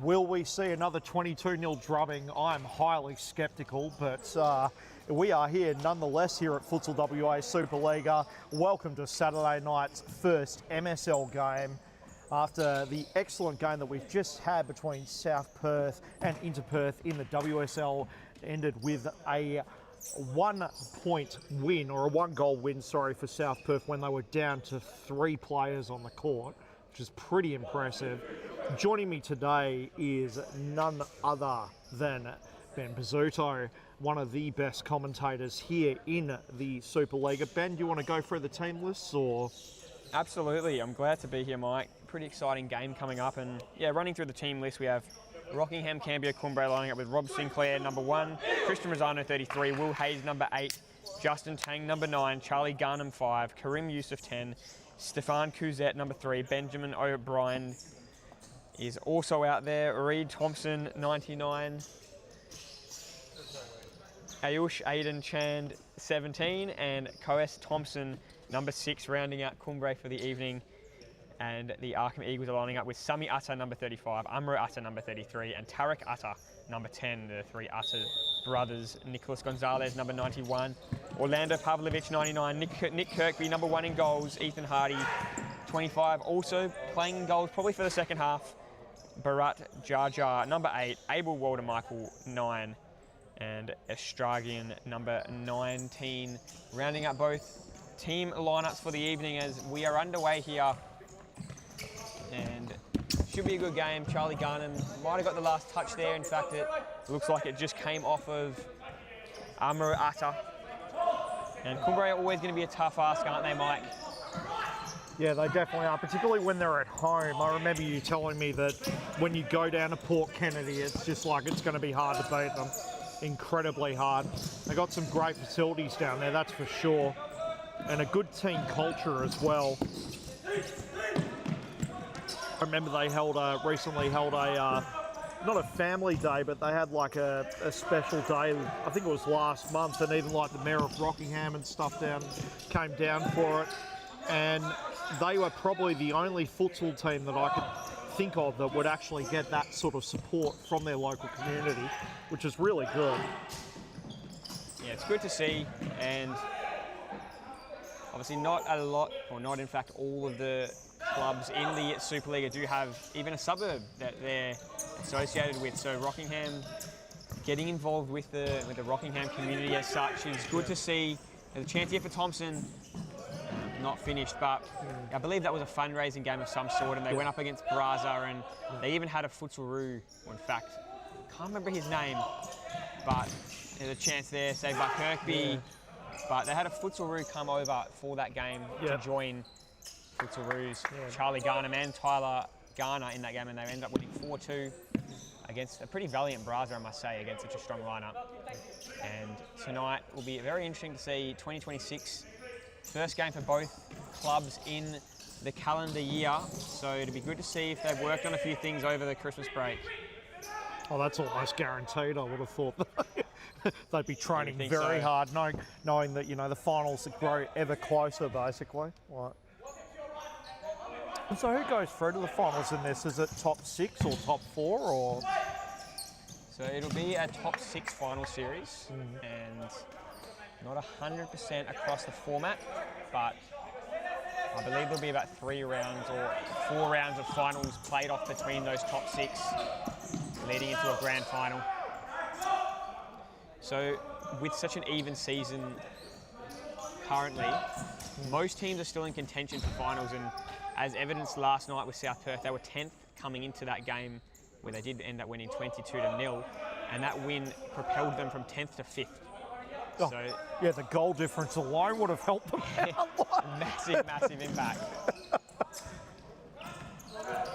Will we see another 22-0 drubbing? I'm highly sceptical, but we are here nonetheless here at Futsal WA Supa-Liga. Welcome to Saturday night's first MSL game. After the excellent game that we've just had between South Perth and Inter Perth in the WSL, ended with a 1 point win, or a 1 goal win, sorry, for South Perth when they were down to 3 players on the court, which is pretty impressive. Joining me today is none other than Ben Pizzuto, one of the best commentators here in the Supa-Liga. Ben, do you want to go through the team lists, or...? Absolutely, I'm glad to be here, Mike. Pretty exciting game coming up, and yeah, running through the team list, we have Rockingham, Cambia, Cumbre lining up with Rob Sinclair, number 1, Christian Rosano, 33, Will Hayes, number 8, Justin Tang, number 9, Charlie Garnham, 5, Karim Youssef, 10, Stefan Kuzet, number 3, Benjamin O'Brien is also out there, Reed Thompson, 99, Ayush Aiden Chand, 17, and Coes Thompson, number 6, rounding out Cumbre for the evening. And the Arqam Eagles are lining up with Sami Atta, number 35, Amro Atta, number 33, and Tarek Atta, number 10. The 3 Atta brothers, Nicholas Gonzalez, number 91, Orlando Pavlovich, 99, Nick Kirkby, number 1 in goals, Ethan Hardy, 25, also playing in goals probably for the second half, Bharat Jarjar, number 8, Abel Walder Michael, 9, and Estragian, number 19, rounding up both team lineups for the evening as we are underway here. And should be a good game. Charlie Garnham might have got the last touch there. In fact, it looks like it just came off of Amro Atta. And Cumbre are always going to be a tough ask, aren't they, Mike? Yeah, they definitely are, particularly when they're at home. I remember you telling me that when you go down to Port Kennedy, it's just like it's going to be hard to beat them. Incredibly hard. They got some great facilities down there, that's for sure. And a good team culture as well. I remember they recently held a, not a family day, but they had like a special day, I think it was last month, and even like the Mayor of Rockingham and stuff came down for it. And they were probably the only futsal team that I could think of that would actually get that sort of support from their local community, which is really good. Yeah, it's good to see, and obviously not a lot, or not in fact all of the clubs in the Supa-Liga do have even a suburb that they're associated with. So Rockingham getting involved with the Rockingham community as such is good to see. There's a chance here for Thompson, not finished, but I believe that was a fundraising game of some sort, and they went up against Braza, and they even had a futsalroo, or in fact, can't remember his name, but there's a chance there, saved by Kirkby. Yeah. But they had a futsalroo come over for that game to join futsalroos, Charlie Garnham and Tyler Garner in that game, and they ended up winning 4-2 against a pretty valiant Braza, I must say, against such a strong lineup. And tonight will be very interesting to see 2026, first game for both clubs in the calendar year, so it'll be good to see if they've worked on a few things over the Christmas break. Oh, that's almost guaranteed, I would have thought. They'd be training very hard, knowing that, you know, the finals grow ever closer, basically. Right. And so who goes through to the finals in this? Is it top 6 or top 4, or...? So it'll be a top 6 final series, and not 100% across the format, but I believe there'll be about 3 rounds or 4 rounds of finals played off between those top 6, leading into a grand final. So with such an even season currently, most teams are still in contention for finals, and as evidenced last night with South Perth, they were 10th coming into that game where they did end up winning 22-0, and that win propelled them from 10th to 5th. Oh, so, yeah, the goal difference alone would have helped them out. Massive impact.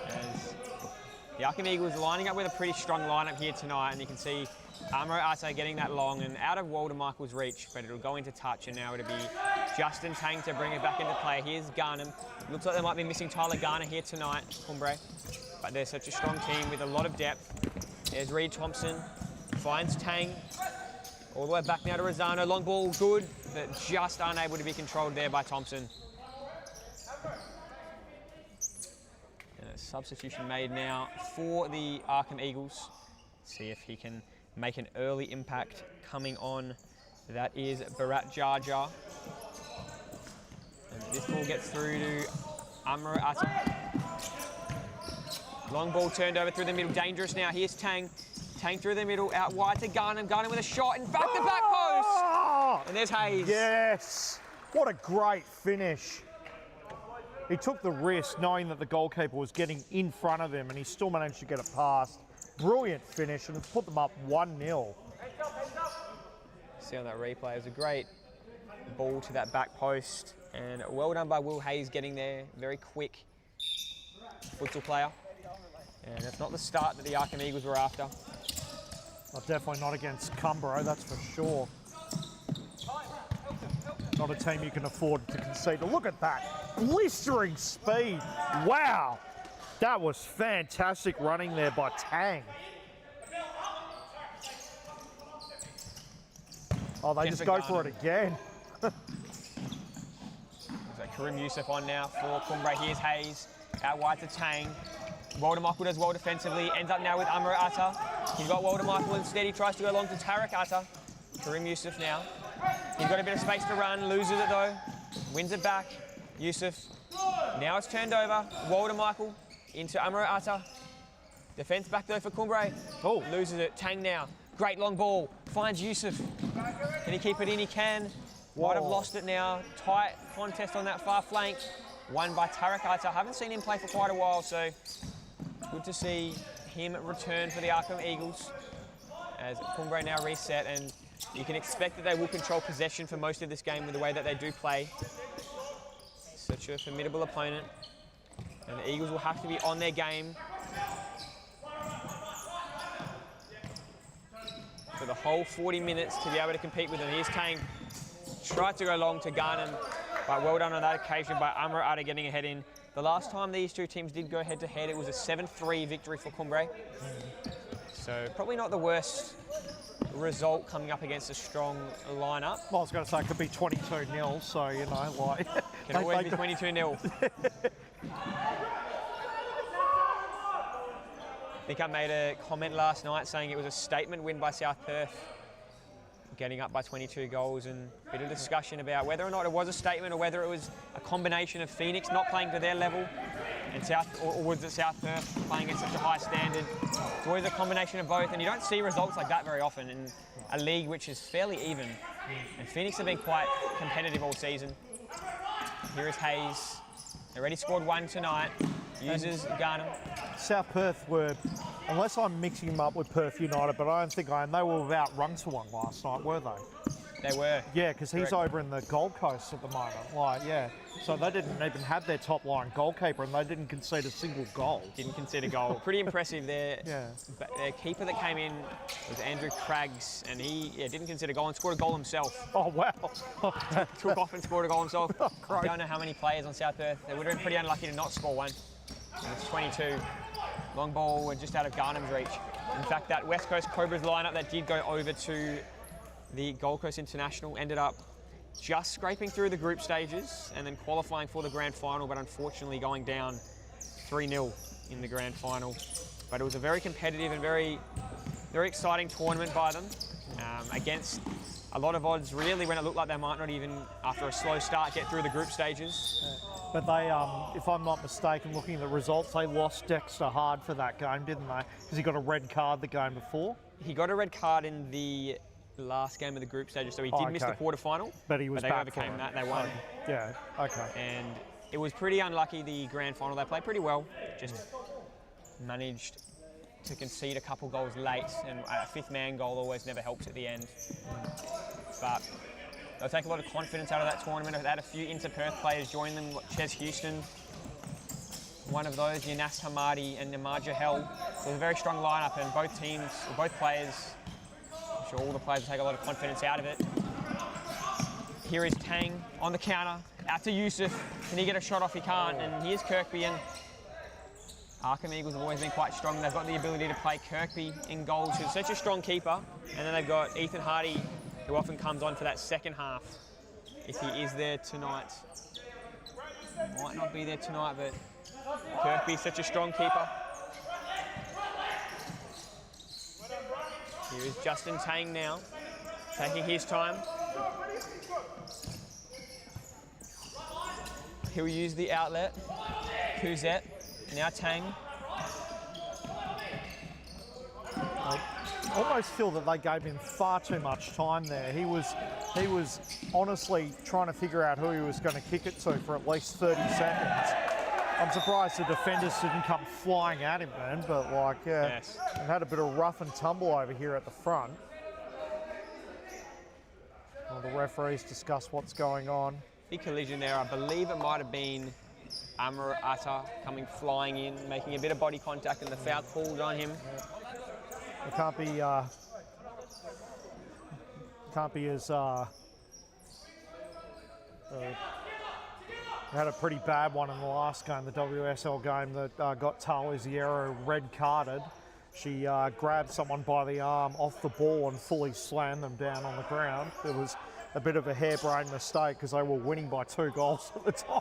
As the Arqam Eagles lining up with a pretty strong lineup here tonight, and you can see Amro Atta getting that long and out of Walder Michael's reach, but it'll go into touch, and now it'll be Justin Tang to bring it back into play. Here's Garnham. Looks like they might be missing Tyler Garner here tonight, Cumbre, but they're such a strong team with a lot of depth. There's Reed Thompson, finds Tang, all the way back now to Rosano. Long ball, good, but just unable to be controlled there by Thompson. Substitution made now for the Arqam Eagles. See if he can make an early impact coming on. That is Bharat Jarjar. And this ball gets through to Amra Atta. Long ball turned over through the middle. Dangerous now. Here's Tang. Tang through the middle, out wide to Garnham. Garnham with a shot and back to back post. And there's Hayes. Yes. What a great finish. He took the risk knowing that the goalkeeper was getting in front of him and he still managed to get it past. Brilliant finish and it's put them up 1-0. See on that replay, it was a great ball to that back post and well done by Will Hayes getting there. Very quick futsal player. And that's not the start that the Arqam Eagles were after. Well, definitely not against Cumbre, that's for sure. Not a team you can afford to concede. Look at that, blistering speed. Wow, that was fantastic running there by Tang. Oh, they just go for it again. So Karim Youssef on now for Cumbre. Here's Hayes, out wide to Tang. Walter Michael does well defensively, ends up now with Amra Atta. He's got Walter Michael instead, he tries to go along to Tariq Atta. Karim Youssef now. He's got a bit of space to run, loses it though, wins it back. Youssef, now it's turned over. Walter Michael into Amra Atta. Defence back though for Cumbre. Oh, loses it. Tang now. Great long ball, finds Youssef. Can he keep it in? He can. Might have lost it now. Tight contest on that far flank. Won by Tariq Atta. Haven't seen him play for quite a while, so good to see him return for the Arqam Eagles as Cumbre now reset, and you can expect that they will control possession for most of this game with the way that they do play. Such a formidable opponent, and the Eagles will have to be on their game for the whole 40 minutes to be able to compete with them. Here's Tang, tried to go long to Garnham, but well done on that occasion by Amra Atta getting ahead in. The last time these two teams did go head to head, it was a 7-3 victory for Cumbre. So probably not the worst result coming up against a strong lineup. Well, I was going to say it could be 22-0, so you know, like can always be 22-0. I think I made a comment last night saying it was a statement win by South Perth, getting up by 22 goals, and a bit of discussion about whether or not it was a statement or whether it was a combination of Phoenix not playing to their level and or was it South Perth playing at such a high standard. It's always a combination of both, and you don't see results like that very often in a league which is fairly even. And Phoenix have been quite competitive all season. Here is Hayes. They already scored one tonight. Uses Garnham. South Perth were, unless I'm mixing them up with Perth United, but I don't think I am, they were without Rung-Sawang last night, were they? They were. Yeah, because he's over in the Gold Coast at the moment. Like, yeah. So they didn't even have their top line goalkeeper and they didn't concede a single goal. Didn't concede a goal. Pretty impressive there. Yeah. Their keeper that came in was Andrew Craggs, and he didn't concede a goal and scored a goal himself. Oh, wow. Took off and scored a goal himself. Oh, great. I don't know how many players on South Perth. They would have been pretty unlucky to not score one. And it's 22. Long ball just out of Garnham's reach. In fact, that West Coast Cobras lineup that did go over to the Gold Coast International ended up just scraping through the group stages and then qualifying for the grand final, but unfortunately going down 3-0 in the grand final. But it was a very competitive and very exciting tournament by them, against a lot of odds really when it looked like they might not even, after a slow start, get through the group stages. But they, if I'm not mistaken, looking at the results, they lost Dexter Hard for that game, didn't they? Because he got a red card the game before. He got a red card in the last game of the group stages, so he did miss the quarterfinal. But he was back. They overcame that. They won. Yeah. Okay. And it was pretty unlucky. The grand final, they played pretty well. Just managed to concede a couple goals late, and a fifth man goal always never helps at the end. But they'll take a lot of confidence out of that tournament. They've had a few inter-Perth players join them, like Ches Houston, one of those, Yanas Hamadi and Namar Jahel. So it was a very strong lineup, and both teams, or both players, I'm sure all the players will take a lot of confidence out of it. Here is Tang on the counter, out to Youssef. Can he get a shot off? He can't, and here's Kirkby. And Arqam Eagles have always been quite strong. They've got the ability to play Kirkby in goals, who's such a strong keeper. And then they've got Ethan Hardy, who often comes on for that second half, if he is there tonight. Might not be there tonight, but Kirkby's such a strong keeper. Here is Justin Tang now, taking his time. He'll use the outlet. Kuzet, now Tang. I almost feel that they gave him far too much time there. He was honestly trying to figure out who he was going to kick it to for at least 30 seconds. I'm surprised the defenders didn't come flying at him then, but like, Yes. It had a bit of rough and tumble over here at the front. Well, the referees discuss what's going on. Big collision there. I believe it might have been Amar Atta coming flying in, making a bit of body contact, and the foul called on him. It can't be as had a pretty bad one in the last game, the WSL game that got Talia Zierro red carded. She grabbed someone by the arm off the ball and fully slammed them down on the ground. It was a bit of a harebrained mistake because they were winning by 2 goals at the time.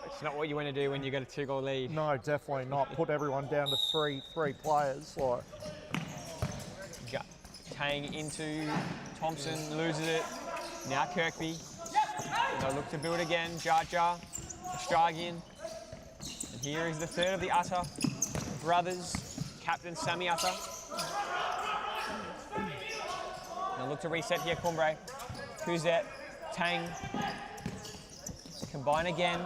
It's not what you want to do when you got a 2-goal lead. No, definitely not. Put everyone down to three players. Like. Tang into Thompson, loses it. Now Kirkby. They'll look to build again. Jar Jar, Australian. And here is the third of the Atta brothers, Captain Sammy Atta. They'll look to reset here, Cumbre. Kuzet, Tang. Combine again.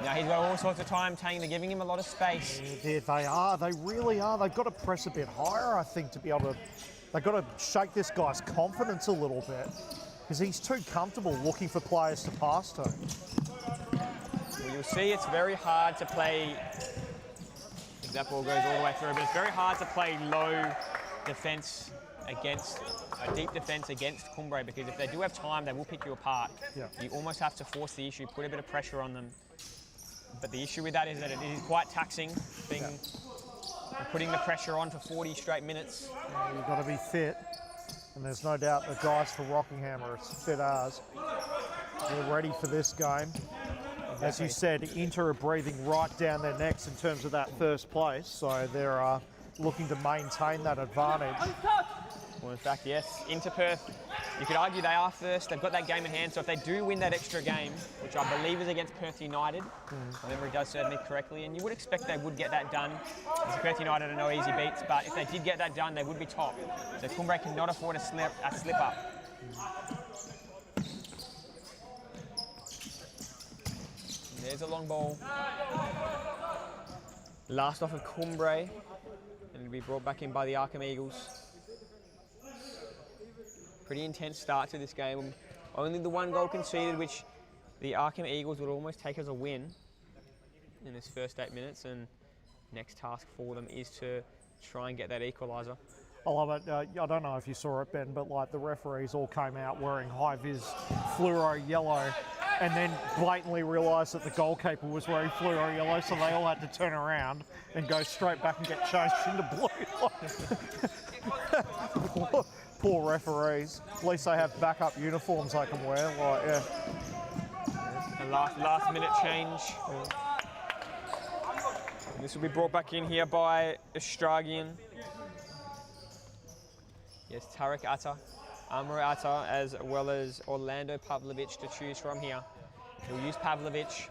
Now he's got all sorts of time, Tang. They're giving him a lot of space. Yeah, they are. They really are. They've got to press a bit higher, I think, to be able to... They've got to shake this guy's confidence a little bit because he's too comfortable looking for players to pass to. Well, you'll see it's very hard to play... If that ball goes all the way through, but it's very hard to play low defence against... deep defence against Cumbre, because if they do have time, they will pick you apart. Yeah. You almost have to force the issue, put a bit of pressure on them. But the issue with that is that it is quite taxing, putting the pressure on for 40 straight minutes. You've got to be fit, and there's no doubt the guys for Rockingham are as fit as. They're ready for this game. Exactly. As you said, Inter are breathing right down their necks in terms of that first place, so they're looking to maintain that advantage. Well, in fact, yes, Inter Perth, you could argue they are first. They've got that game in hand, so if they do win that extra game, which I believe is against Perth United, if memory does serve me correctly, and you would expect they would get that done. Because Perth United are no easy beats, but if they did get that done, they would be top. So Cumbre cannot afford a slip up. And there's a long ball. Last off of Cumbre, and it'll be brought back in by the Arqam Eagles. Pretty intense start to this game. Only the 1 goal conceded, which the Arqam Eagles would almost take as a win in this first 8 minutes. And next task for them is to try and get that equaliser. I love it. I don't know if you saw it, Ben, but like the referees all came out wearing high-vis fluoro yellow and then blatantly realised that the goalkeeper was wearing fluoro yellow, so they all had to turn around and go straight back and get changed into blue. Poor referees. At least they have backup uniforms they can wear. Like, yeah. A last minute change. This will be brought back in here by Australian. Yes, Tarek Atta, Amar Atta, as well as Orlando Pavlovic to choose from here. He'll use Pavlovic.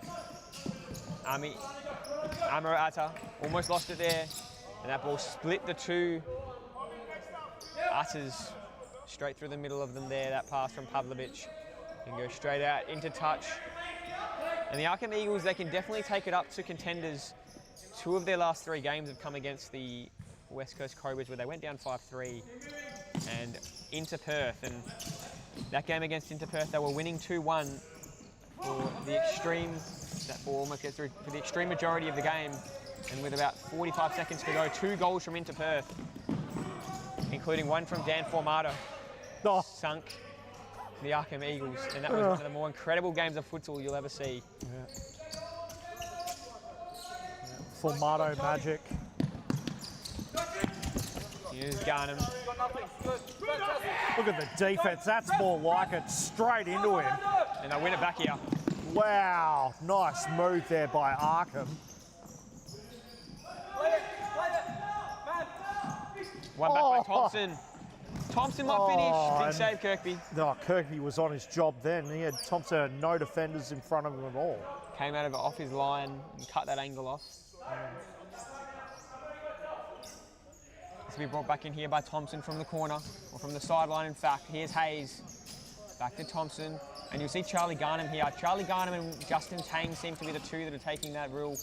Amar Atta almost lost it there, and that ball split the two Attas straight through the middle of them there. That pass from Pavlovic can go straight out into touch. And the Arqam Eagles, they can definitely take it up to contenders. 2 of their last 3 games have come against the West Coast Cobras, where they went down 5-3 and Inter Perth. And that game against Inter Perth, they were winning 2-1 for the extreme, that ball almost gets through, for the extreme majority of the game. And with about 45 seconds to go, 2 goals from Inter Perth, including one from Dan Formato, sunk the Arqam Eagles. And that was one of the more incredible games of futsal you'll ever see. Yeah. Formato magic. Here's Garnham. Look at the defense. That's more like it. Straight into him. And they win it back here. Wow. Nice move there by Arqam. One back by Thompson. Thompson might finish. Big save, Kirkby. No, Kirkby was on his job then. He had Thompson had no defenders in front of him at all. Came out of it off his line and cut that angle off. To be brought back in here by Thompson from the corner, or from the sideline in fact. Here's Hayes, back to Thompson, and you'll see Charlie Garnham here. Charlie Garnham and Justin Tang seem to be the two that are taking that real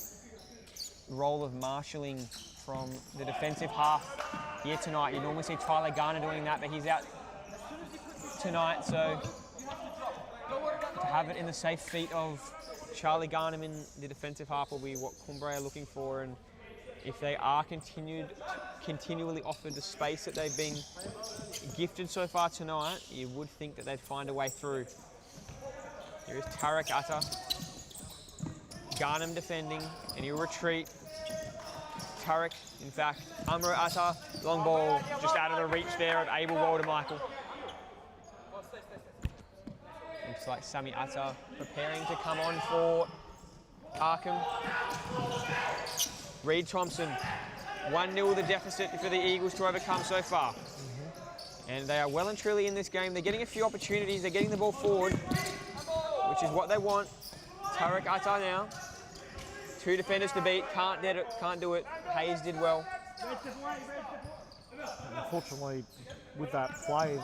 role of marshalling from the defensive half here tonight. You normally see Tyler Garner doing that, but he's out tonight, so to have it in the safe feet of Charlie Garnham in the defensive half will be what Cumbre are looking for, and if they are continually offered the space that they've been gifted so far tonight, you would think that they'd find a way through. Here is Tarek Atta. Garnham defending, and he'll retreat. Tarek, in fact, Amro Atta, long ball, just out of the reach there of Abel Waldemichael. Looks like Sami Atta preparing to come on for Arqam. Reed Thompson, 1-0 the deficit for the Eagles to overcome so far. And they are well and truly in this game. They're getting a few opportunities, they're getting the ball forward, which is what they want. Tarek Atta now. 2 defenders to beat, can't do it. Hayes did well. Unfortunately, with that play,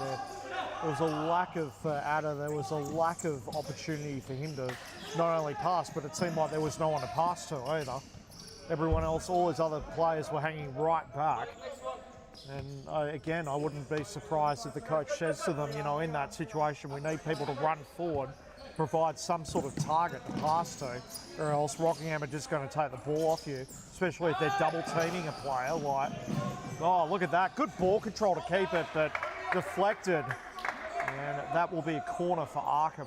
there was a lack of, Atta, there was a lack of opportunity for him to not only pass, but it seemed like there was no one to pass to either. Everyone else, all his other players were hanging right back. And again, I wouldn't be surprised if the coach says to them, you know, in that situation, we need people to run forward, provide some sort of target to pass to, or else Rockingham are just going to take the ball off you, especially if they're double teaming a player. Like, oh, look at that. Good ball control to keep it, but deflected. And that will be a corner for Arqam.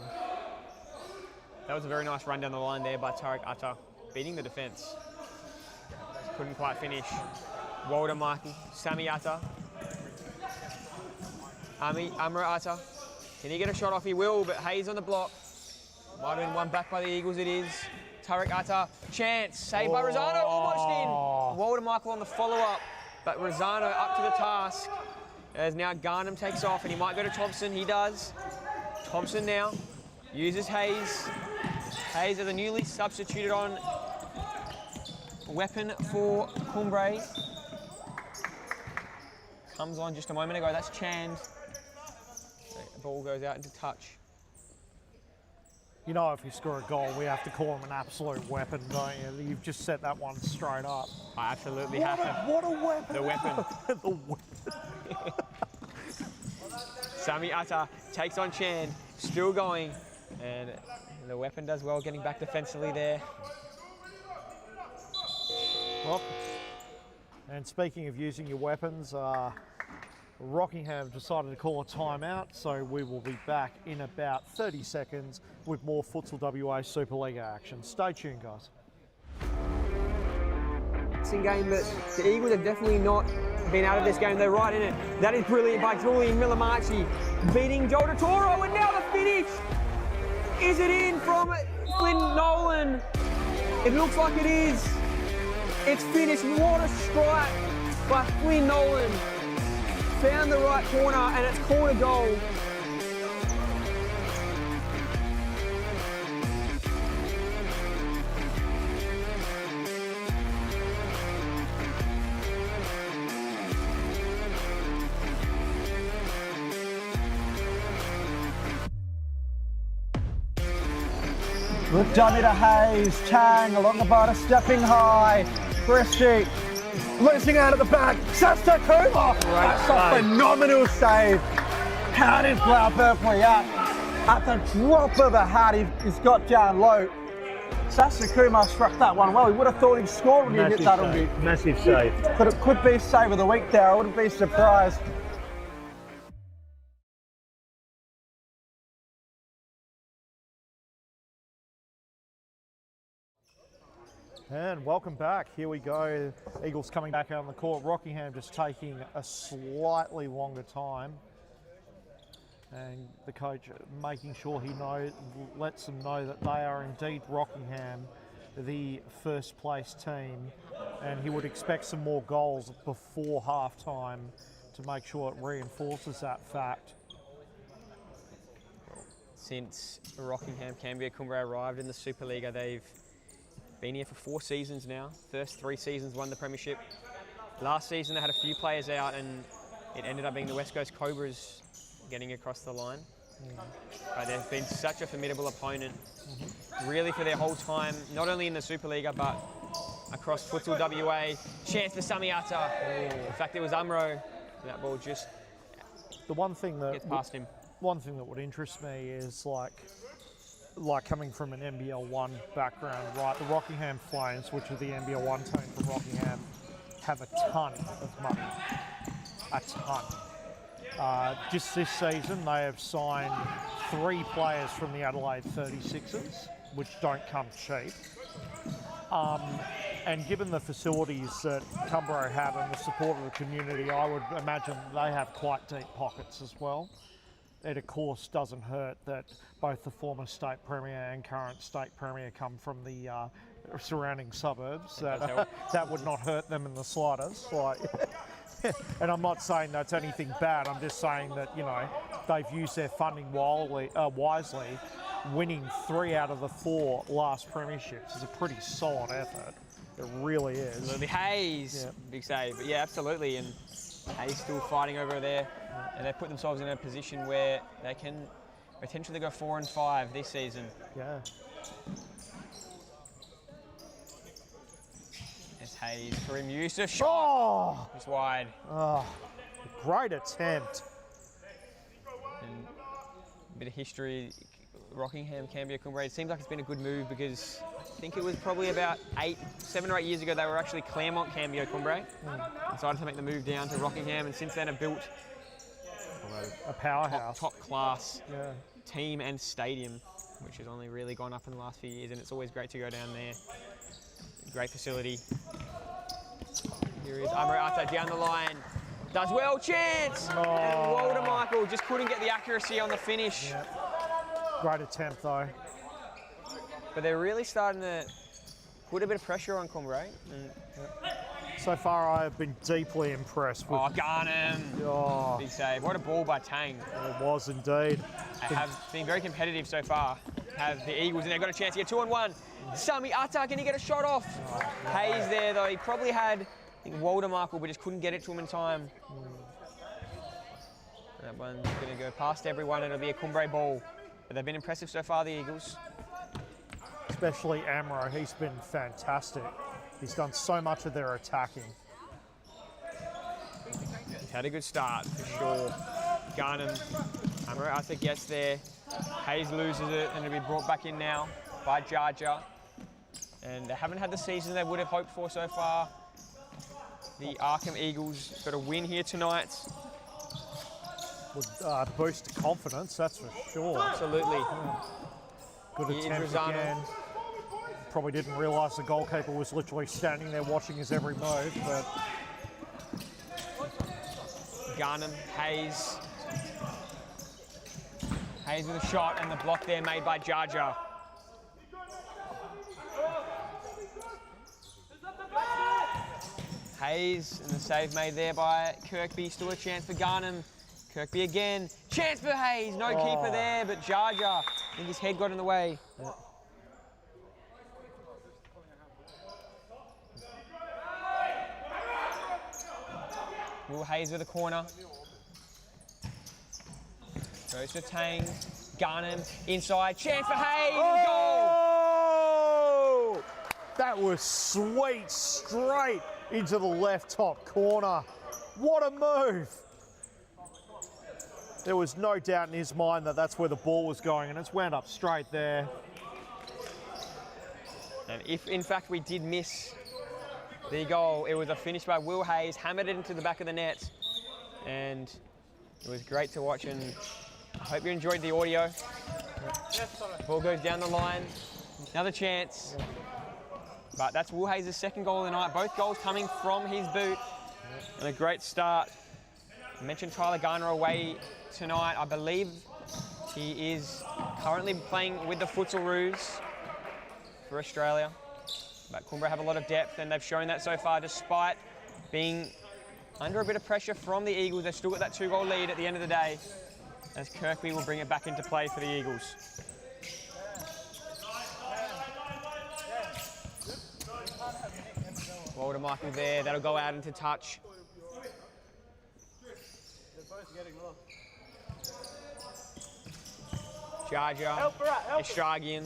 That was a very nice run down the line there by Tarek Atta, beating the defence. Couldn't quite finish. Waldemichael, Sami Atta, Amro Atta. Can he get a shot off? He will, but Hayes on the block. Might have been one back by the Eagles, it is. Tarek Atta, chance, saved by Rosano, almost in. Waldemichael on the follow-up, but Rosano up to the task. As now Garnham takes off, and he might go to Thompson, he does. Thompson now uses Hayes. Hayes is a newly substituted on weapon for Cumbre. Comes on just a moment ago, that's Chand. The ball goes out into touch. You know, if you score a goal, we have to call him an absolute weapon, don't you? You've just set that one straight up. I absolutely have to. What a weapon. The weapon. The weapon. Sami Atta takes on Chand, still going, and the weapon does well getting back defensively there. Well, and speaking of using your weapons, Rockingham decided to call a timeout, so we will be back in about 30 seconds with more Futsal WA Supa-Liga action. Stay tuned, guys. Game, but the Eagles have definitely not been out of this game. They're right in it. That is brilliant by Julian Millimarchi, beating Joel DeToro, and now the finish. Is it in from Flynn Nolan? It looks like it is. It's finished. What a strike by Flynn Nolan. Found the right corner, and it's called a goal. Good Johnny to Hayes, Chang along the border, stepping high, Christie, losing out at the back, Sasta Kuma, that's a phenomenal save. How did Arqam Perth play out? At the drop of a hat, he's got down low. Sasta Kuma struck that one well. He would have thought he'd scored when he hit that on me. Massive save. But it could be save of the week there, I wouldn't be surprised. And welcome back. Here we go. Eagles coming back out on the court. Rockingham just taking a slightly longer time. And the coach making sure he lets them know that they are indeed Rockingham, the first place team. And he would expect some more goals before half time to make sure it reinforces that fact. Since Rockingham Cambia Cumbre arrived in the Supa-Liga, they've been here for 4 seasons now. First 3 seasons won the premiership. Last season they had a few players out and it ended up being the West Coast Cobras getting across the line. But they've been such a formidable opponent, really for their whole time, not only in the Supa-Liga but across Futsal WA. Chance for Samiata. In fact, it was Umro. That ball just The one thing that gets past him. One thing that would interest me is like coming from an NBL1 background, right? The Rockingham Flames, which are the NBL1 team from Rockingham, have a ton of money. A ton. Just this season, they have signed 3 players from the Adelaide 36ers, which don't come cheap. And given the facilities that Cumbre have and the support of the community, I would imagine they have quite deep pockets as well. It of course doesn't hurt that both the former state premier and current state premier come from the surrounding suburbs. That would not hurt them in the slightest. Like, and I'm not saying that's anything bad. I'm just saying that, you know, they've used their funding wisely. Winning 3 out of the 4 last premierships is a pretty solid effort. It really is. Absolutely. Hayes, big save. But yeah, absolutely. And Hayes still fighting over there. And they put themselves in a position where they can potentially go 4 and 5 this season. Yeah. There's Hayes, Kareem Yusuf, shot. Oh! Just wide. Oh, great attempt. And a bit of history. Rockingham, Cambia, Cumbre. It seems like it's been a good move because I think it was probably about 7 or 8 years ago they were actually Claremont, Cambia, Cumbre. Decided to make the move down to Rockingham, and since then have built A powerhouse. top class Yeah. team and stadium, which has only really gone up in the last few years, and it's always great to go down there. Great facility. Here is Amro Ata down the line. Does well, chance! And Walter Michael just couldn't get the accuracy on the finish. Yeah. Great attempt though. But they're really starting to put a bit of pressure on Cumbre. So far I have been deeply impressed with... Oh, Garnham! Oh, Big save. What a ball by Tang. it was indeed. They have been very competitive so far. Have the Eagles, and they've got a chance to get 2 on 1. Sami Atta, can he get a shot off? Hayes there though. He probably had, I think, Walter Michael, but just couldn't get it to him in time. That one's going to go past everyone, and it'll be a Cumbre ball. But they've been impressive so far, the Eagles. Especially Amro, he's been fantastic. He's done so much of their attacking. He's had a good start, for sure. Garnham, Amro Atta gets there. Hayes loses it, and it'll be brought back in now by Jarja. And they haven't had the season they would have hoped for so far. The Arqam Eagles got a win here tonight. Would boost confidence, that's for sure. Absolutely. Good Here's attempt Rosano. again. Probably didn't realise the goalkeeper was literally standing there watching his every move, but... Garnham, Hayes. Hayes with a shot, and the block there made by Jarja. Hayes, and the save made there by Kirkby. Still a chance for Garnham. Kirkby again. Chance for Hayes. No keeper there, but Jarja. I think his head got in the way. Yep. Will Hayes with a corner. Goes to Tang. Garnham inside. Chance for Hayes. And goal. Oh! That was sweet, straight into the left top corner. What a move! There was no doubt in his mind that that's where the ball was going, and it's wound up straight there. And if, in fact, we did miss the goal, it was a finish by Will Hayes, hammered it into the back of the net, and it was great to watch, and I hope you enjoyed the audio. Ball goes down the line, another chance, but that's Will Hayes' second goal of the night, both goals coming from his boot, and a great start. I mentioned Tyler Garner away tonight. I believe he is currently playing with the Futsal for Australia. But Cumbre have a lot of depth, and they've shown that so far, despite being under a bit of pressure from the Eagles. They've still got that 2-goal lead at the end of the day, as Kirkby will bring it back into play for the Eagles. Walter Michael there, that'll go out into touch. Jar Jar, Estragian,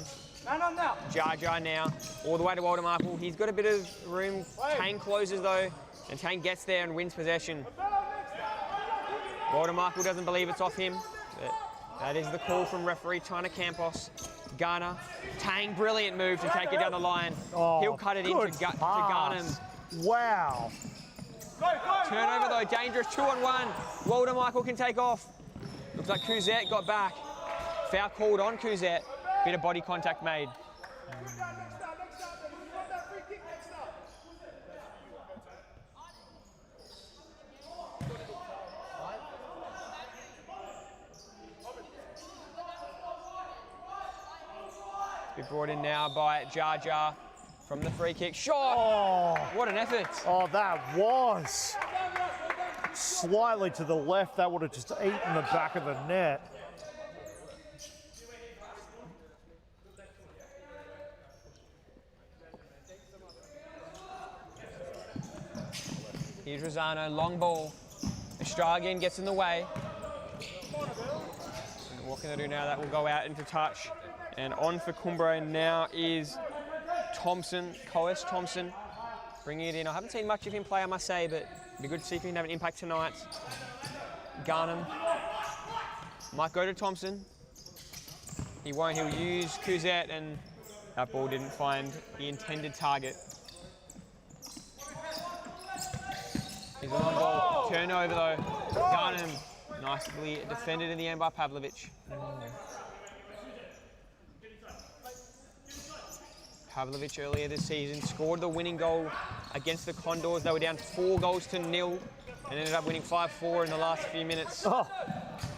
Jar Jar now, all the way to Walter Michael. He's got a bit of room. Tang closes though, and Tang gets there and wins possession. Walter Michael doesn't believe it's off him, but that is the call from referee China Campos. Garner, Tang, brilliant move to take it down the line. Oh, he'll cut it in to Garnham. Wow. Turnover though, dangerous, 2-on-1. Walter Michael can take off. Looks like Couzette got back. Foul called on Couzette. Bit of body contact made. Be brought in now by Jar Jar from the free kick. Shot! Oh, What an effort. oh, that was slightly to the left. That would have just eaten the back of the net. Here's Rosano, long ball. Estragian gets in the way. And what can they do now? That will go out into touch. And on for Cumbre now is Thompson, Coes Thompson, bringing it in. I haven't seen much of him play, I must say, but it'd be good to see if he can have an impact tonight. Garnham might go to Thompson. He won't, he'll use Couzette, and that ball didn't find the intended target. He's a long ball, turnover though. Garnham, nicely defended in the end by Pavlovic. Pavlovic earlier this season scored the winning goal against the Condors. They were down 4-0 and ended up winning 5-4 in the last few minutes. Oh,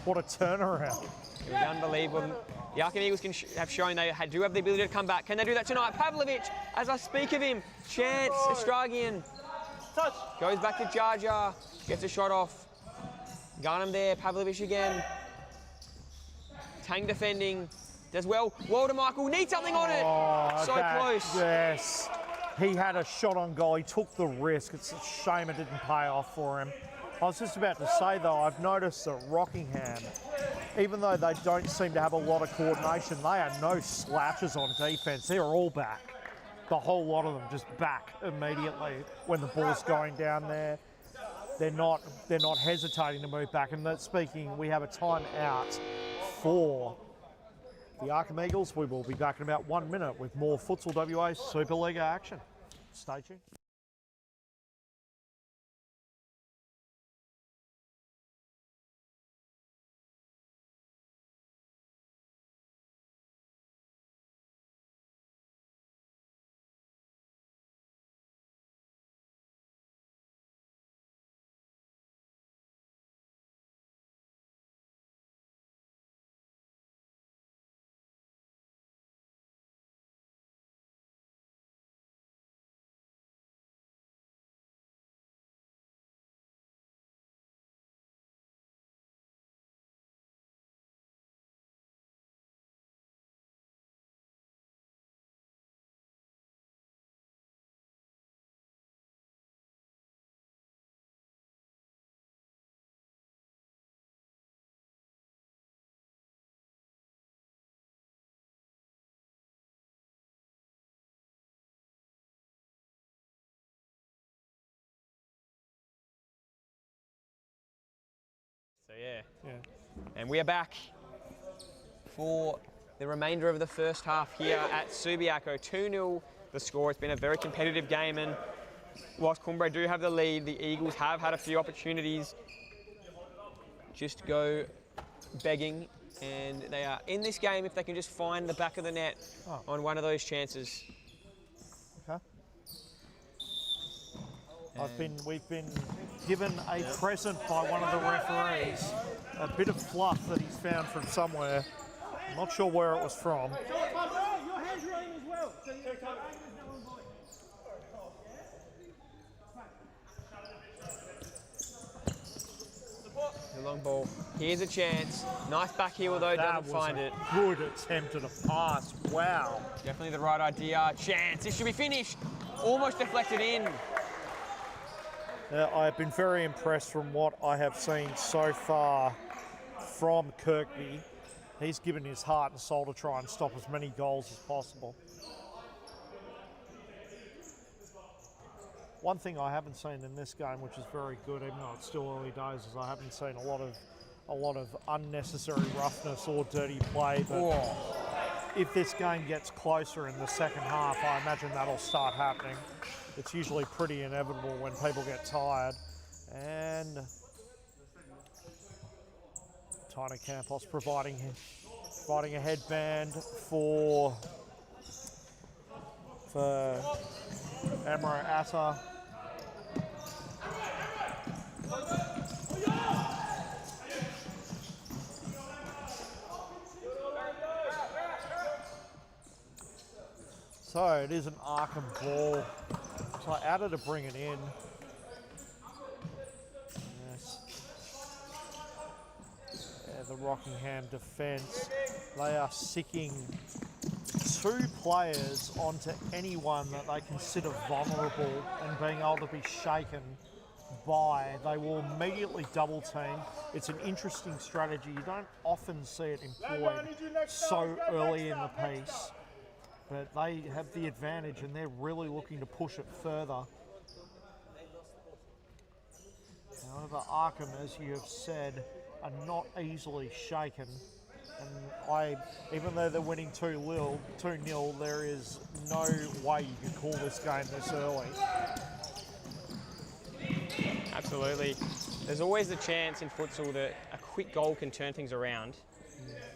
what a turnaround. It was unbelievable. The Arqam Eagles have shown they do have the ability to come back. Can they do that tonight? Pavlovic, as I speak of him, chance, Estragian. Goes back to Jar Jar, gets a shot off. Garnham there, Pavlovic again. Tang defending. Does well. Walter Michael needs something on it. Oh, So close. Yes. He had a shot on goal. He took the risk. It's a shame it didn't pay off for him. I was just about to say, though, I've noticed that Rockingham, even though they don't seem to have a lot of coordination, they are no slouches on defence. They're all back. The whole lot of them just back immediately when the ball's going down there. They're not hesitating to move back. And that's speaking, we have a timeout for the Arqam Eagles. We will be back in about 1 minute with more Futsal WA Supa-Liga action. Stay tuned. So yeah. And we are back for the remainder of the first half here at Subiaco. 2-0 the score. It's been a very competitive game, and whilst Cumbre do have the lead, the Eagles have had a few opportunities just to go begging, and they are in this game if they can just find the back of the net on one of those chances. Okay. We've been given a present by one of the referees, a bit of fluff that he's found from somewhere. I'm not sure where it was from. long ball. Here's a chance. Nice back heel though, That doesn't was find a it. good attempt at a pass. Wow. Definitely the right idea. Chance. This should be finished. Almost deflected in. I've been very impressed from what I have seen so far from Kirkby. He's given his heart and soul to try and stop as many goals as possible. One thing I haven't seen in this game, which is very good, even though it's still early days, is I haven't seen a lot of unnecessary roughness or dirty play. But if this game gets closer in the second half, I imagine that'll start happening. It's usually pretty inevitable when people get tired. And Tiny Campos providing a headband for Amro Atta. So it is an Arqam ball. So Atta to bring it in. Yes. Yeah, the Rockingham defence. They are sicking 2 players onto anyone that they consider vulnerable and being able to be shaken by. They will immediately double team. It's an interesting strategy. You don't often see it employed so early in the piece, but they have the advantage and they're really looking to push it further. However, Arqam, as you have said, are not easily shaken. And even though they're winning 2-0, there is no way you can call this game this early. Absolutely. There's always the chance in futsal that a quick goal can turn things around.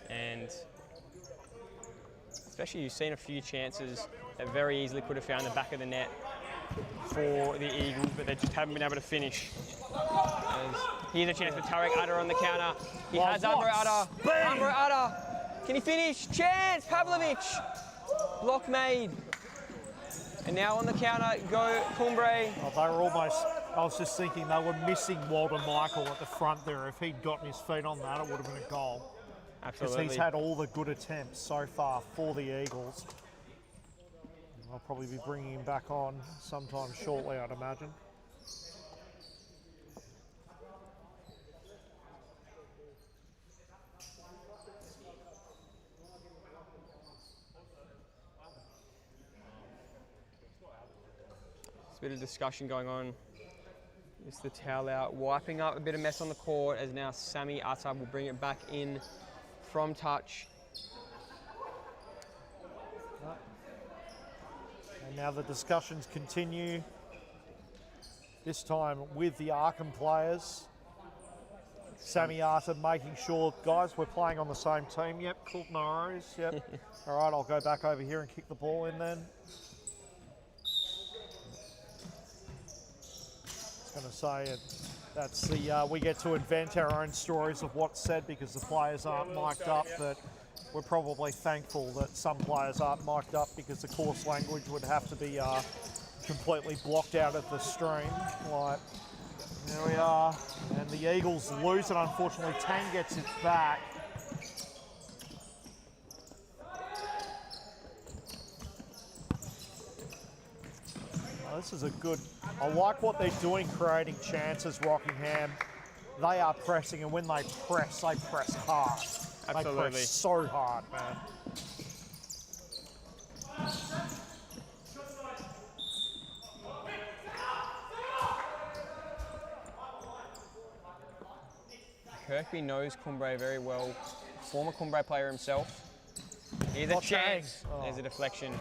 And especially you've seen a few chances that very easily could have found the back of the net for the Eagles, but they just haven't been able to finish. Here's a chance for Tarek Atta on the counter. He has Amro Atta. Amro Atta. Can he finish? Chance! Pavlovic. Block made. And now on the counter, go Cumbre. Oh, they were almost, I was just thinking they were missing Walter Michael at the front there. If he'd gotten his feet on that, it would have been a goal. Absolutely. Because he's had all the good attempts so far for the Eagles. I'll probably be bringing him back on sometime shortly, I'd imagine. There's a bit of discussion going on. Just the towel out, wiping up a bit of mess on the court as now Sami Atta will bring it back in from touch. And now the discussions continue, this time with the Arqam players. Sami Atta making sure, guys, we're playing on the same team. Yep, cool, no worries, yep. All right, I'll go back over here and kick the ball in then. I was going to say it. That's the, we get to invent our own stories of what's said because the players aren't mic'd up, but we're probably thankful that some players aren't mic'd up because the coarse language would have to be completely blocked out of the stream. Like, there we are, and the Eagles lose it, unfortunately. Tang gets it back. Oh, this is a good, I like what they're doing, creating chances, Rockingham. They are pressing, and when they press hard. Absolutely. They press so hard, man. Kirkby knows Cumbre very well. Former Cumbre player himself. Here's a chance. Oh. There's a deflection.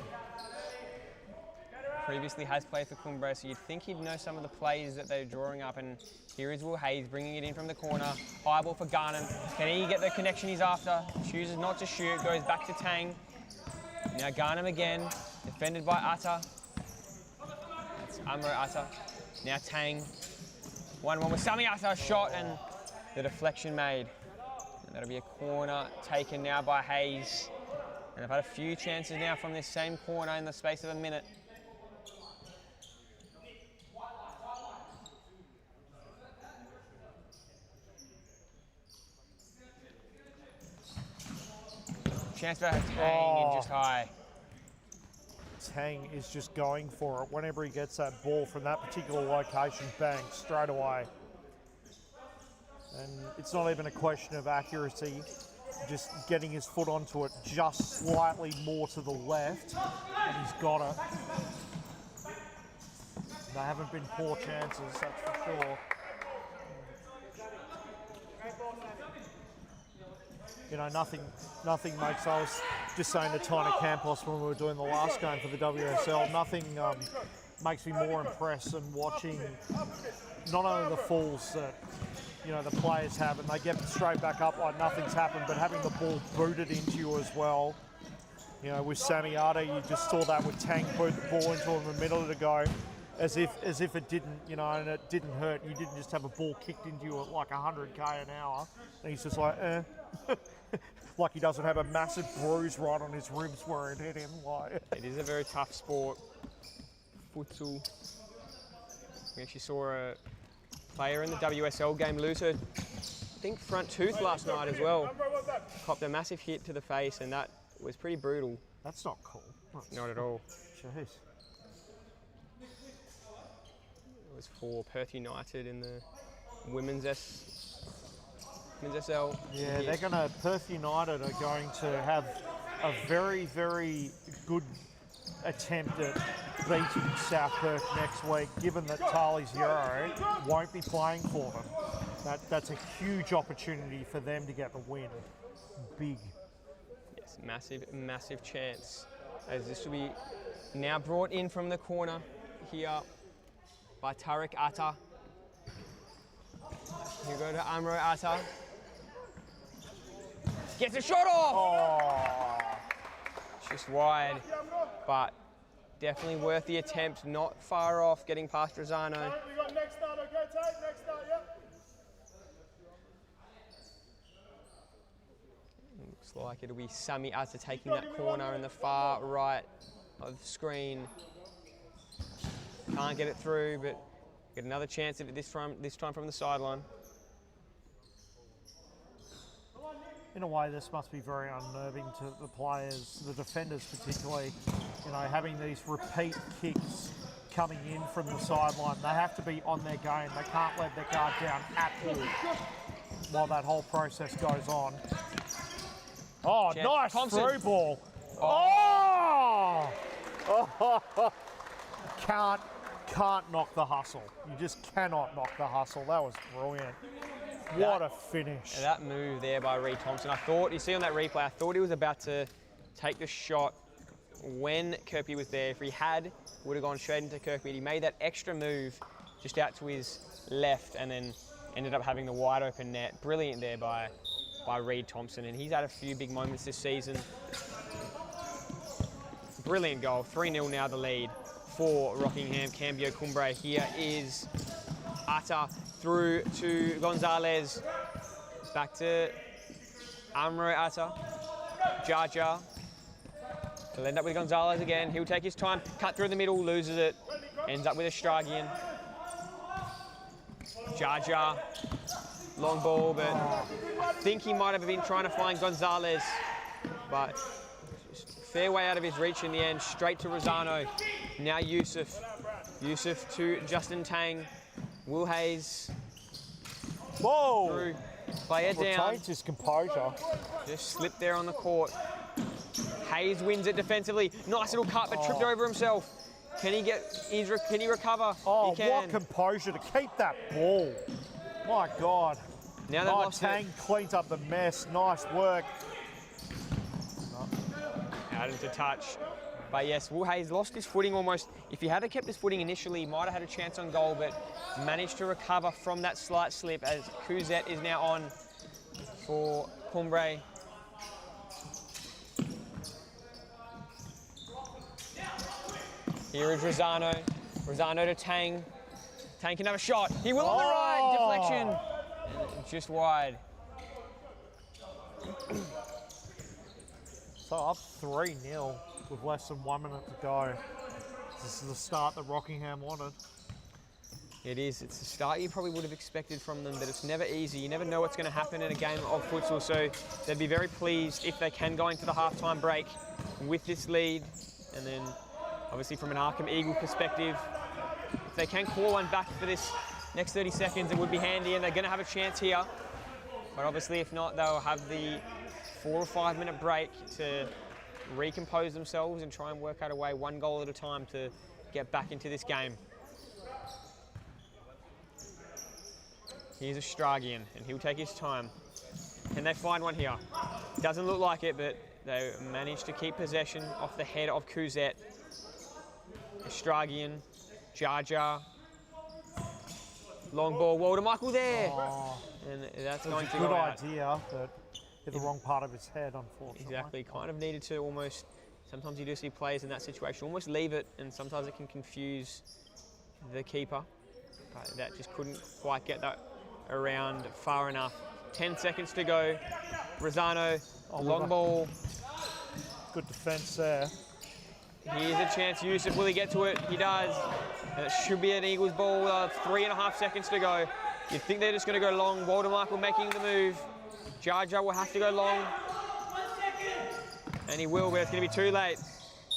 Previously has played for Cumbre, so you'd think he'd know some of the plays that they're drawing up. And here is Will Hayes bringing it in from the corner. High ball for Garnham. Can he get the connection he's after? Chooses not to shoot, goes back to Tang. Now Garnham again, defended by Atta. That's Amro Atta. Now Tang. 1-1 with Sami Atta, shot and the deflection made. And that'll be a corner taken now by Hayes. And they've had a few chances now from this same corner in the space of a minute. Chance for Tang in just high. Tang is just going for it. Whenever he gets that ball from that particular location, bang, straight away. And it's not even a question of accuracy, just getting his foot onto it just slightly more to the left, and he's got it. They haven't been poor chances, that's for sure. You know, nothing makes, I was just saying to Tyner Campos when we were doing the last game for the WSL, nothing makes me more impressed than watching not only the falls that, you know, the players have, and they get straight back up like nothing's happened, but having the ball booted into you as well. You know, with Sammy Arda, you just saw that with Tang boot the ball into him a minute ago, as if it didn't, you know, and it didn't hurt. You didn't just have a ball kicked into you at like 100k an hour, and he's just like, like he doesn't have a massive bruise right on his ribs where it hit him. Like, it is a very tough sport. Futsal. We actually saw a player in the WSL game lose her, I think, front tooth last night as well. Copped a massive hit to the face, and that was pretty brutal. that's not cool. Not at all. Jeez. It was for Perth United in the women's SL. Yeah, they're going to, Perth United are going to have a very, very good attempt at beating South Perth next week, given that Tali Zero won't be playing for them. That's a huge opportunity for them to get the win. Big. Yes, massive, massive chance. As this will be now brought in from the corner here by Tariq Atta. Here go to Amro Atta. Gets a shot off! Oh, Just wide, but definitely worth the attempt. Not far off getting past Rosano. We got next start, okay, Tate? Next start, yep. Looks like it'll be Sami Atta taking that corner in the far right of the screen. Can't get it through, but get another chance at it this time from the sideline. in a way, this must be very unnerving to the players, the defenders particularly. You know, having these repeat kicks coming in from the sideline. They have to be on their game. They can't let their guard down at all while that whole process goes on. Oh, Jeff nice Thompson. through ball. Oh! Can't knock the hustle. You just cannot knock the hustle. That was brilliant. What a finish. Yeah, that move there by Reed Thompson. I thought, you see on that replay, I thought he was about to take the shot when Kirkby was there. If he had, would have gone straight into Kirkby. He made that extra move just out to his left and then ended up having the wide open net. Brilliant there by Reed Thompson, and he's had a few big moments this season. Brilliant goal. 3-0 now the lead for Rockingham. Cambio Cumbre. Here is Atta through to Gonzalez. Back to Amro Atta. Jaja. He'll end up with Gonzalez again. He'll take his time. Cut through the middle, loses it. Ends up with a Stragian. Jaja. Long ball, but I think he might have been trying to find Gonzalez, but fair way out of his reach in the end. Straight to Rosano. Now Yusuf. Yusuf to Justin Tang. Will Hayes. Whoa! Through. Player down. Retains his composure. Just slipped there on the court. Hayes wins it defensively. Nice little cut, but tripped over himself. Can he can he recover? Oh, he can. what composure to keep that ball. My God. Now they've lost Tang it. cleans up the mess. Nice work. Out into touch. But yes, Will Hayes lost his footing almost. If he had kept his footing initially, he might have had a chance on goal, but managed to recover from that slight slip as Couzette is now on for Cumbre. Here is Rosano. Rosano to Tang. Tang can have a shot. He will on the right. Deflection. And just wide. So up 3-0 with less than 1 minute to go. This is the start that Rockingham wanted. It is. It's a start you probably would have expected from them, but it's never easy. You never know what's going to happen in a game of futsal, so they'd be very pleased if they can go into the halftime break with this lead. And then, obviously, from an Arqam Eagle perspective, if they can claw one back for this next 30 seconds, it would be handy, and they're going to have a chance here. But obviously, if not, they'll have the 4 or 5 minute break to recompose themselves and try and work out a way, one goal at a time, to get back into this game. Here's Astragian, and he'll take his time. Can they find one here? Doesn't look like it, but they managed to keep possession off the head of Kuzet. Astragian, Jar Jar. Long ball, Walter Michael there. Oh, and that's it going was to a good go out. idea, but hit the wrong part of his head, unfortunately. Exactly, kind of needed to almost, sometimes you do see players in that situation almost leave it, and sometimes it can confuse the keeper. But that just couldn't quite get that around far enough. 10 seconds to go. Rosano, long ball. Good defence there. Here's a chance, Yusuf. Will he get to it? He does. And it should be an Eagles ball. 3.5 seconds to go. You'd think they're just going to go long. Walter Michael making the move. Jar Jar will have to go long. And he will, but it's going to be too late.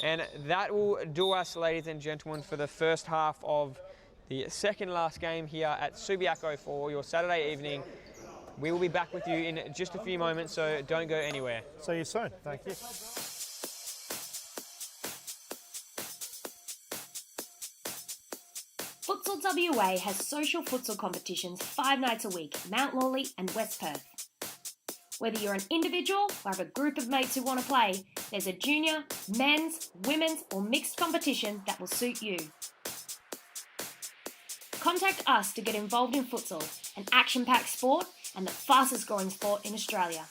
And that will do us, ladies and gentlemen, for the first half of the second last game here at Subiaco for your Saturday evening. We will be back with you in just a few moments, so don't go anywhere. See you soon. Thank you. Futsal WA has social futsal competitions 5 nights a week, Mount Lawley and West Perth. Whether you're an individual or have a group of mates who want to play, there's a junior, men's, women's or mixed competition that will suit you. Contact us to get involved in futsal, an action-packed sport and the fastest growing sport in Australia.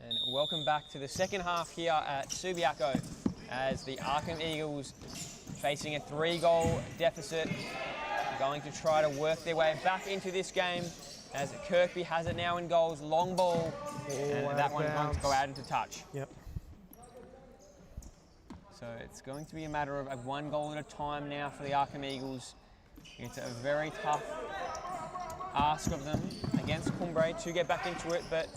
And welcome back to the second half here at Subiaco as the Arqam Eagles, facing a 3-goal deficit, going to try to work their way back into this game as Kirkby has it now in goals. Long ball, and that one's going to go out into touch. Yep. So it's going to be a matter of a 1 goal at a time now for the Arqam Eagles. It's a very tough ask of them against Cumbre to get back into it, but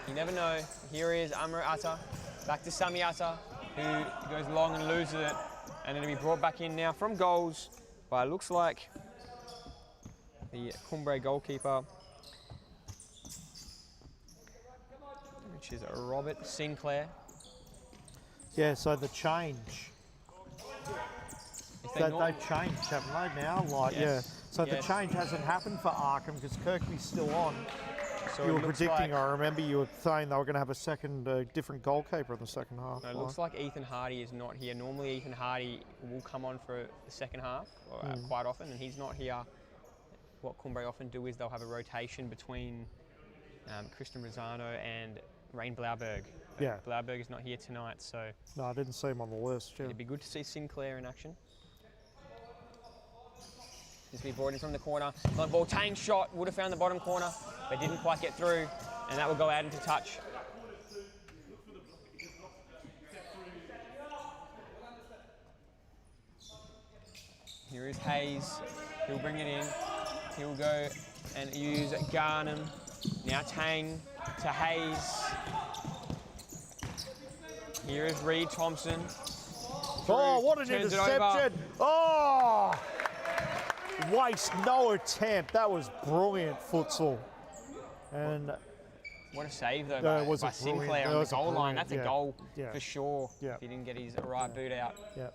you never know. Here is Amr Atta, back to Sami Atta, who goes long and loses it, and it'll be brought back in now from goals by, it looks like, the Cumbre goalkeeper, which is Robert Sinclair. Yeah, so the change. They've changed, haven't they, now? Like, yes. Yeah. So yes. the change hasn't happened for Arqam because Kirkby's still on. So you were predicting, I remember you were saying they were going to have a second, different goalkeeper in the second half. No, it looks like Ethan Hardy is not here. Normally Ethan Hardy will come on for the second half quite often, and he's not here. What Cumbre often do is they'll have a rotation between Kristen Rosano and Rain Blauberg. Yeah. Blauberg is not here tonight, so... No, I didn't see him on the list. Yeah. It'd be good to see Sinclair in action. This will be brought in from the corner. Long ball, Tang shot, would have found the bottom corner, but didn't quite get through, and that will go out into touch. Here is Hayes. He'll bring it in. He'll go and use Garnham. Now Tang to Hayes. Here is Reed Thompson. Oh, what an interception! Oh! Waste no attempt. That was brilliant futsal. And what a save though by was Sinclair on the goal line. That's a goal yeah. for sure. Yeah. If he didn't get his right boot out. Yeah.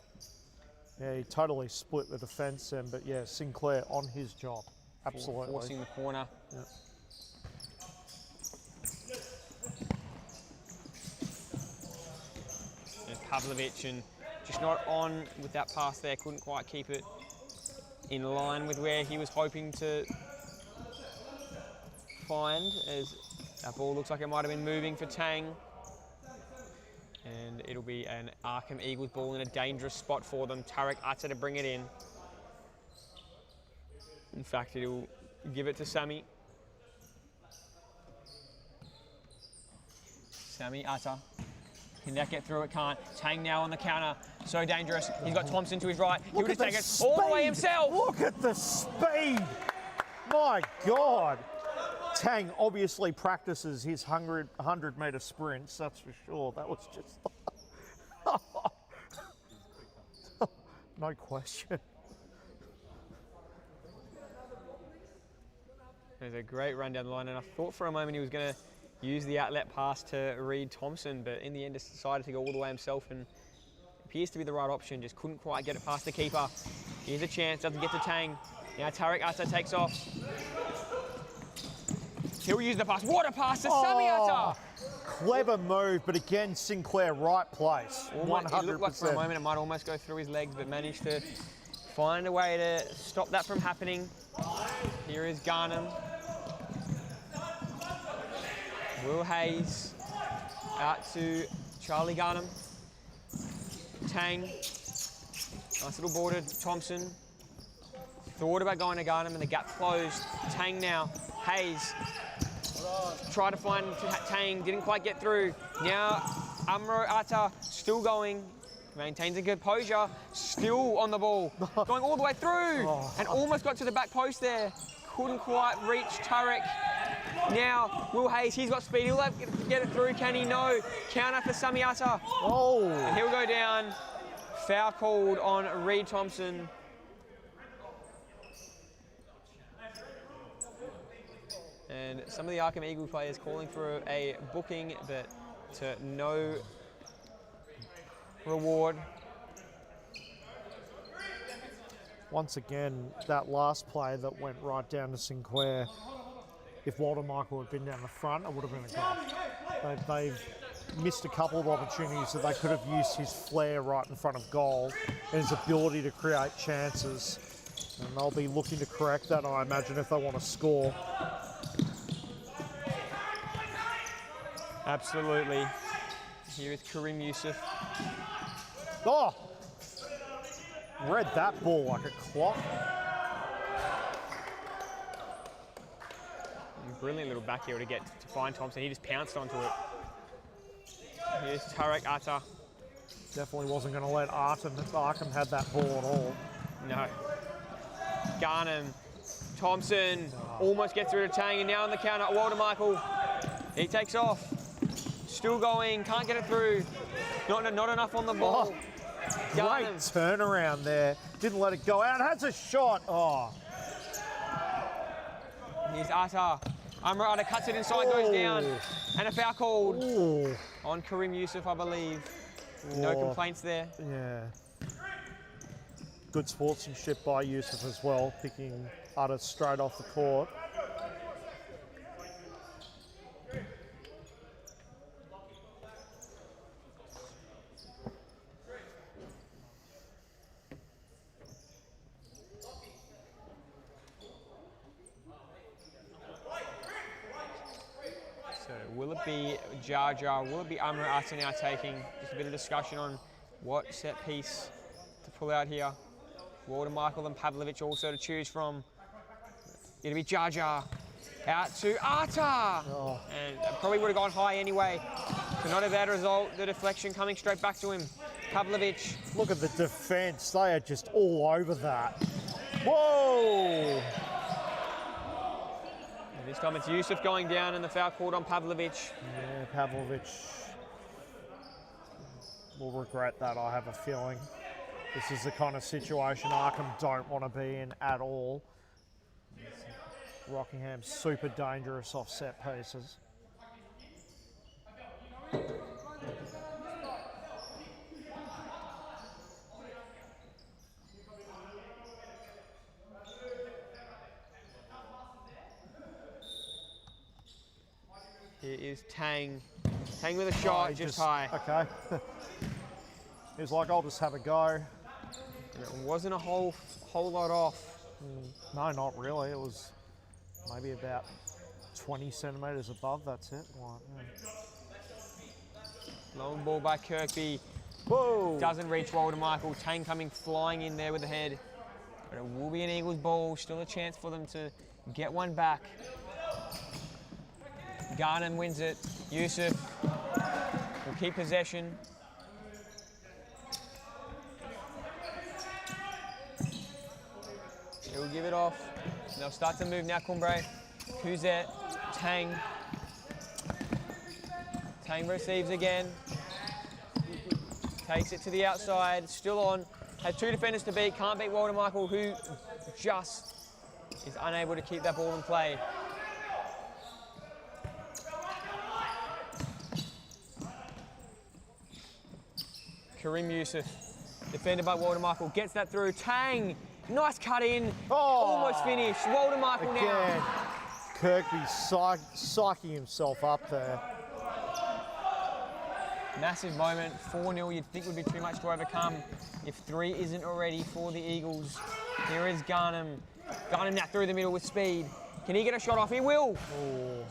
Yeah, he totally split the defence then, but yeah, Sinclair on his job. Absolutely. Forcing the corner. Yeah. And Pavlovic, and just not on with that pass there. Couldn't quite keep it in line with where he was hoping to find, as that ball looks like it might have been moving for Tang. And it'll be an Arqam Eagles ball in a dangerous spot for them. Tarek Atta to bring it in. In fact, he'll give it to Sami. Sami Atta. Can that get through? It can't. Tang now on the counter. So dangerous. He's got Thompson to his right. He'll just take it all the way himself. Look at the speed. My God. Tang obviously practices his 100-metre sprints, that's for sure. That was just... no question. There's a great run down the line, and I thought for a moment he was going to use the outlet pass to Reed Thompson, but in the end decided to go all the way himself, and appears to be the right option, just couldn't quite get it past the keeper. Here's a chance, doesn't get to Tang. Now Tarek Atta takes off. He'll use the pass. What a pass to Sami Atta! Clever move, but again, Sinclair, right place. 100%. It looked like for a moment it might almost go through his legs, but managed to find a way to stop that from happening. Here is Garnham. Will Hayes out to Charlie Garnham. Tang. Nice little ball to Thompson. Thought about going to Garnham and the gap closed. Tang now. Hayes. Tried to find Tang, didn't quite get through. Now Amro Atta still going. Maintains a composure. Still on the ball. Going all the way through. And almost got to the back post there. Couldn't quite reach Tarek. Now, Will Hayes, he's got speed. He'll have to get it through. Can he? No. Counter for Sami Atta. Oh. And he'll go down. Foul called on Reed Thompson. And some of the Arqam Eagle players calling for a booking, but to no reward. Once again, that last play that went right down to Sinclair, if Walter Michael had been down the front, it would have been a goal. They've missed a couple of opportunities that they could have used his flair right in front of goal and his ability to create chances. And they'll be looking to correct that, I imagine, if they want to score. Absolutely. Here is Karim Yusuf. Oh! Read that ball like a clock. Brilliant little back heel to get to find Thompson. He just pounced onto it. Here's Tarek Atta. Definitely wasn't going to let Arqam had that ball at all. No. Garnham. Thompson almost gets through to Tang, and now on the counter, Walter Michael. He takes off. Still going, can't get it through. Not enough on the ball. Oh, great turnaround there. Didn't let it go out. Has a shot. Oh. Here's Atta. Amra Atta cuts it inside, goes down. And a foul called on Karim Yusuf, I believe. No complaints there. Yeah. Good sportsmanship by Yusuf as well, picking Atta straight off the court. So will it be Jar Jar? Will it be Amra Atta now taking? Just a bit of discussion on what set piece to pull out here. Walter Michael and Pavlovic also to choose from. It'll be Jar Jar. Out to Atta! Oh. And probably would have gone high anyway. So not a bad result. The deflection coming straight back to him. Pavlovic. Look at the defence. They are just all over that. Whoa! And this time it's Yusuf going down and the foul called on Pavlovic. Yeah, Pavlovic will regret that, I have a feeling. This is the kind of situation Arqam don't want to be in at all. Rockingham's super dangerous off set pieces. Here is Tang. Tang with a shot, just high. Okay. He was like, I'll just have a go. And it wasn't a whole lot off. No, not really. It was maybe about 20 centimetres above, that's it. Like, yeah. Long ball by Kirkby. Whoa! Doesn't reach Walter Michael. Tang coming flying in there with the head. But it will be an Eagles ball. Still a chance for them to get one back. Garnham wins it. Yusuf will keep possession. He'll give it off. They'll start to move now, Cumbre. Kuzet, Tang. Tang receives again. Takes it to the outside, still on. Has two defenders to beat, can't beat Walter Michael, who just is unable to keep that ball in play. Karim Yusuf, defended by Walter Michael, gets that through. Tang, nice cut in, almost finished. Walter Michael Again, now. Kirkby psyching himself up there. Massive moment, 4-0, you'd think would be too much to overcome if 3 isn't already for the Eagles. Here is Garnham. Garnham now through the middle with speed. Can he get a shot off? He will.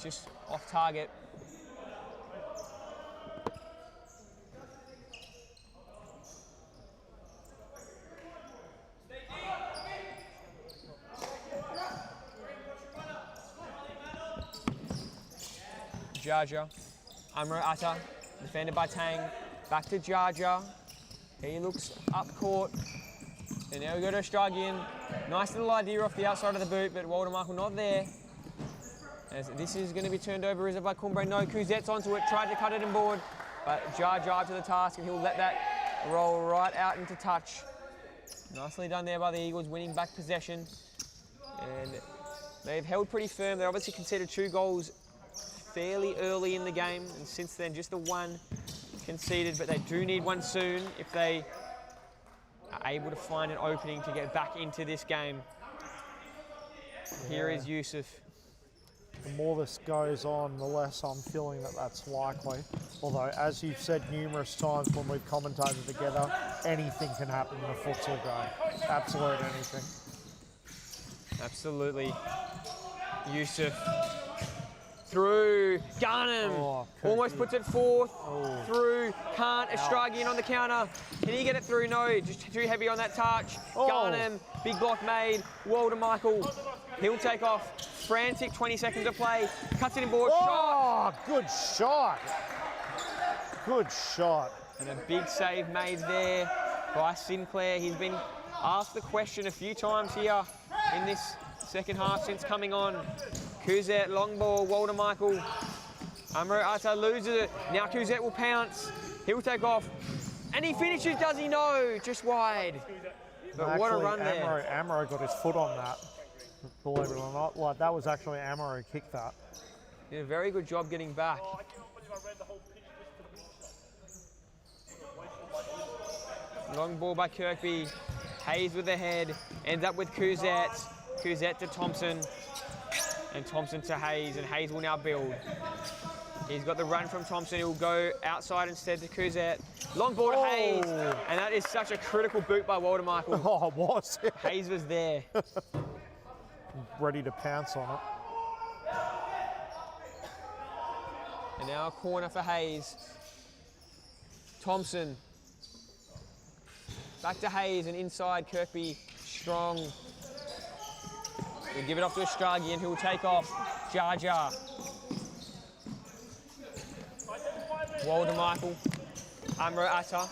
Just off target. Jaja, Amro Atta, defended by Tang, back to Jaja. He looks up court, and now we go to Australian. Nice little idea off the outside of the boot, but Walter Michael not there. As this is going to be turned over, is it by Cumbre? No, Kuzet's onto it, tried to cut it in board, but Jaja to the task, and he'll let that roll right out into touch. Nicely done there by the Eagles, winning back possession. And they've held pretty firm. They obviously conceded 2 goals fairly early in the game, and since then just the 1 conceded, but they do need one soon if they are able to find an opening to get back into this game. Here is Yusuf. The more this goes on, the less I'm feeling that that's likely. Although, as you've said numerous times when we've commentated together, anything can happen in a futsal game. Absolute anything. Absolutely. Yusuf through, Garnham, Oh, almost Kirky. puts it forth, through, can't, Estragi in on the counter. Can he get it through? No, just too heavy on that touch. Oh. Garnham, big block made, Walter Michael, he'll take off, frantic 20 seconds to play, cuts it in board, shot. Oh, good shot. Good shot. And a big save made there by Sinclair. He's been asked the question a few times here in this second half since coming on. Kuzet, long ball, Walter Michael. Amro Atta loses it. Now Kuzet will pounce. He'll take off. And he finishes, does he? No, just wide. But what a run there. Amro got his foot on that, believe it or not. Like, that was actually Amro who kicked that. Did a very good job getting back. Long ball by Kirkby. Hayes with the head. Ends up with Kuzet. Kuzet to Thompson. And Thompson to Hayes. And Hayes will now build. He's got the run from Thompson. He'll go outside instead to Kuzet. Long ball to Hayes. And that is such a critical boot by Walter Michael. Oh, it was. Hayes was there. Ready to pounce on it. And now a corner for Hayes. Thompson. Back to Hayes and inside Kirkby, strong. He'll give it off to Estragi and he'll take off. Jar Jar. Walter Michael. Amro Atta.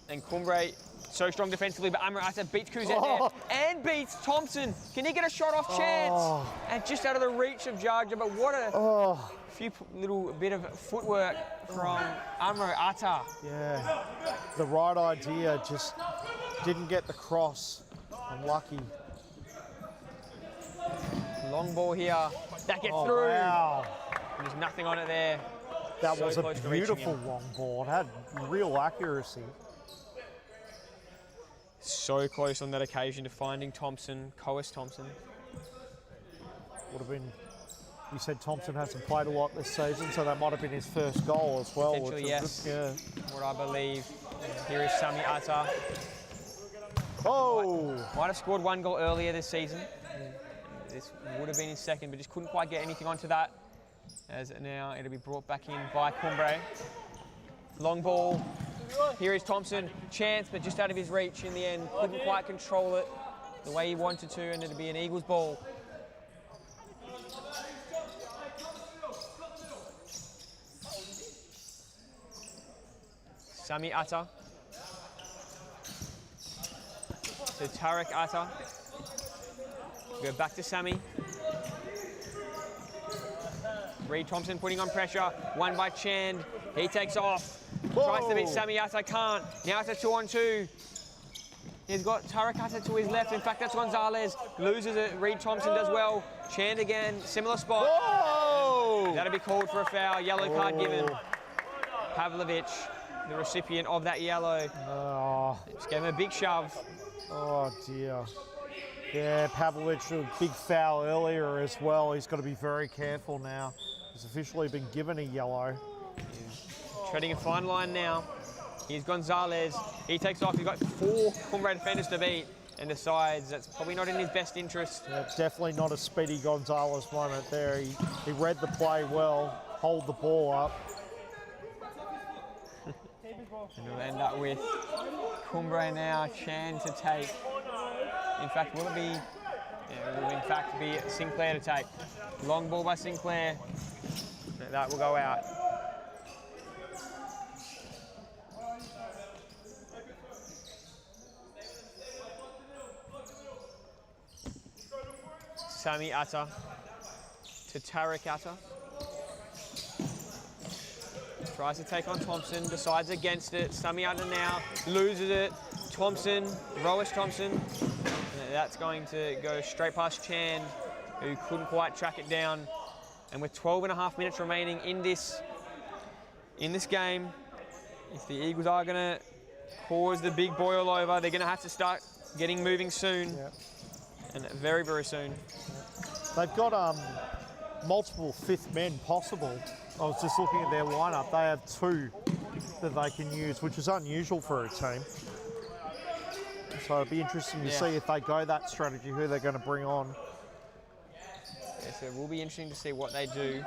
And Cumbre, so strong defensively, but Amro Atta beats Kuzet there and beats Thompson. Can he get a shot off chance? And just out of the reach of Jar Jar, but what a few little bit of footwork from Amro Atta. Yeah, the right idea, just didn't get the cross. Unlucky. Long ball here. That gets through. Wow. There's nothing on it there. That So was a close to reaching beautiful him. long ball. It had real accuracy. So close on that occasion to finding Thompson, Coas Thompson. Would have been, you said Thompson hasn't played a lot this season, so that might have been his first goal as well. Potentially, which yes. was What I believe. Here is Sami Atta. Oh! Might have scored one goal earlier this season. This would have been his second, but just couldn't quite get anything onto that. As now it'll be brought back in by Cumbre. Long ball. Here is Thompson. Chance, but just out of his reach in the end. Couldn't quite control it the way he wanted to, and it'll be an Eagles ball. Sami Atta. To Tarek Atta. Go back to Sami. Reed Thompson putting on pressure. One by Chand. He takes off. Tries to beat Sami Atta, can't. Now it's a 2-on-2. He's got Tarek Atta to his left. In fact, that's Gonzalez. Loses it. Reed Thompson does well. Chand again. Similar spot. Whoa! That'll be called for a foul. Yellow card given. Pavlovic, the recipient of that yellow. Oh, Just gave him a big shove. oh dear. Yeah, Pavlovic, a big foul earlier as well. He's got to be very careful now. He's officially been given a yellow. Treading a fine line now. Here's Gonzalez. He takes off. He's got 4 Cumbre defenders to beat and decides that's probably not in his best interest. Yeah, definitely not a speedy Gonzalez moment there. He read the play well, hold the ball up. And we'll end up with Cumbre now, Chan to take. In fact, will it be? Yeah, it will in fact be Sinclair to take. Long ball by Sinclair. That will go out. Sami Atta to Tarek Atta. Tries to take on Thompson, decides against it. Sami Atta now loses it. Thompson, Roish Thompson. That's going to go straight past Chand, who couldn't quite track it down. And with 12.5 minutes remaining in this game, if the Eagles are going to cause the big boil over, they're going to have to start getting moving soon. Yep. And very, very soon. They've got multiple fifth men possible. I was just looking at their lineup. They have 2 that they can use, which is unusual for a team. So it'd be interesting to see if they go that strategy, who they're going to bring on. Yes, So it will be interesting to see what they do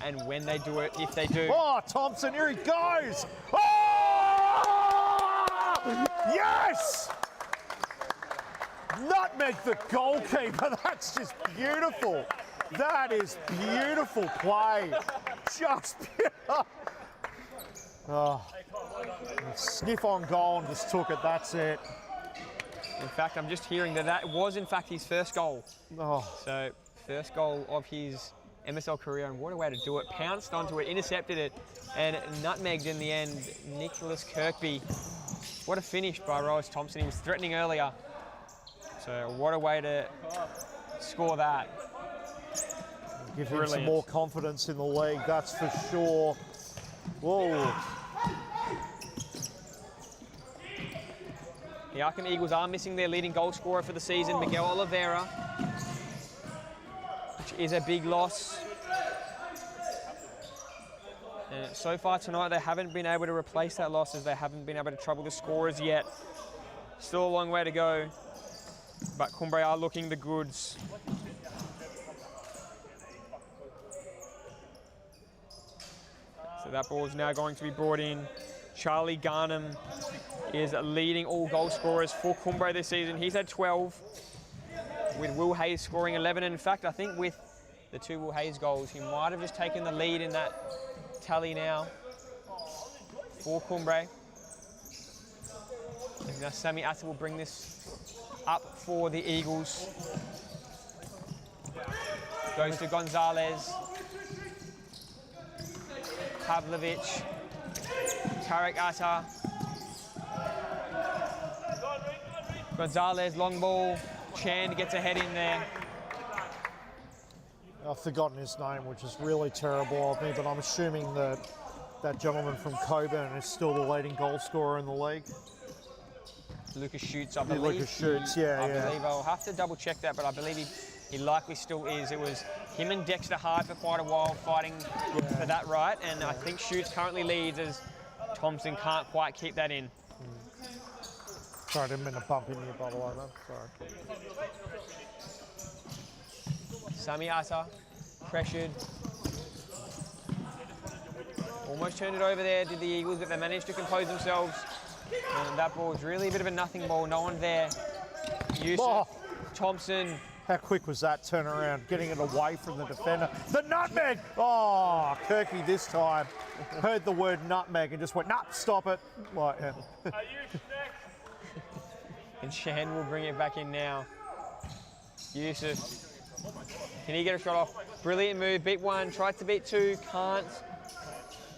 and when they do it, if they do. Oh, Thompson, here he goes! Oh! Yes! Nutmeg the goalkeeper, that's just beautiful. That is beautiful play. Just beautiful. Oh. Sniff on goal and just took it, that's it. In fact, I'm just hearing that was in fact his first goal. Oh. So, first goal of his MSL career, and what a way to do it. Pounced onto it, intercepted it, and nutmegged in the end Nicholas Kirkby. What a finish by Rose Thompson. He was threatening earlier. So what a way to score that. Give him some more confidence in the league, that's for sure. Whoa. The Arqam Eagles are missing their leading goal scorer for the season, Miguel Oliveira, which is a big loss. And so far tonight, they haven't been able to replace that loss, as they haven't been able to trouble the scorers yet. Still a long way to go, but Cumbre are looking the goods. So that ball is now going to be brought in. Charlie Garnham is leading all goal scorers for Cumbre this season. He's had 12, with Will Hayes scoring 11. And in fact, I think with the 2 Will Hayes goals, he might have just taken the lead in that tally now for Cumbre. And now Sammy Atta will bring this up for the Eagles. Goes to Gonzalez. Pavlovic. Tarek Atta. Gonzalez, long ball. Chand gets a head in there. I've forgotten his name, which is really terrible of me, but I'm assuming that that gentleman from Coburn is still the leading goal scorer in the league. Lucas Schutz, I believe. Lucas Schutz, yeah. I believe. I'll have to double check that, but I believe he likely still is. It was him and Dexter Hart for quite a while fighting for that right, and I think Schutz currently leads as Thompson can't quite keep that in. Sorry, I didn't mean to bump into you, by the way, man. Sorry. Sami Atta, pressured. Almost turned it over there, did the Eagles, but they managed to compose themselves. And that ball was really a bit of a nothing ball, no one there. Yusuf, Thompson. How quick was that turnaround, getting it away from the defender? The nutmeg! Oh, Kirky this time heard the word nutmeg and just went, nah, stop it. Like, yeah. And Shan will bring it back in now. Yusuf, can he get a shot off? Brilliant move, beat 1, tried to beat 2, can't.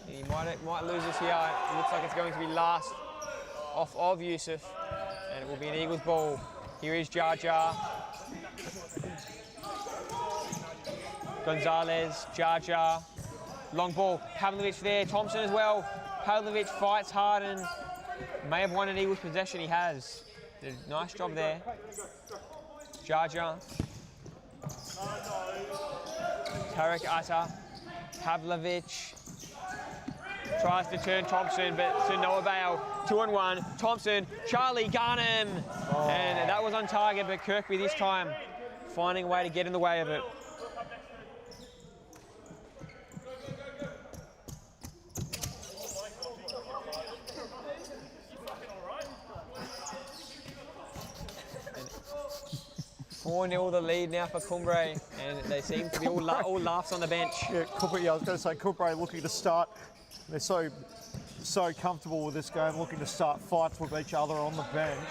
He might lose this here. It looks like it's going to be last off of Yusuf, and it will be an Eagles ball. Here is Jar Jar. Gonzalez, Jar Jar. Long ball, Pavlovic there, Thompson as well. Pavlovic fights hard and may have won an Eagles possession, he has. Did a nice job there. Jar Jar. Tarek Atta. Pavlovic. Tries to turn Thompson, but to no avail. 2-on-1. Thompson, Charlie Garnham. And that was on target, but Kirkby this time finding a way to get in the way of it. And 4-0 the lead now for Cumbre, and they seem to be all laughs on the bench. Yeah, Cumbre, I was going to say, Cumbre looking to start. They're so comfortable with this game, looking to start fights with each other on the bench.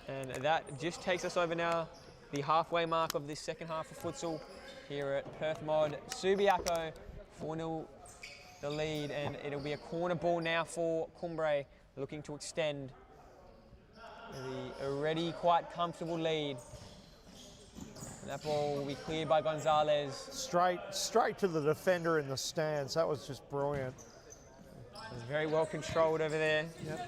And that just takes us over now, the halfway mark of this second half of futsal here at Perth Mod. Subiaco, 4-0 the lead, and it'll be a corner ball now for Cumbre, looking to extend the already quite comfortable lead. And that ball will be cleared by Gonzalez. Straight to the defender in the stands. That was just brilliant. It was very well controlled over there. Yep.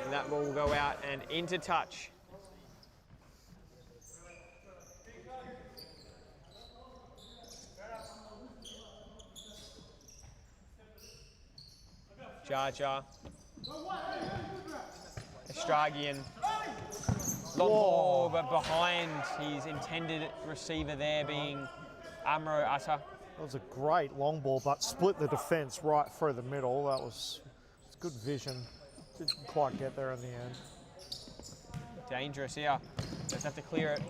And that ball will go out and into touch. Jar Jar. A Stragian. Long ball, but behind his intended receiver there being Amro Atta. That was a great long ball, but split the defence right through the middle. That was good vision. Didn't quite get there in the end. Dangerous here. Just have to clear it.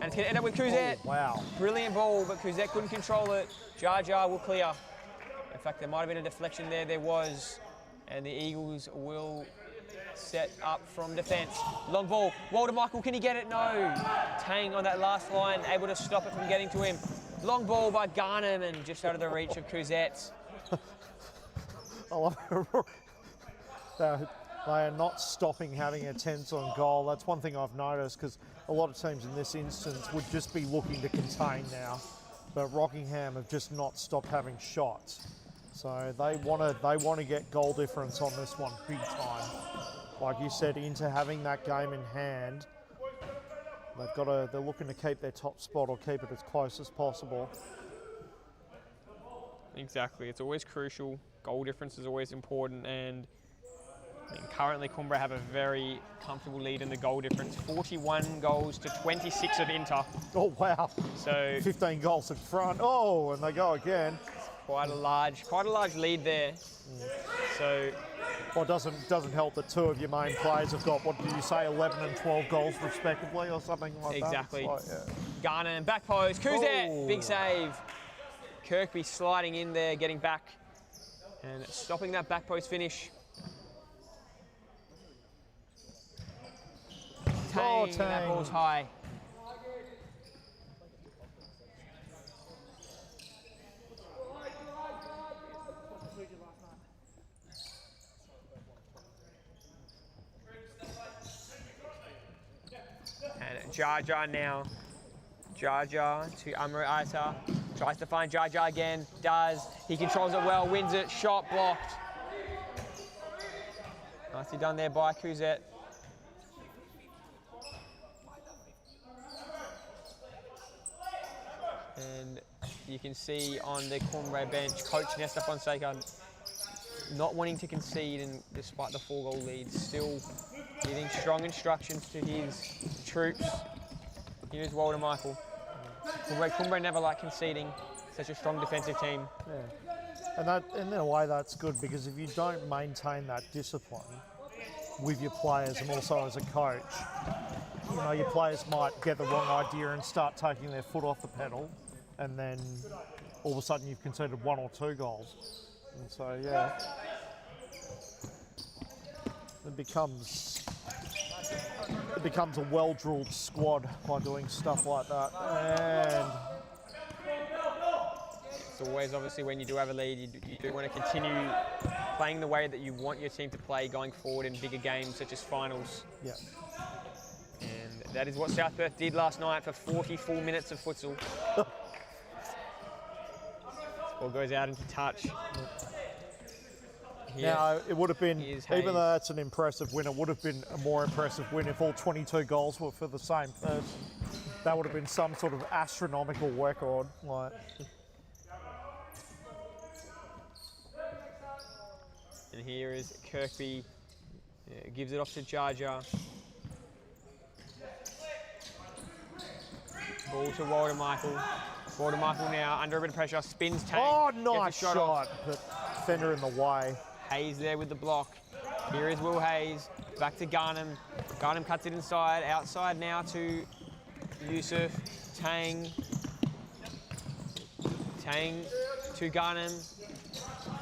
And it's going to end up with Kuzet. Oh, wow. Brilliant ball, but Kuzet couldn't control it. Jar Jar will clear. In fact, there might have been a deflection there. There was. And the Eagles will set up from defence. Long ball. Walter Michael, can he get it? No. Tang on that last line, able to stop it from getting to him. Long ball by Garnham and just out of the reach of Kuzet. They are not stopping having attempts on goal. That's one thing I've noticed, because a lot of teams in this instance would just be looking to contain now. But Rockingham have just not stopped having shots. So they want to get goal difference on this one big time. Like you said, into having that game in hand. They're looking to keep their top spot or keep it as close as possible. Exactly, it's always crucial. Goal difference is always important, and currently Cumbre have a very comfortable lead in the goal difference. 41 goals to 26 of Inter. Oh wow! So 15 goals in front. Oh, and they go again. Quite a large lead there. So. Well, it doesn't help that two of your main players have got, what did you say, 11 and 12 goals respectively or something like exactly. that? Exactly. Like, yeah. Garner and back post. Kuzet, oh. Big save. Kirkby sliding in there, getting back and stopping that back post finish. Tang, Tang. That ball's high. And Jar Jar now. Jar Jar to Amro Aita. Tries to find Jar Jar again. Does. He controls it well, wins it. Shot blocked. Nicely done there by Kuzet. And you can see on the Cumbre bench, Coach Nesta Fonseca not wanting to concede, and despite the 4-goal lead, still giving strong instructions to his troops. Here's Walter Michael. Cumbre never like conceding, such a strong defensive team. Yeah. And in a way that's good, because if you don't maintain that discipline with your players and also as a coach, you know, your players might get the wrong idea and start taking their foot off the pedal, and then all of a sudden you've conceded 1 or 2 goals. And so, yeah, it becomes a well-drilled squad by doing stuff like that. And it's always, obviously, when you do have a lead, you do want to continue playing the way that you want your team to play going forward in bigger games such as finals. yeah, And that is what South Perth did last night for 44 minutes of futsal. Ball goes out into touch. Here now it would have been, is even though Hayes. that's an impressive win, it would have been a more impressive win if all 22 goals were for the same person. That would have been some sort of astronomical record. Like. And here is Kirkby, gives it off to Jar Jar. Ball to Walter Michael. Walter Michael now under a bit of pressure, spins Tang. Oh, gets nice a shot, but defender in the way. Hayes there with the block. Here is Will Hayes, back to Garnham. Garnham cuts it inside, outside now to Yusuf. Tang. Tang to Garnham.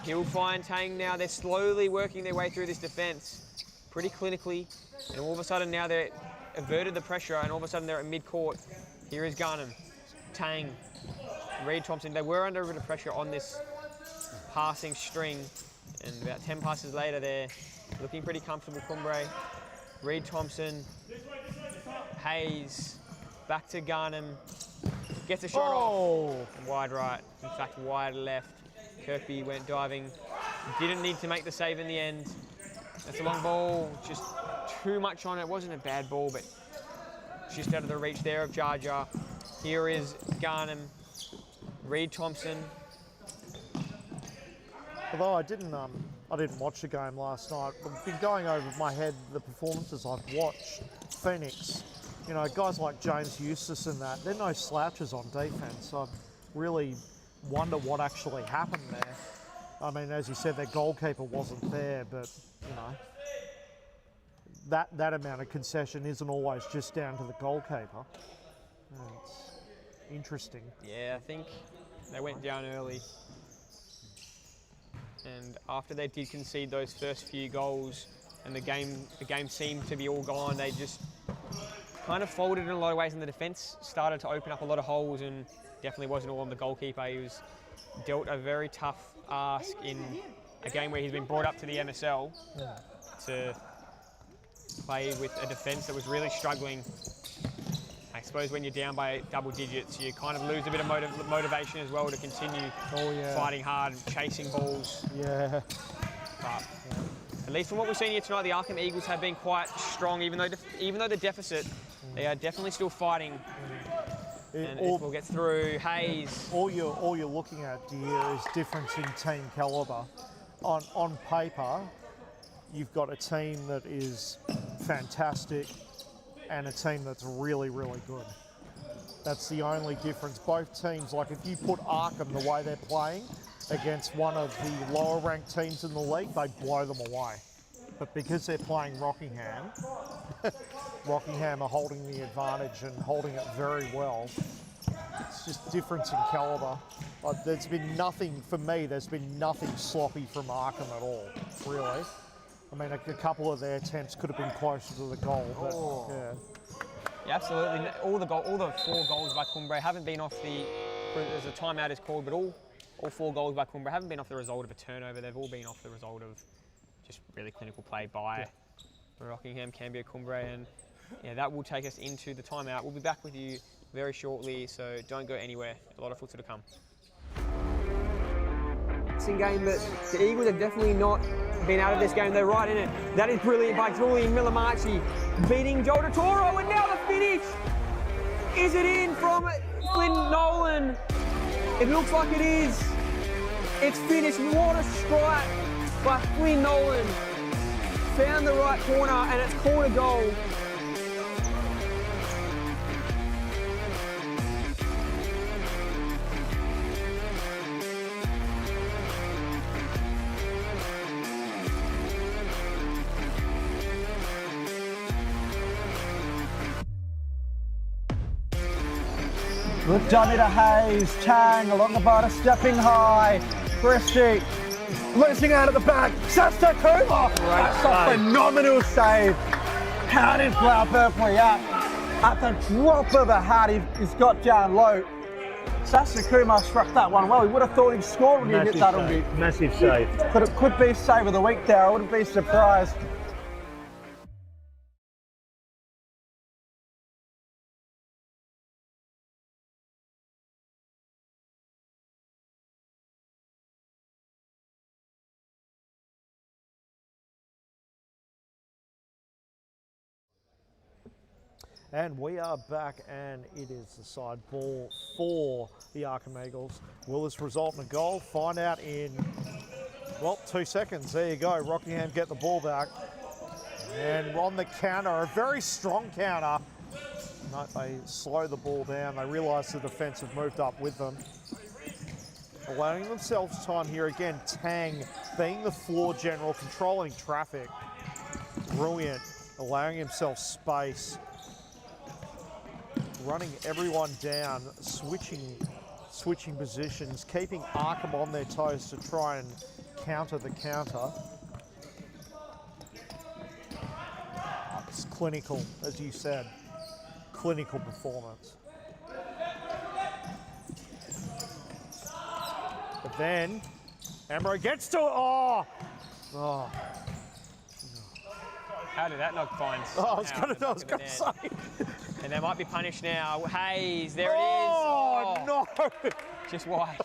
He'll find Tang now. They're slowly working their way through this defence, pretty clinically. And all of a sudden now they're averted the pressure, and all of a sudden they're at mid-court. Here is Garnham. Tang. Reid Thompson. They were under a bit of pressure on this passing string, and about 10 passes later they're looking pretty comfortable. Cumbre. Reid Thompson. Hayes. Back to Garnham. Gets a shot off. Wide right. In fact, wide left. Kirkby went diving. Didn't need to make the save in the end. That's a long ball. Just too much on it. Wasn't a bad ball, but just out of the reach there of Jar Jar. Here is Garnham. Reid Thompson. Although I I didn't watch the game last night. I've been going over my head the performances I've watched. Phoenix, you know, guys like James Eustace and that, they're no slouches on defence. I really wonder what actually happened there. I mean, as you said, their goalkeeper wasn't there, but, you know, that amount of concession isn't always just down to the goalkeeper. It's interesting. Yeah, I think they went down early. And after they did concede those first few goals and the game seemed to be all gone, they just kind of folded in a lot of ways, and the defence started to open up a lot of holes, and definitely wasn't all on the goalkeeper. He was dealt a very tough ask in a game where he's been brought up to the MSL to play with a defence that was really struggling. I suppose when you're down by double digits, you kind of lose a bit of motivation as well to continue fighting hard, chasing balls. Yeah. But at least from what we've seen here tonight, the Arqam Eagles have been quite strong, even though the deficit, they are definitely still fighting. And if we'll get through, Hayes. All you're looking at, dear, is difference in team calibre. On paper, you've got a team that is fantastic and a team that's really, really good. That's the only difference. Both teams, like if you put Arqam the way they're playing against one of the lower ranked teams in the league, they blow them away. But because they're playing Rockingham, Rockingham are holding the advantage and holding it very well. It's just difference in calibre. There's been nothing, for me, there's been nothing sloppy from Arqam at all, really. I mean, a couple of their attempts could have been closer to the goal, but yeah. Yeah, absolutely. All the 4 goals by Cumbre haven't been off there's a timeout is called, but all 4 goals by Cumbre haven't been off the result of a turnover. They've all been off the result of just really clinical play by Rockingham, Cambia, Cumbre, and yeah, that will take us into the timeout. We'll be back with you very shortly, so don't go anywhere. A lot of futsal to come. Game, but the Eagles have definitely not been out of this game. They're right in it. That is brilliant by Julian Millimarchi, beating Joel DeToro, and now the finish. Is it in from Flynn Nolan? It looks like it is. It's finished. What a strike by Flynn Nolan. Found the right corner, and it's called a goal. Good dummy to Hayes. Chang along the border, stepping high. Christie losing out at the back. Sasta Kuma. That's a phenomenal save. How did Arqam Perth at the drop of a hat? He's got down low. Sasta Kuma struck that one well. He would have thought he'd scored when he hit that on me. Massive save. But it could be save of the week there. I wouldn't be surprised. And we are back, and it is the side ball for the Arqam Eagles. Will this result in a goal? Find out in, well, 2 seconds. There you go. Rockingham get the ball back. And on the counter, a very strong counter. No, they slow the ball down. They realise the defence have moved up with them. Allowing themselves time here again. Tang being the floor general, controlling traffic. Brilliant. Allowing himself space. Running everyone down, switching positions, keeping Arqam on their toes to try and counter the counter. It's clinical, as you said, clinical performance. But then, Amro gets to it. Oh! How did that not find? I was going to say. And they might be punished now. Hayes, there it is. Oh, no! Just wide.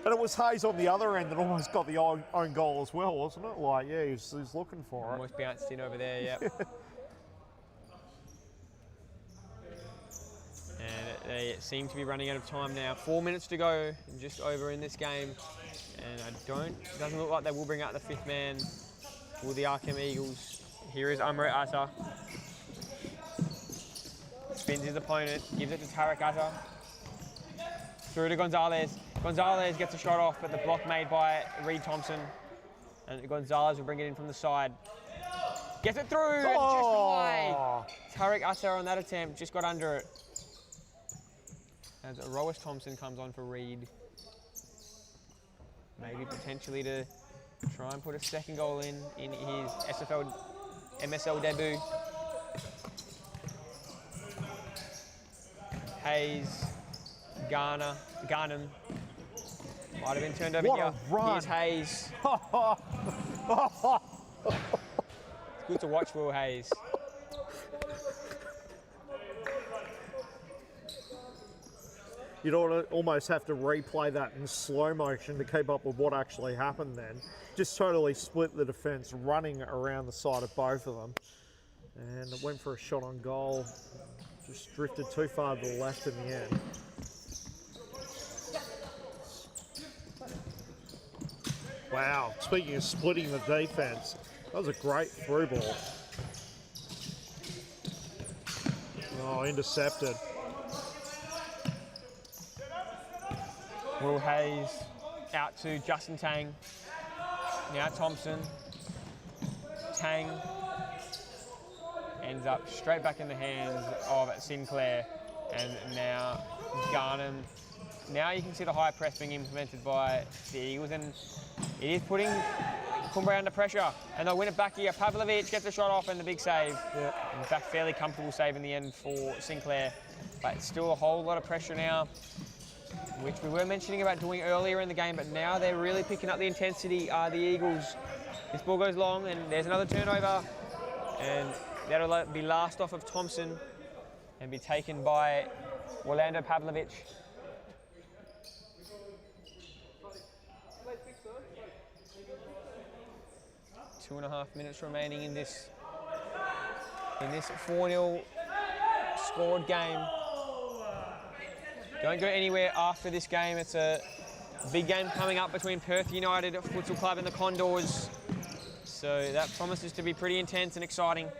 And it was Hayes on the other end that almost got the own goal as well, wasn't it? Like, yeah, he's looking for it. Almost bounced in over there, yep. And they seem to be running out of time now. 4 minutes to go, just over in this game. And doesn't look like they will bring out the 5th man for the Arqam Eagles. Here is Amrit Atta. Spins his opponent, gives it to Tarek Atta. Through to Gonzalez. Gonzalez gets a shot off, but the block made by Reed Thompson. And Gonzalez will bring it in from the side. Gets it through, and just high. Tarek Atta on that attempt, just got under it. As Roas Thompson comes on for Reed. Maybe potentially to try and put a 2nd goal in his MSL debut. Hayes, Garnham. Might have been turned over What here. a run. Here's Hayes. It's good to watch Will Hayes. You'd almost have to replay that in slow motion to keep up with what actually happened then. Just totally split the defence, running around the side of both of them. And it went for a shot on goal. Just drifted too far to the left in the end. Wow, speaking of splitting the defence, that was a great through ball. Oh, intercepted. Will Hayes out to Justin Tang. Now Thompson. Tang ends up straight back in the hands of Sinclair. And now Garnham. Now you can see the high press being implemented by the Eagles, and it is putting Cumbre under pressure. And they'll win it back here. Pavlovic gets the shot off and the big save. Yep. In fact, fairly comfortable save in the end for Sinclair. But it's still a whole lot of pressure now, which we were mentioning about doing earlier in the game, but now they're really picking up the intensity, the Eagles. This ball goes long, and there's another turnover, and that'll be last off of Thompson and be taken by Orlando Pavlovic. 2.5 minutes remaining in this 4-0 scored game. Don't go anywhere after this game. It's a big game coming up between Perth United Futsal Club and the Condors. So that promises to be pretty intense and exciting.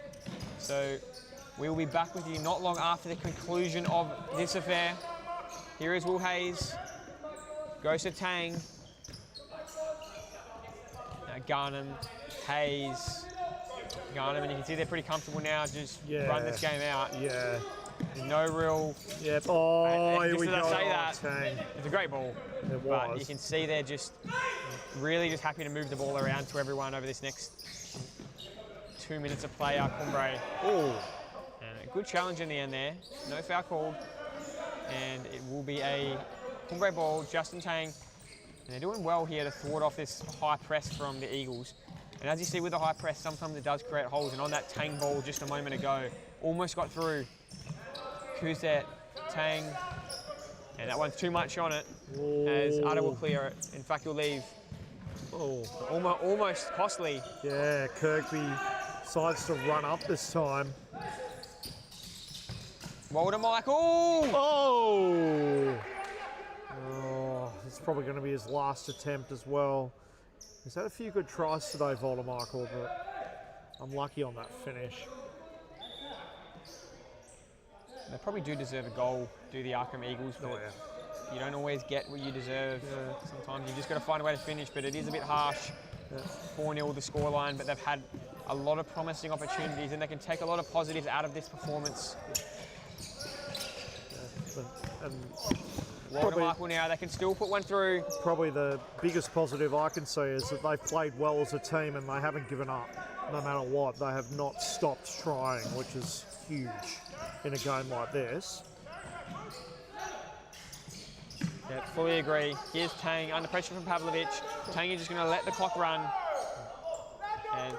So we will be back with you not long after the conclusion of this affair. Here is Will Hayes. Goes to Tang. Now Garnham, Hayes, Garnham, and you can see they're pretty comfortable now. Just run this game out. Yeah. No real. Yep. Oh, here we go. Just as I say that, Tang. it's a great ball. It But was. you can see they're just really just happy to move the ball around to everyone over this next 2 minutes of play. Cumbre. Oh. And a good challenge in the end there. No foul called. And it will be a Cumbre ball, Justin Tang. And they're doing well here to thwart off this high press from the Eagles. And as you see with the high press, sometimes it does create holes. And on that Tang ball just a moment ago, almost got through. Kuzet, Tang, and that one's too much on it, as Atta will clear it. In fact, he'll leave. Oh. Almost costly. Yeah, Kirkby decides to run up this time. Walter Michael! Oh! Oh, it's probably going to be his last attempt as well. He's had a few good tries today, Walter Michael, but unlucky on that finish. They probably do deserve a goal, do the Arqam Eagles, but you don't always get what you deserve. Sometimes you just got to find a way to finish, but it is a bit harsh. 4-0 the scoreline, but they've had a lot of promising opportunities, and they can take a lot of positives out of this performance. Walter Michael now, they can still put one through. Probably the biggest positive I can see is that they've played well as a team and they haven't given up. No matter what, they have not stopped trying, which is huge in a game like this. Yeah, fully agree. Here's Tang under pressure from Pavlovic. Tang is just going to let the clock run and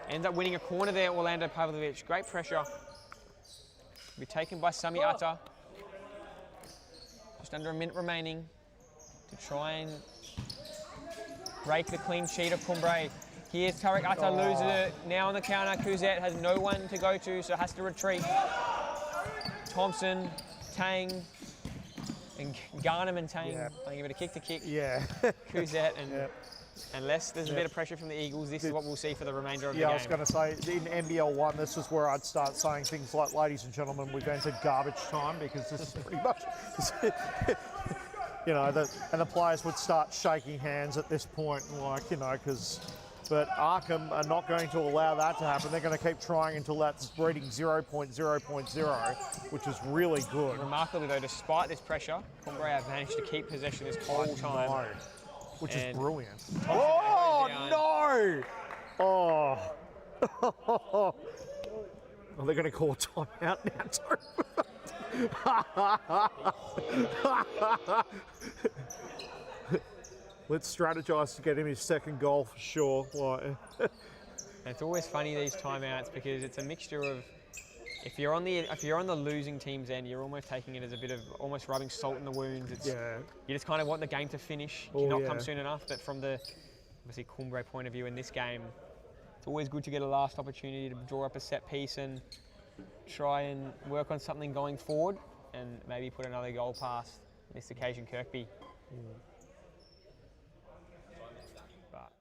ends up winning a corner there, Orlando Pavlovic. Great pressure. Be taken by Sami Atta. Just under a minute remaining to try and break the clean sheet of Cumbre. Here's Tarek Atta, loses it. Now on the counter, Kuzet has no one to go to, so has to retreat. Thompson, Tang, and Garnham and Tang Yeah. playing a bit of kick to kick. Yeah. Kuzet and Yep. unless there's a Yep. bit of pressure from the Eagles, this is what we'll see for the remainder of the Yeah, game. I was going to say, in NBL 1, this is where I'd start saying things like, ladies and gentlemen, we've entered garbage time, because this is pretty much, you know, and the players would start shaking hands at this point, like, you know, but Arqam are not going to allow that to happen. They're going to keep trying until that's reading 0.0.0, which is really good. Remarkably though, despite this pressure, Cumbre have managed to keep possession this whole time. No, which is And brilliant. Thompson Oh, goes down. no! Oh. Oh, they're going to call a timeout now, too. Let's strategize to get him his second goal for sure. And it's always funny, these timeouts, because it's a mixture of, if you're on the losing team's end, you're almost taking it as a bit of almost rubbing salt in the wounds. It's, Yeah. You just kind of want the game to finish, Oh, not yeah. come soon enough. But from the obviously Cumbre point of view in this game, it's always good to get a last opportunity to draw up a set piece and try and work on something going forward, and maybe put another goal past, in this occasion, Kirkby. But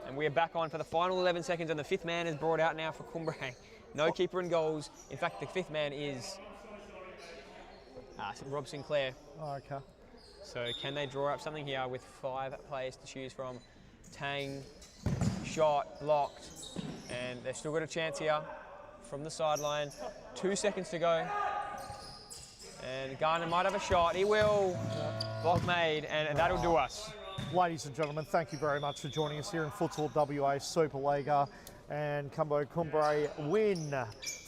and we are back on for the final 11 seconds, and the fifth man is brought out now for Cumbre. No keeper in goals. In fact, the fifth man is Rob Sinclair. Oh, okay. So can they draw up something here with 5 players to choose from? Tang, shot, locked, and they've still got a chance here from the sideline. 2 seconds to go. And Garner might have a shot. He will. Block made, and that'll do us. Ladies and gentlemen, thank you very much for joining us here in Futsal WA Supa-Liga, and Cumbre win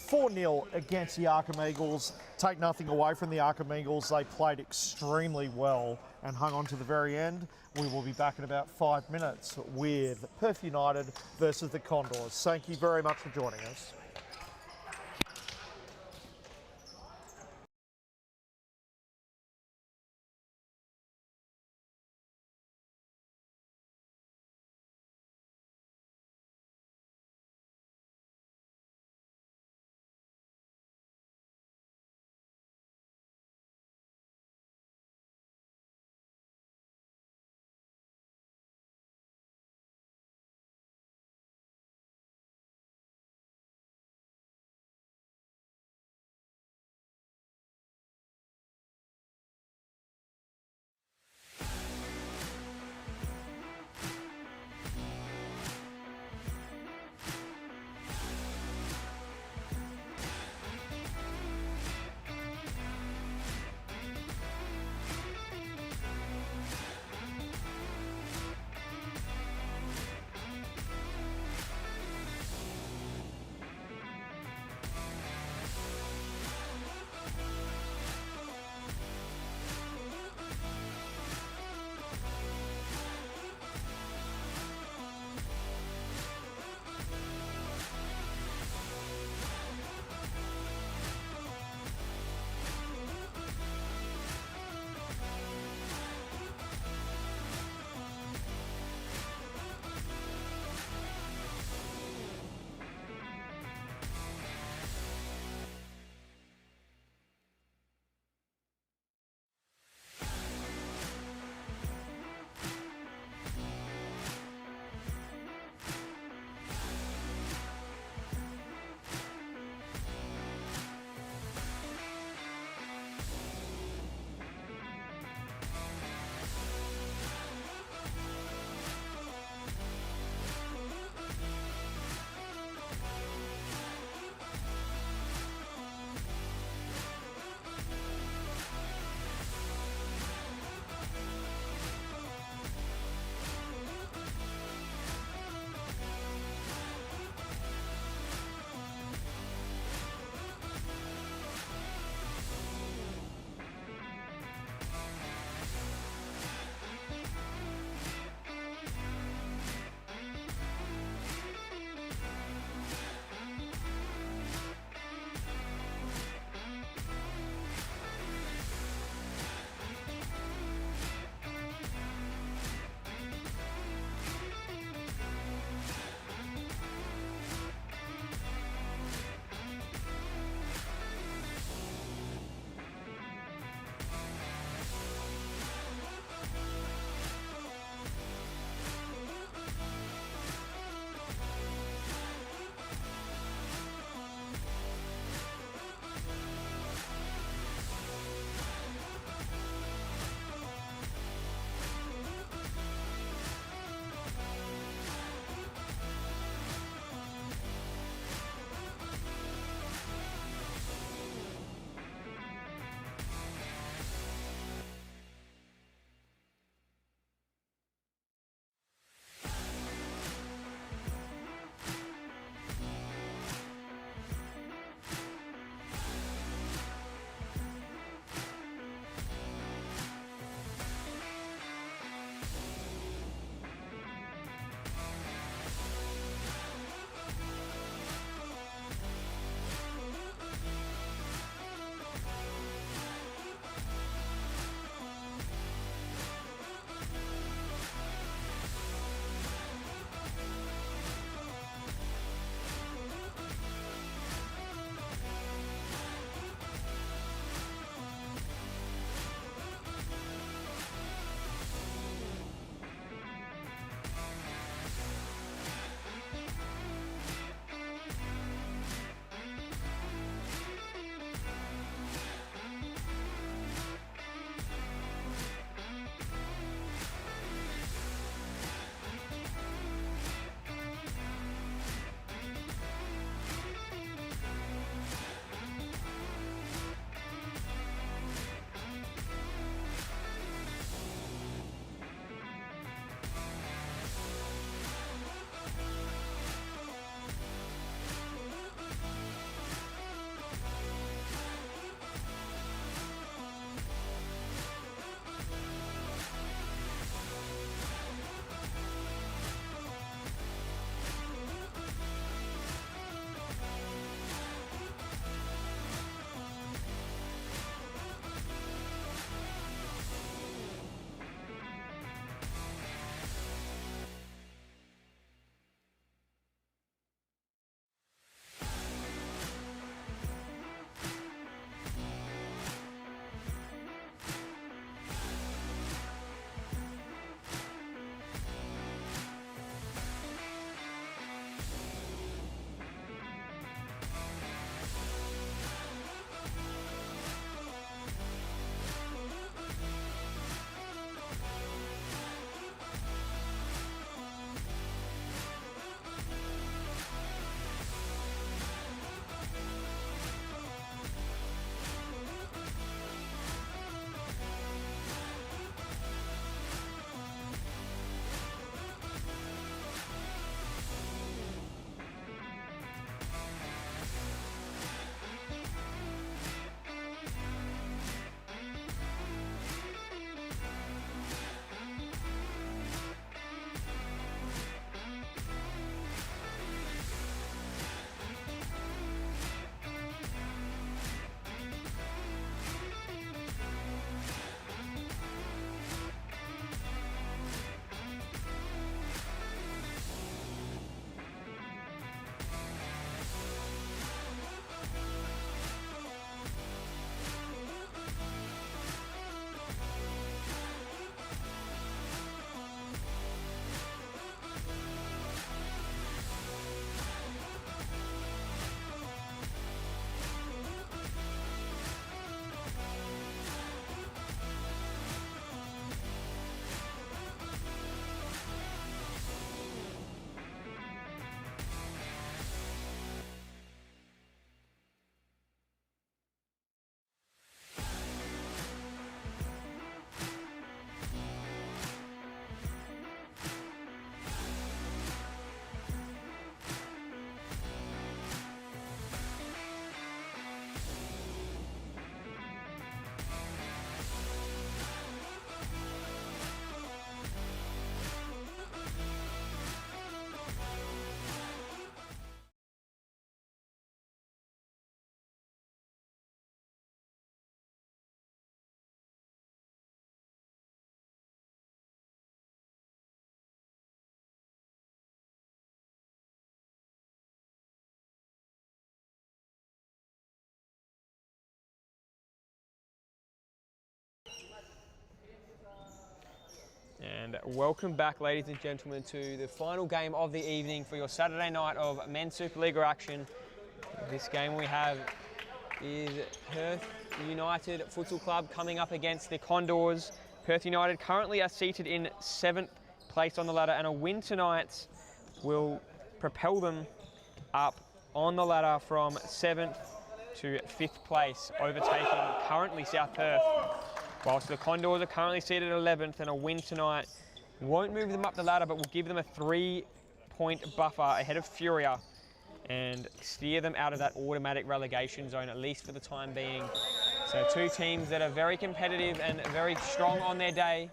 4-0 against the Arqam Eagles. Take nothing away from the Arqam Eagles. They played extremely well and hung on to the very end. We will be back in about 5 minutes with Perth United versus the Condors. Thank you very much for joining us. And welcome back, ladies and gentlemen, to the final game of the evening for your Saturday night of Men's Superliga action. This game we have is Perth United Futsal Club coming up against the Condors. Perth United currently are seated in 7th place on the ladder, and a win tonight will propel them up on the ladder from 7th to 5th place, overtaking currently South Perth. Whilst the Condors are currently seated at 11th, and a win tonight won't move them up the ladder, but will give them a 3-point buffer ahead of Furia and steer them out of that automatic relegation zone, at least for the time being. So two teams that are very competitive and very strong on their day,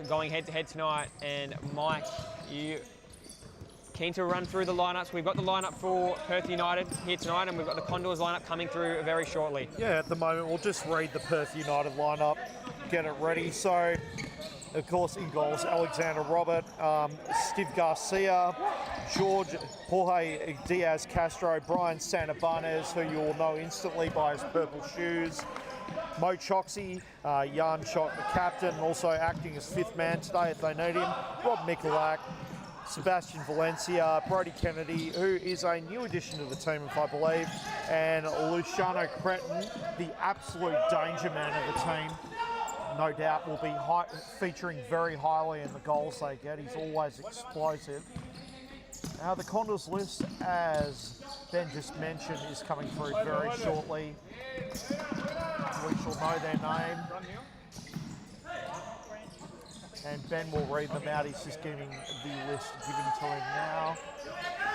going head-to-head tonight. And Mike, you keen to run through the lineups? We've got the lineup for Perth United here tonight, and we've got the Condors lineup coming through very shortly. Yeah, at the moment we'll just read the Perth United lineup, get it ready. So, of course, in goals, Alexander Robert, Steve Garcia, Jorge Diaz Castro, Brian Santabanez, who you all know instantly by his purple shoes, Mo Choxy, Jan Chok, the captain, also acting as 5th man today if they need him, Rob Mikulak, Sebastian Valencia, Brody Kennedy, who is a new addition to the team, if I believe, and Luciano Cretin, the absolute danger man of the team. No doubt will be featuring very highly in the goals they get. He's always explosive. Now the Condors list, as Ben just mentioned, is coming through very shortly. We shall know their name. And Ben will read them out. He's just giving the list given to him now.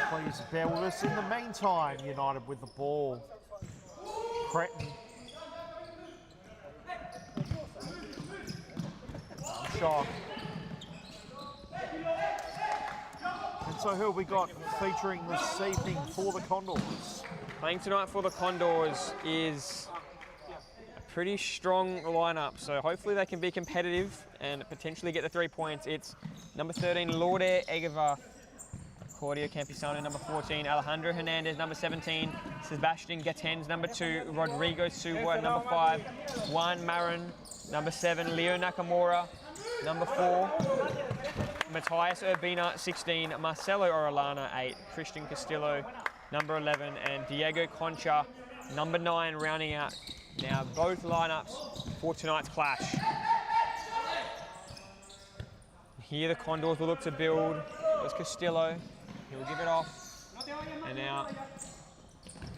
Please bear with us. In the meantime, United with the ball. Cretin. Shock. And so who have we got featuring this evening for the Condors? Playing tonight for the Condors is a pretty strong lineup, so hopefully they can be competitive and potentially get the 3 points. It's number 13, Lourdes Egeva, Claudio Campisano, number 14, Alejandro Hernandez, number 17, Sebastian Gatens, number 2, Rodrigo Suwa, number 5, Juan Marin, number 7, Leo Nakamura, number 4, Matthias Urbina, 16, Marcelo Orellana, 8, Christian Castillo, number 11, and Diego Concha, number 9, rounding out now both lineups for tonight's clash. Here the Condors will look to build. There's Castillo, he will give it off, and now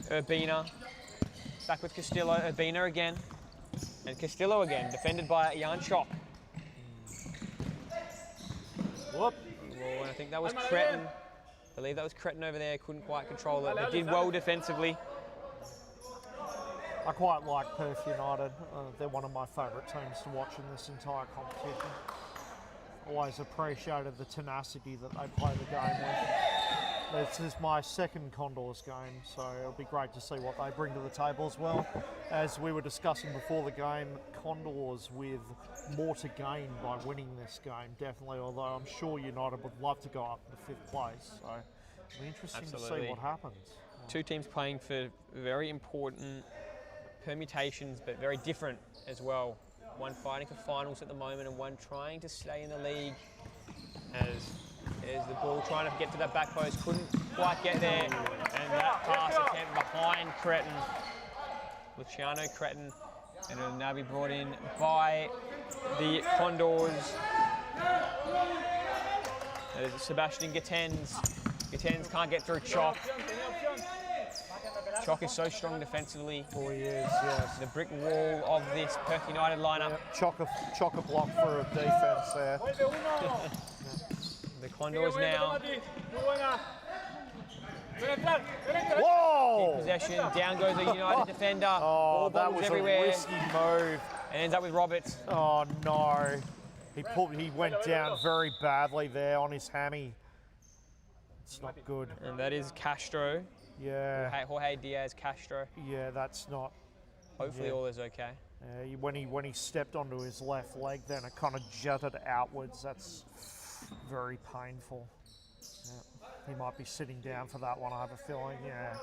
Urbina, back with Castillo, Urbina again, and Castillo again, defended by Jan Chok. Whoop. Well, I think that was Cretin. I believe that was Cretin over there, couldn't quite control it. They did well defensively. I quite like Perth United. They're one of my favourite teams to watch in this entire competition. Always appreciated the tenacity that they play the game with. This is my second Condors game, so it'll be great to see what they bring to the table as well. As we were discussing before the game, Condors with more to gain by winning this game, definitely, although I'm sure United would love to go up to 5th place, so it'll be interesting to see what happens. Two teams playing for very important permutations, but very different as well. One fighting for finals at the moment and one trying to stay in the league. As the ball trying to get to that back post, couldn't quite get there, and that pass attempt behind Cretin, Luciano Cretin, and it'll now be brought in by the Condors. Sebastian Gatens. Gatens can't get through Chok. Chok is so strong defensively. Oh, he is, yes. The brick wall of this Perth United lineup. Yeah, Chok a block for a defence there. The Condors now. Whoa! In possession, down goes a United defender. Oh, that was everywhere. a risky move. And ends up with Roberts. Oh no. He went down very badly there on his hammy. It's not good. And that is Castro. Yeah. Jorge Diaz Castro. Yeah, that's not. Hopefully all is okay. When he stepped onto his left leg, then it kind of jutted outwards. That's very painful. Yeah. He might be sitting down for that one, I have a feeling. Yeah.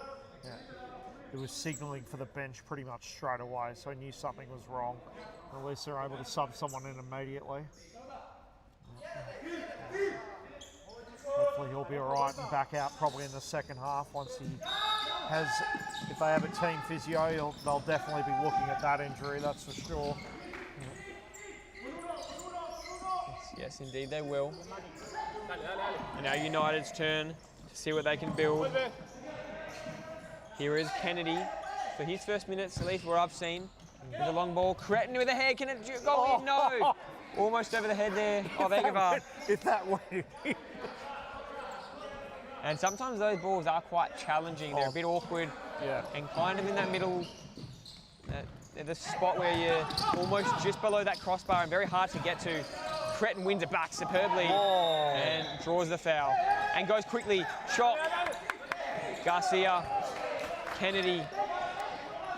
It was signalling for the bench pretty much straight away, so I knew something was wrong. At least they're able to sub someone in immediately. hopefully he'll be all right and back out probably in the second half once he has, if they have a team physio, they'll definitely be looking at that injury, that's for sure. Yes, indeed they will. And now United's turn to see what they can build. Here is Kennedy for his first minutes, at least where I've seen. With a long ball, Cretin with a head, can it go in? No! Almost over the head there of Egevar. If that went in. And sometimes those balls are quite challenging. They're a bit awkward. Yeah. And kind of in that middle, the spot where you're almost just below that crossbar and very hard to get to. Cretin wins it back superbly and draws the foul. And goes quickly, shot. Garcia, Kennedy.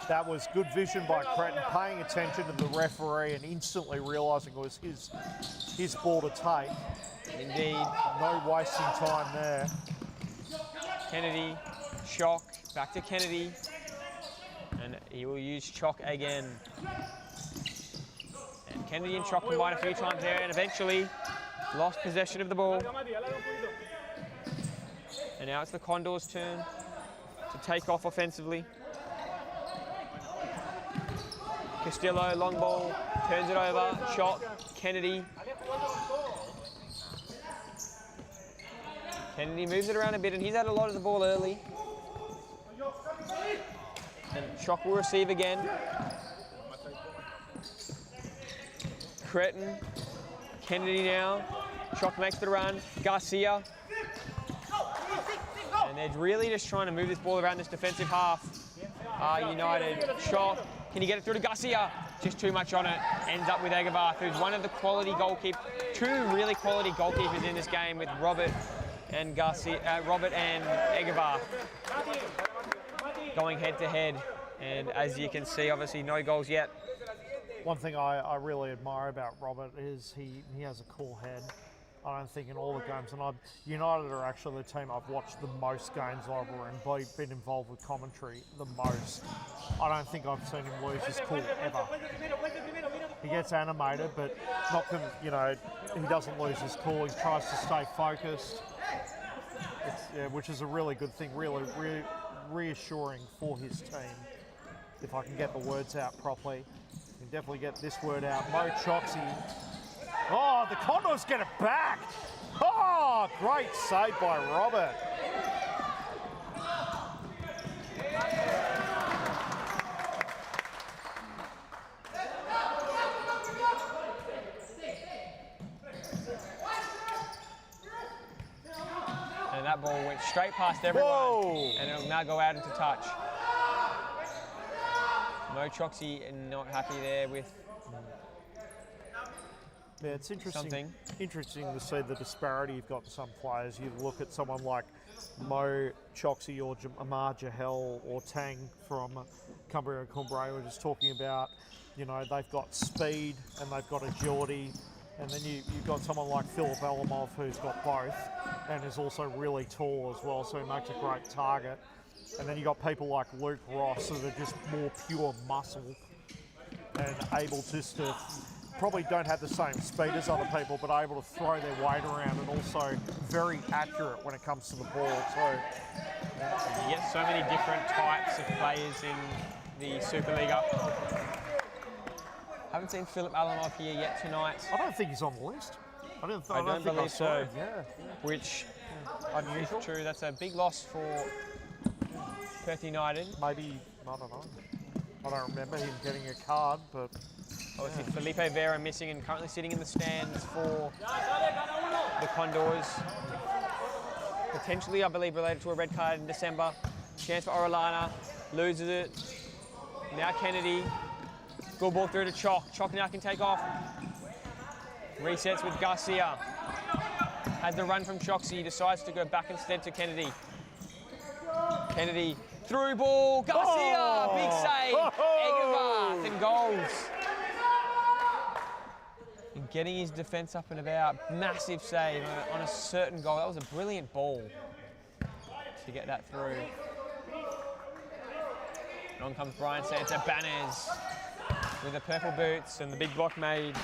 That was good vision by Cretin, paying attention to the referee and instantly realising it was his ball to take. Indeed. No wasting time there. Kennedy, Chock, back to Kennedy. And he will use Chock again. And Kennedy and Chock combine a few times there and eventually lost possession of the ball. And now it's the Condors' turn to take off offensively. Castillo, long ball, turns it over, Chock, Kennedy. Kennedy moves it around a bit and he's had a lot of the ball early. And Chock will receive again. Cretin, Kennedy now. Chock makes the run, Garcia. And they're really just trying to move this ball around this defensive half. United, Chock. Can he get it through to Garcia? Just too much on it. Ends up with Egevar, who's one of the quality goalkeepers, two really quality goalkeepers in this game with Robert and Egevar going head to head. And as you can see, obviously no goals yet. One thing I really admire about Robert is he has a cool head. I don't think in all the games, and United are actually the team I've watched the most games over and been involved with commentary the most. I don't think I've seen him lose his cool ever. He gets animated, but not, he doesn't lose his cool. He tries to stay focused, which is a really good thing, really reassuring for his team. If I can get the words out properly, I can definitely get this word out. Mo Choxy. Oh, the Condors get it back. Oh, great save by Robert. And that ball went straight past everyone. Whoa. And it'll now go out into touch. Mo Choxy not happy there with it's interesting. something. Interesting to see the disparity you've got in some players. You look at someone like Mo Choxy or Amar Jahel or Tang from Cumbre and Cumbre. We're just talking about, they've got speed and they've got agility. And then you've got someone like Philip Elamov who's got both and is also really tall as well, so he makes a great target. And then you've got people like Luke Ross that are just more pure muscle and able just to probably don't have the same speed as other people, but are able to throw their weight around and also very accurate when it comes to the ball. So You get so many different types of players in the Supa-Liga. Haven't seen Philip Alanov here yet tonight. I don't think he's on the list. I don't think believe saw so. him. Yeah. Which Unusual. is true. That's a big loss for Perth United. Maybe, I don't know. I don't remember him getting a card, but Obviously, Felipe Vera missing and currently sitting in the stands for the Condors. Potentially, I believe, related to a red card in December. Chance for Orellana, loses it. Now Kennedy, good ball through to Chock. Chock now can take off. Resets with Garcia. Has the run from Choxy, decides to go back instead to Kennedy. Kennedy, through ball, Garcia, big save. Egevar, and goals. And getting his defence up and about, massive save on a certain goal. That was a brilliant ball to get that through. And on comes Brian Santa Banners with the purple boots and the big block made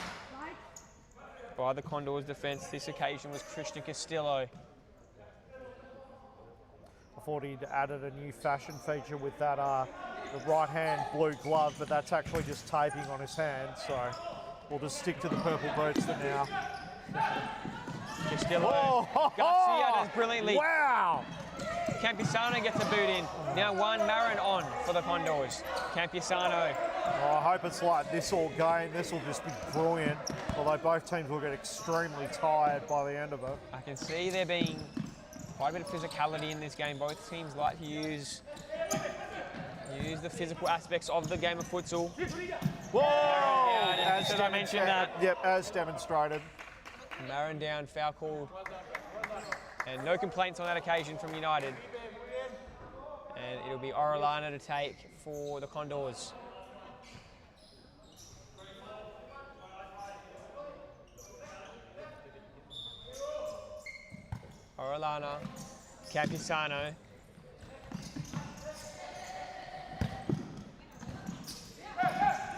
by the Condors defence. This occasion was Christian Castillo. thought he'd added a new fashion feature with that the right hand blue glove, but that's actually just taping on his hand, so we'll just stick to the purple boots for now. Castillo. Garcia does brilliantly. Wow! Campusano gets a boot in. Now Juan Marin on for the Condors. Campusano. Oh, I hope it's like this all game. This will just be brilliant, although both teams will get extremely tired by the end of it. I can see there being quite a bit of physicality in this game. Both teams like to use the physical aspects of the game of futsal. Whoa! As I mentioned that. Yep, as demonstrated. Marin down, foul called. And no complaints on that occasion from United. And it'll be Orellana to take for the Condors. Orellana, Campusano.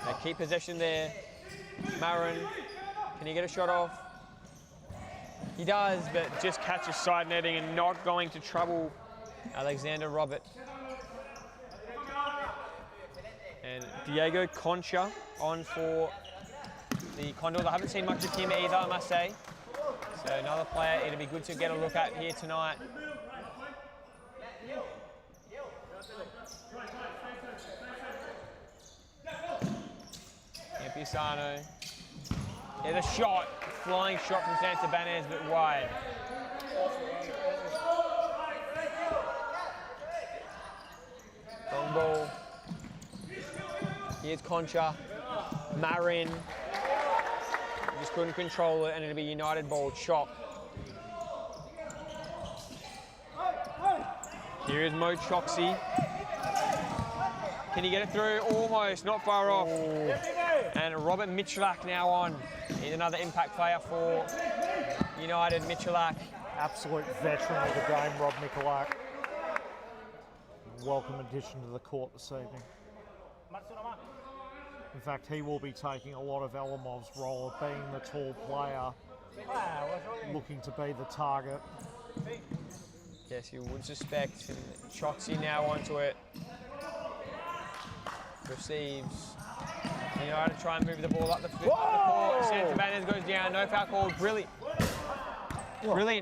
They keep possession there. Marin, can he get a shot off? He does, but just catches side netting and not going to trouble Alexander Robert. And Diego Concha on for the Condors. I haven't seen much of him either, I must say. So another player it'll be good to get a look at here tonight. Campusano. There's a shot, flying shot from Santabanez, but wide. Long ball. Here's Concha. Marin. Just couldn't control it, and it'll be United ball. Chop. Here is Mo Choxy. Can he get it through? Almost, not far off. And Robert Michalak now on. He's another impact player for United. Michalak. Absolute veteran of the game, Rob Michalak. Welcome addition to the court this evening. In fact, he will be taking a lot of Elemov's role of being the tall player, looking to be the target. Yes, you would suspect. And Choxy now onto it. Receives. United to try and move the ball up the court. Santabanez goes down. No foul called. Brilliant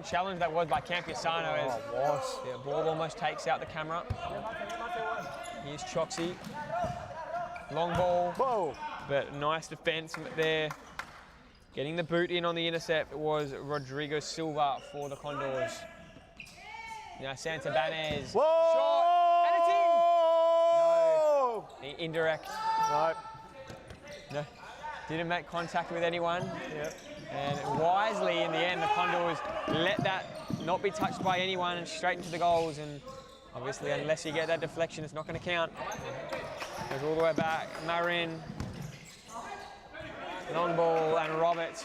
challenge that was by Campusano. As the ball almost takes out the camera. Here's Choxy. Long ball. Whoa! But nice defense there. Getting the boot in on the intercept was Rodrigo Silva for the Condors. Now Santabanez. Whoa! Shot! And it's in! No. Indirect. Nope. No. Didn't make contact with anyone. Yep. And wisely in the end, the Condors let that not be touched by anyone and straight into the goals. And obviously, unless you get that deflection, it's not going to count. Goes all the way back. Marin. Long ball, and Robert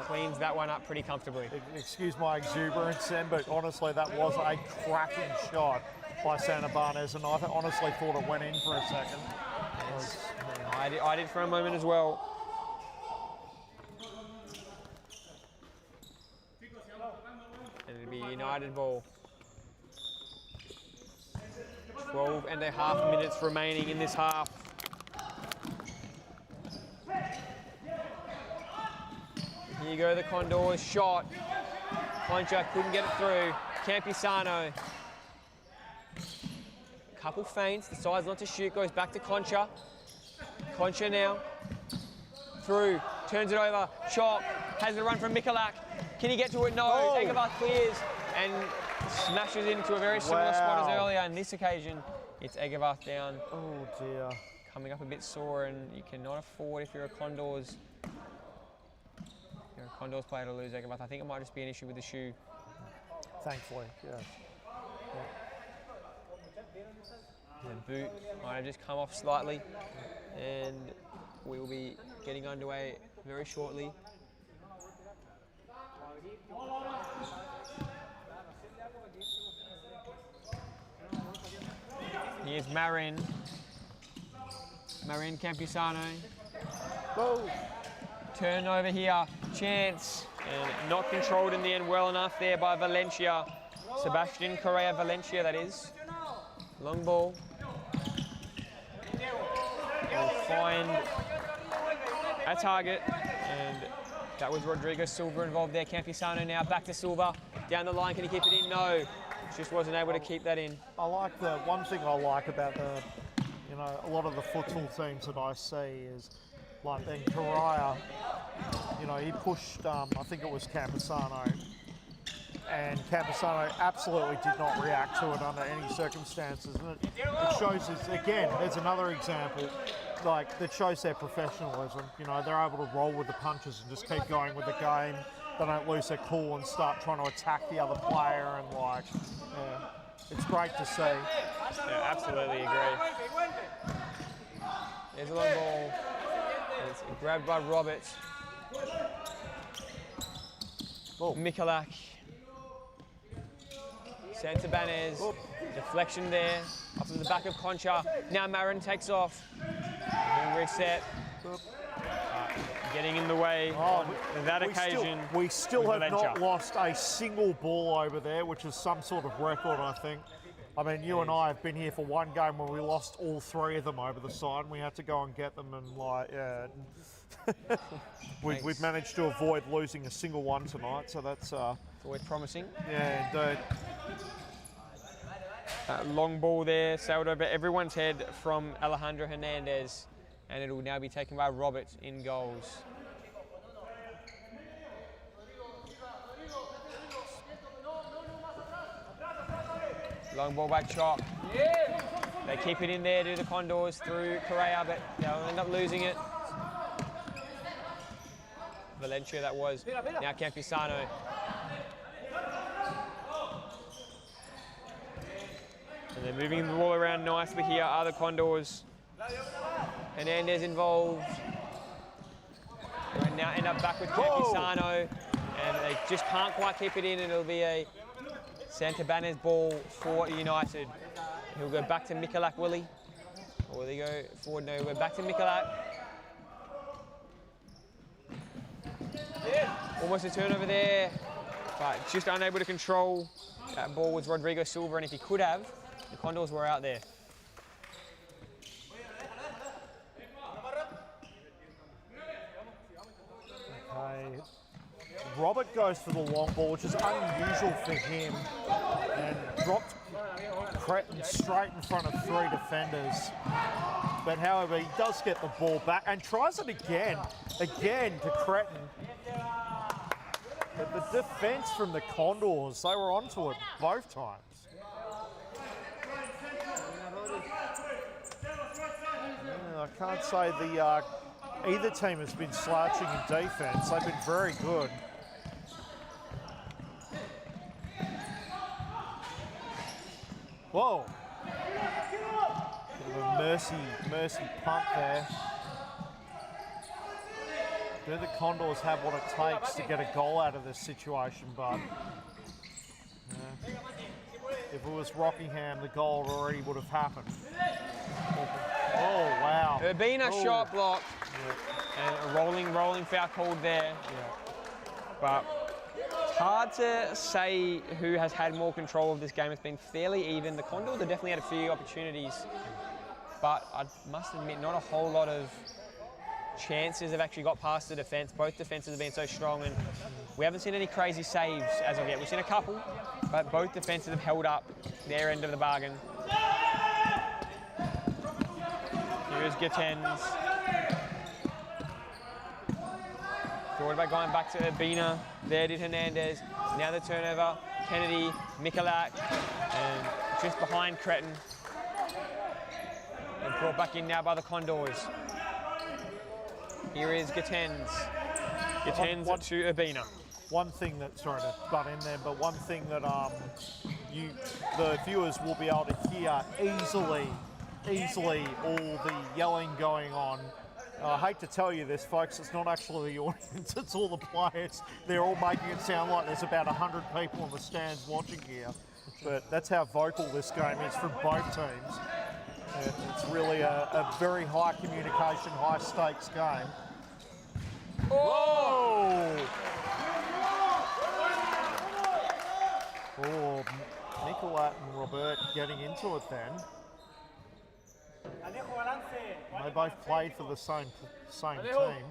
cleans that one up pretty comfortably. Excuse my exuberance, Sam, but honestly, that was a cracking shot by Santabanez, and I honestly thought it went in for a second. I did for a moment as well. And it'll be United ball. 12.5 minutes remaining in this half. Here you go, the Condors shot. Concha couldn't get it through. Campusano. Couple feints, decides not to shoot, goes back to Concha. Concha now. Through, turns it over. Chop, has the run from Michalak. Can he get to it? No. Egevarth clears and smashes into a very similar spot as earlier. On this occasion, it's Egevarth down. Oh dear. Coming up a bit sore, and you cannot afford, if you're a Condors player, to lose Egevarth. I think it might just be an issue with the shoe. Thankfully, yeah. The boot might have just come off slightly, and we will be getting underway very shortly. Here's Marin. Marin Campusano. Whoa. Turnover here, chance, and not controlled in the end well enough there by Valencia. Sebastian Correa Valencia, that is. Long ball. Will find a target, and that was Rodrigo Silva involved there. Campisano now back to Silva. Down the line, can he keep it in? No. Just wasn't able to keep that in. I like the one thing I like about a lot of the futsal teams that I see is like then Correa, he pushed, I think it was Campisano, and Campisano absolutely did not react to it under any circumstances. And it shows us, again, there's another example, that shows their professionalism. They're able to roll with the punches and just keep going with the game. They don't lose their cool and start trying to attack the other player, and it's great to see. Yeah, absolutely agree. There's a long ball. It's grabbed by Roberts. Mikulak. Santabanez. Deflection there. Up to the back of Concha. Now Marin takes off. And reset. Getting in the way on that occasion. We still have not lost a single ball over there, which is some sort of record, I think. I mean, you and I have been here for one game where we lost all 3 of them over the side, and we had to go and get them, and we've managed to avoid losing a single one tonight, so that's always promising. Yeah, indeed. Long ball there, sailed over everyone's head from Alejandro Hernandez, and it will now be taken by Roberts in goals. Long ball back chop. They keep it in there to the Condors through Correa, but they'll end up losing it. Valencia that was. Now Campisano. And they're moving the ball around nicely here are the Condors. Hernandez involved. Right now end up back with Campisano, and they just can't quite keep it in, and it'll be a Santabanez ball for United. He'll go back to Mikulak, Willie. Or will they go forward? No, we're back to Mikulak. Almost a turnover there, but just unable to control. That ball was Rodrigo Silva, and if he could have, the Condors were out there. Okay. Robert goes for the long ball, which is unusual for him, and dropped Cretin straight in front of 3 defenders. But however, he does get the ball back and tries it again to Cretin. But the defence from the Condors, they were onto it both times. Yeah, I can't say either team has been slouching in defence. They've been very good. Whoa. Bit of a mercy punt there. Do the Condors have what it takes to get a goal out of this situation, but if it was Rockingham, the goal already would have happened. Oh, wow. Urbina shot blocked, and a rolling foul called there. But it's hard to say who has had more control of this game. It's been fairly even. The Condors have definitely had a few opportunities, but I must admit, not a whole lot of chances have actually got past the defence. Both defences have been so strong, and we haven't seen any crazy saves as of yet. We've seen a couple, but both defences have held up their end of the bargain. Here's Gittens. Forward by going back to Urbina. There did Hernandez. Now the turnover. Kennedy, Mikulak, and just behind Cretin. And brought back in now by the Condors. Here is Gittens. Gittens to Urbina. One thing that, sorry to butt in there, but one thing that the viewers will be able to hear easily all the yelling going on. I hate to tell you this, folks, it's not actually the audience, it's all the players. They're all making it sound like there's about 100 people in the stands watching here. But that's how vocal this game is from both teams. It's really a very high communication, high stakes game. Oh! Oh, getting into it then. They both played for the same team.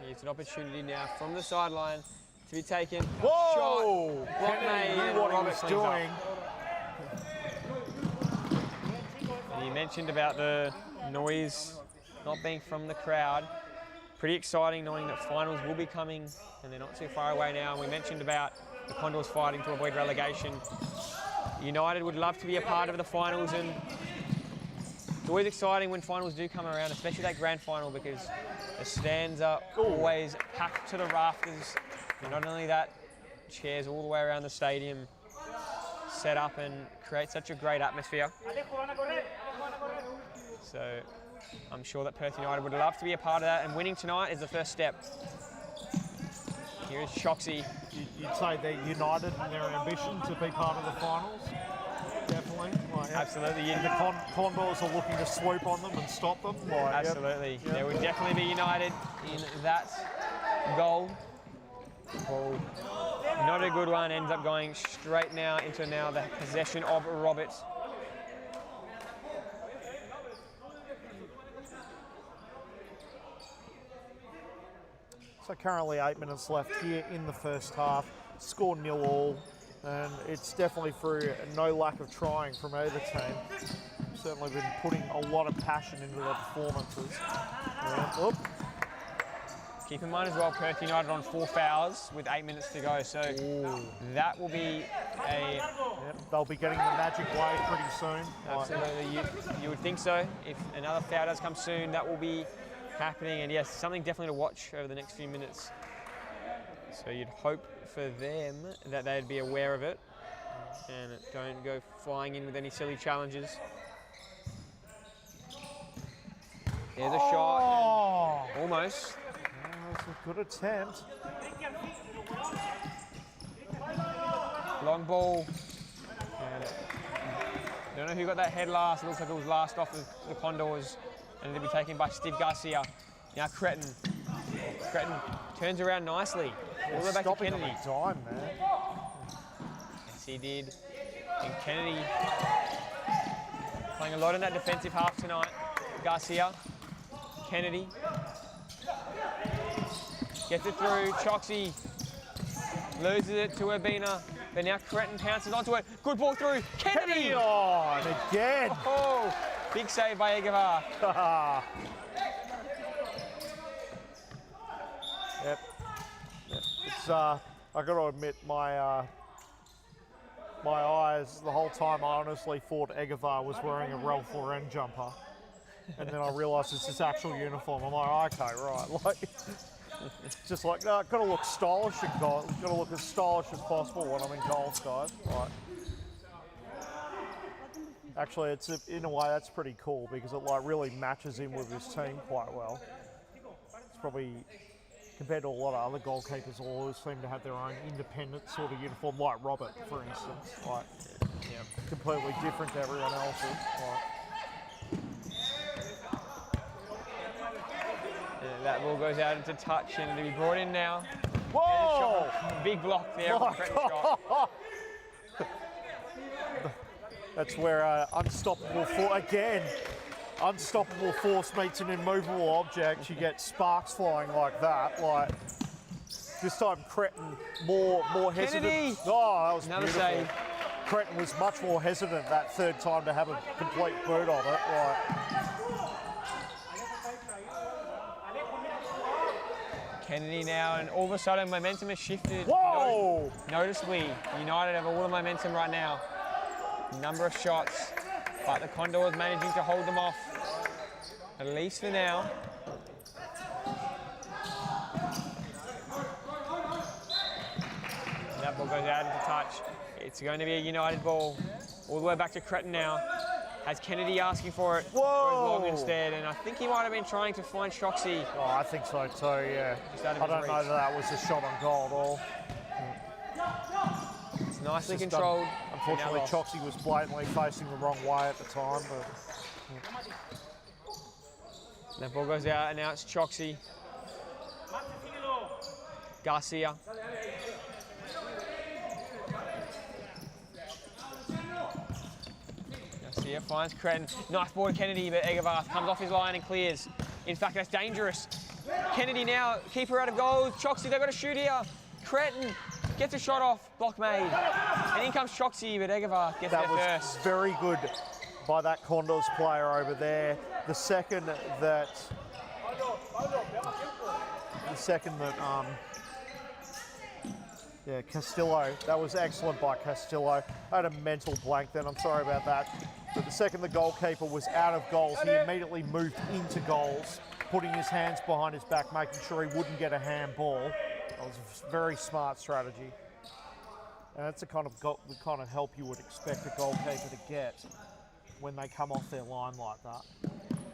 Here's an opportunity now from the sideline to be taken. Whoa! Shot. Block made. Kennedy knew what he Robert was cleans up. doing. And you mentioned about the noise not being from the crowd. Pretty exciting knowing that finals will be coming and they're not too far away now. And we mentioned about the Condors fighting to avoid relegation. United would love to be a part of the finals, and it's always exciting when finals do come around, especially that grand final, because the stands are always packed to the rafters. And not only that, chairs all the way around the stadium set up and create such a great atmosphere. So I'm sure that Perth United would love to be a part of that, and winning tonight is the first step. Here is Choxy. You'd say they're united in their ambition to be part of the finals? Definitely. Like, Absolutely. And the Condors are looking to swoop on them and stop them? Like, Absolutely. Yep. They would definitely be united in that goal. Ball, not a good one, ends up going straight now into the possession of Roberts. So currently 8 minutes left here in the first half. Score 0-0, and it's definitely through no lack of trying from either team. Certainly been putting a lot of passion into their performances. Whoop. Keep in mind as well, Perth United on 4 fouls with 8 minutes to go, so that will be a... Yep, they'll be getting the magic wave pretty soon. Absolutely, you would think so. If another foul does come soon, that will be happening, and yes, something definitely to watch over the next few minutes. So you'd hope for them that they'd be aware of it and don't go flying in with any silly challenges. There's a shot. Almost. That's a good attempt. Long ball. And I don't know who got that head last. It looks like it was last off of the Condors. And it'll be taken by Steve Garcia. Now Cretin. Cretin turns around nicely. All the way back to Kennedy. Time, man. Yes, he did. And Kennedy playing a lot in that defensive half tonight. Garcia. Kennedy. Gets it through. Choxy loses it to Urbina. But now Cretin pounces onto it. Good ball through. Kennedy! Oh, and again. Oh, big save by Egavar. Yep. It's I got to admit, my eyes the whole time I honestly thought Egavar was wearing a Ralph Lauren jumper, and then I realised it's his actual uniform. I'm like, okay, right, like. Just like, no, got to look stylish in goal. Got to look as stylish as possible when I'm in goals, guys. Right. Actually, it's in a way that's pretty cool because it like really matches in with his team quite well. It's probably compared to a lot of other goalkeepers, who always seem to have their own independent sort of uniform, like Robert, for instance. Like, completely different to everyone else's. Like. That ball goes out into touch and it'll be brought in now. Whoa! Big block there. Oh, shot. That's where unstoppable force meets an immovable object. You get sparks flying like that. Like this time, Cretin more hesitant. Kennedy. Oh, that was another beautiful. save. Cretin was much more hesitant that third time to have a complete boot on it. Like. Kennedy now, and all of a sudden momentum has shifted. Whoa! Noticeably, United have all the momentum right now. Number of shots, but the Condors managing to hold them off, at least for now. That ball goes out into touch. It's going to be a United ball. All the way back to Cretin now. Has Kennedy asking for it. Whoa! Goes long instead, and I think he might have been trying to find Choxy. Oh, I think so too, yeah. I don't know that was a shot on goal at all. It's nicely controlled. Unfortunately, Choxy was blatantly facing the wrong way at the time, but... That ball goes out, and now it's Choxy. Garcia. Garcia finds Cretin. Nice ball to Kennedy, but Egervarth comes off his line and clears. In fact, that's dangerous. Kennedy now, keeper out of goals. Choxy, they've got to shoot here. Cretin gets a shot off, block made. And in comes Choxy, but Egervarth gets there first. That was very good by that Condors player over there. The second that yeah, Castillo, that was excellent by Castillo. I had a mental blank then, I'm sorry about that. But the second the goalkeeper was out of goals, he immediately moved into goals, putting his hands behind his back, making sure he wouldn't get a handball. That was a very smart strategy. And that's the kind of help you would expect a goalkeeper to get when they come off their line like that.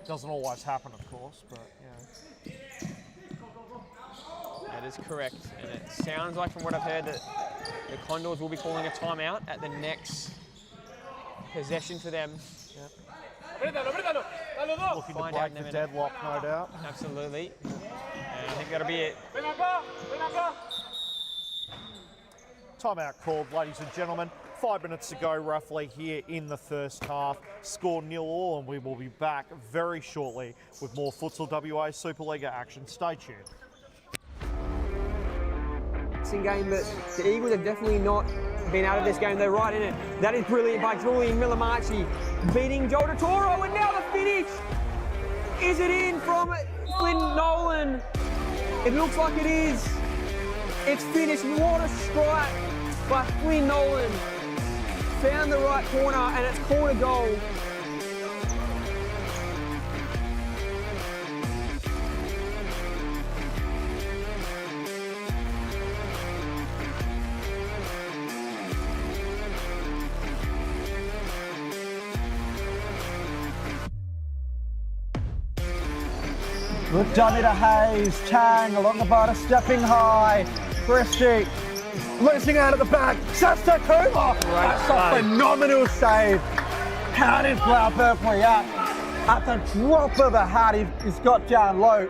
Doesn't always happen, of course, but yeah. That is correct, and it sounds like from what I've heard that the Condors will be calling a timeout at the next possession for them. Looking to break the deadlock, no doubt. Absolutely, and I think that'll be it. Timeout called, ladies and gentlemen. 5 minutes to go roughly here in the first half. Score 0-0, and we will be back very shortly with more Futsal WA Supa-Liga action. Stay tuned. Game, but the Eagles have definitely not been out of this game. They're right in it. That is brilliant by Julian Millimarchi, beating Joel DeToro, and now the finish. Is it in from Flynn Nolan? It looks like it is. It's finished. What a strike by Flynn Nolan. Found the right corner, and it's called a goal. Good dummy to Hayes. Chang along the border, stepping high. Bristy losing out at the back. Sasta Kuma. That's a phenomenal save. How did Flower Purpley out? At the drop of a hat, he's got down low.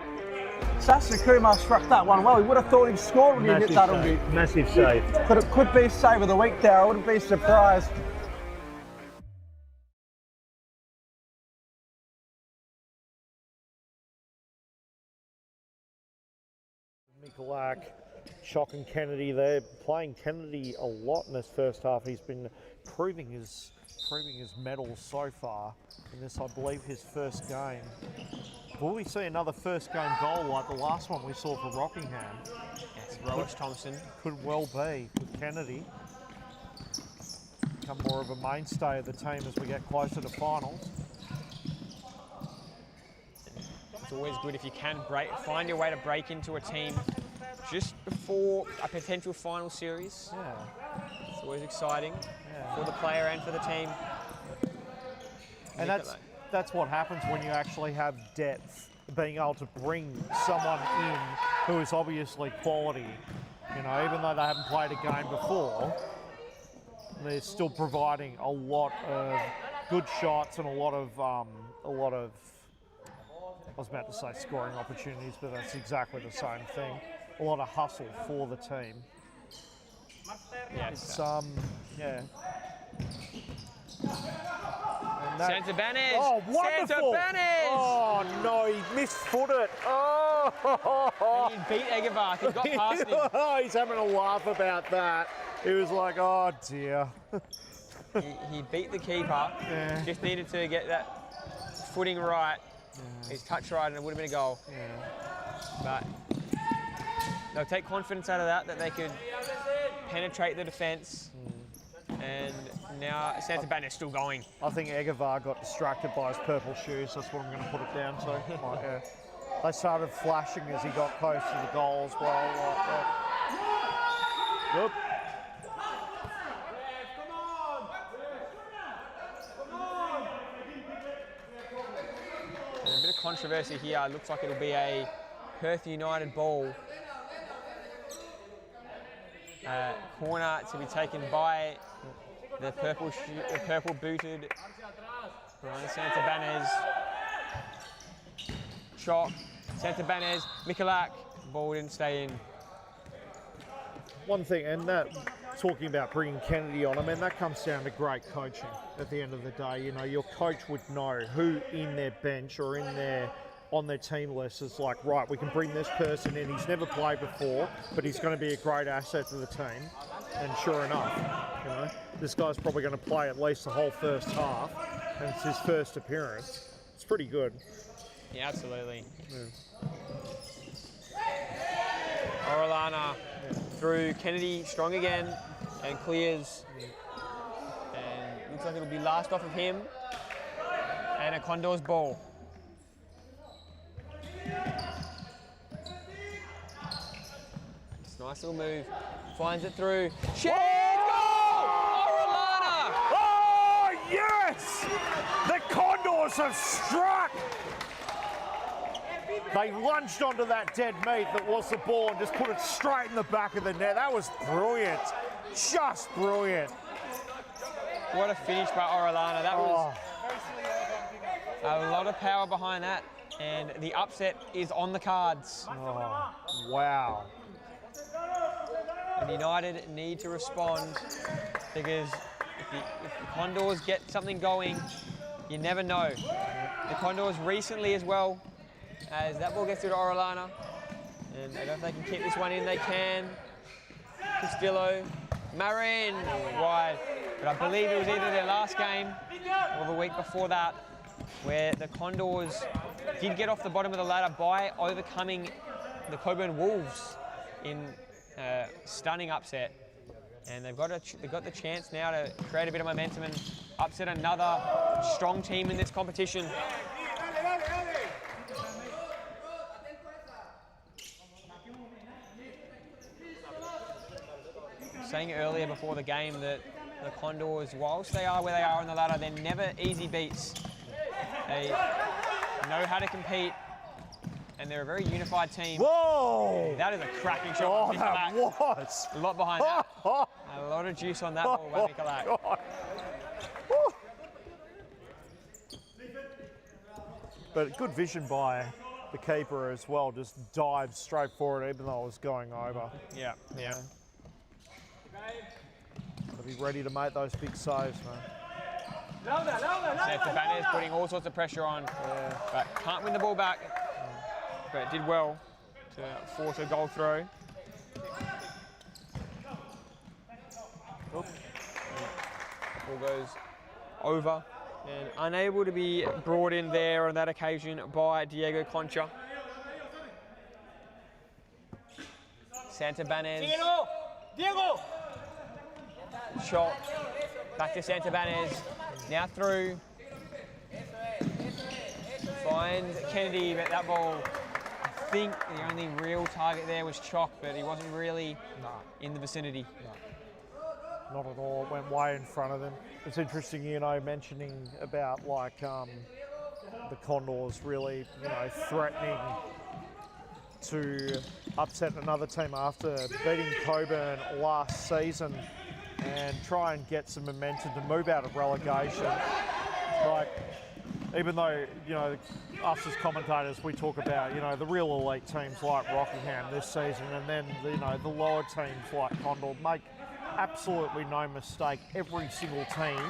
Sasta Kuma struck that one well. He would have thought he'd scored when he hit that on me. Massive save. But it could be save of the week there. I wouldn't be surprised. Mikulak, Chock and Kennedy, they're playing Kennedy a lot in this first half. He's been proving his mettle so far in this, I believe, his first game. Will we see another first game goal like the last one we saw for Rockingham? Yes, Roach Thompson. Could well be with Kennedy. Become more of a mainstay of the team as we get closer to finals. It's always good if you can find your way to break into a team just before a potential final series. Yeah. It's always exciting for the player and for the team. And that's what happens when you actually have depth, being able to bring someone in who is obviously quality. You know, even though they haven't played a game before, they're still providing a lot of good shots and a lot of I was about to say scoring opportunities, but that's exactly the same thing. A lot of hustle for the team. Yeah, it's yeah. Santa Banes. Oh, wonderful! Santa Banes. Oh no, he misfooted it. Oh! And he beat Egervarth. He got past him. Oh, he's having a laugh about that. He was like, oh dear. he beat the keeper. Yeah. Just needed to get that footing right. His touch right, and it would have been a goal. But they'll take confidence out of that they could penetrate the defence. And now Santa Banes is still going. I think Egervar got distracted by his purple shoes. That's what I'm going to put it down to. Like, yeah. They started flashing as he got close to the goal as well. Like that. Good. A bit of controversy here. It looks like it'll be a Perth United ball. Corner to be taken by the purple booted Santa Banes. Chock, Santa Banes, Mikulak. Ball didn't stay in. one thing, and that talking about bringing Kennedy on, I mean, that comes down to great coaching at the end of the day. You know, your coach would know who in their bench or in their on their team list is like, right, we can bring this person in. He's never played before, but he's going to be a great asset to the team. And sure enough, you know, this guy's probably going to play at least the whole first half, and it's his first appearance. It's pretty good. Yeah, absolutely. Orellana through Kennedy, strong again, and clears. And looks like it'll be last off of him. And a Condors ball. It's a nice little move. Finds it through. Shit! Goal! Orellana! Oh, yes! The Condors have struck! They lunged onto that dead meat that was the ball and just put it straight in the back of the net. That was brilliant. Just brilliant. What a finish by Orellana. That was a lot of power behind that. And the upset is on the cards. Oh, wow. And United need to respond, because if the Condors get something going, you never know. The Condors recently as well, as that ball gets through to Orellana, and I don't know if they can keep this one in. They can. Castillo, Marin, wide. But I believe it was either their last game or the week before that, where the Condors did get off the bottom of the ladder by overcoming the Coburn Wolves in stunning upset, and they've got the chance now to create a bit of momentum and upset another strong team in this competition. Saying earlier before the game that the Condors, whilst they are where they are on the ladder, they're never easy beats. They know how to compete, and they're a very unified team. Whoa! That is a cracking shot. Oh, by that Mikulak. was. A lot behind that. A lot of juice on that ball by Mikulak. God. But good vision by the keeper as well. Just dived straight for it, even though it was going over. Yeah, yeah. Gotta be ready to make those big saves, man. Seth Ibanez putting all sorts of pressure on, but can't win the ball back. But did well to force a goal throw. Ball goes over and unable to be brought in there on that occasion by Diego Concha. Santibanez. Diego! Shot. Back to Santibanez. Now through. Finds Kennedy, but that ball, I think the only real target there was Chalk, but he wasn't really in the vicinity. No. Not at all. It went way in front of them. It's interesting, you know, mentioning about like the Condors really, you know, threatening to upset another team after beating Coburn last season and try and get some momentum to move out of relegation. Like, even though, you know, us as commentators, we talk about, you know, the real elite teams like Rockingham this season, and then, you know, the lower teams like Condor. Make absolutely no mistake, every single team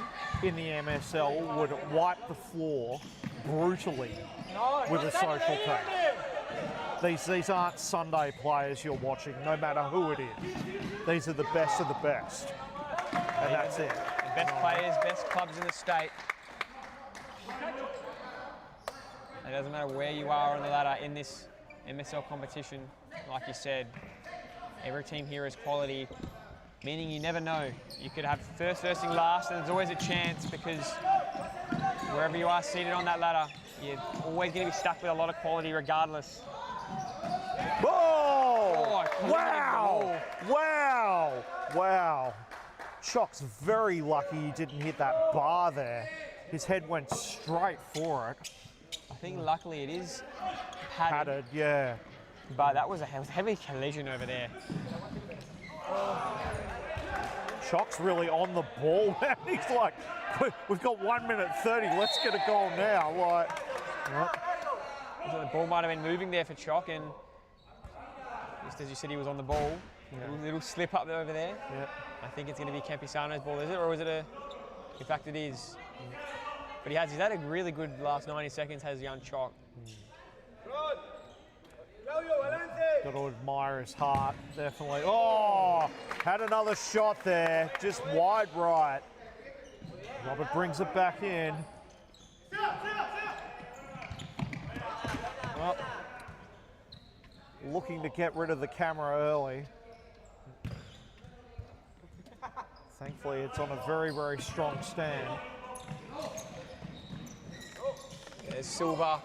in the MSL would wipe the floor brutally with a social team. These aren't Sunday players you're watching, no matter who it is. These are the best of the best. And that's it. The best players, best clubs in the state. It doesn't matter where you are on the ladder in this MSL competition. Like you said, every team here is quality, meaning you never know. You could have firsting last, and there's always a chance, because wherever you are seated on that ladder, you're always going to be stuck with a lot of quality regardless. Whoa! Wow! Wow! Wow! Chalk's very lucky he didn't hit that bar there. His head went straight for it. I think luckily it is padded. Yeah. But that was a heavy collision over there. Chalk's really on the ball, man. He's like, we've got 1 minute 30, let's get a goal now. Like, So the ball might have been moving there for Chalk, and just as you said, he was on the ball. Little slip up over there. Yeah. I think it's going to be Campisano's ball, is it? Or is it a... In fact, it is. But he's had a really good last 90 seconds, has young Chalk. Got to admire his heart, definitely. Oh, had another shot there, just wide right. Robert brings it back in. Well, looking to get rid of the camera early. Thankfully, it's on a very, very strong stand. There's Silva.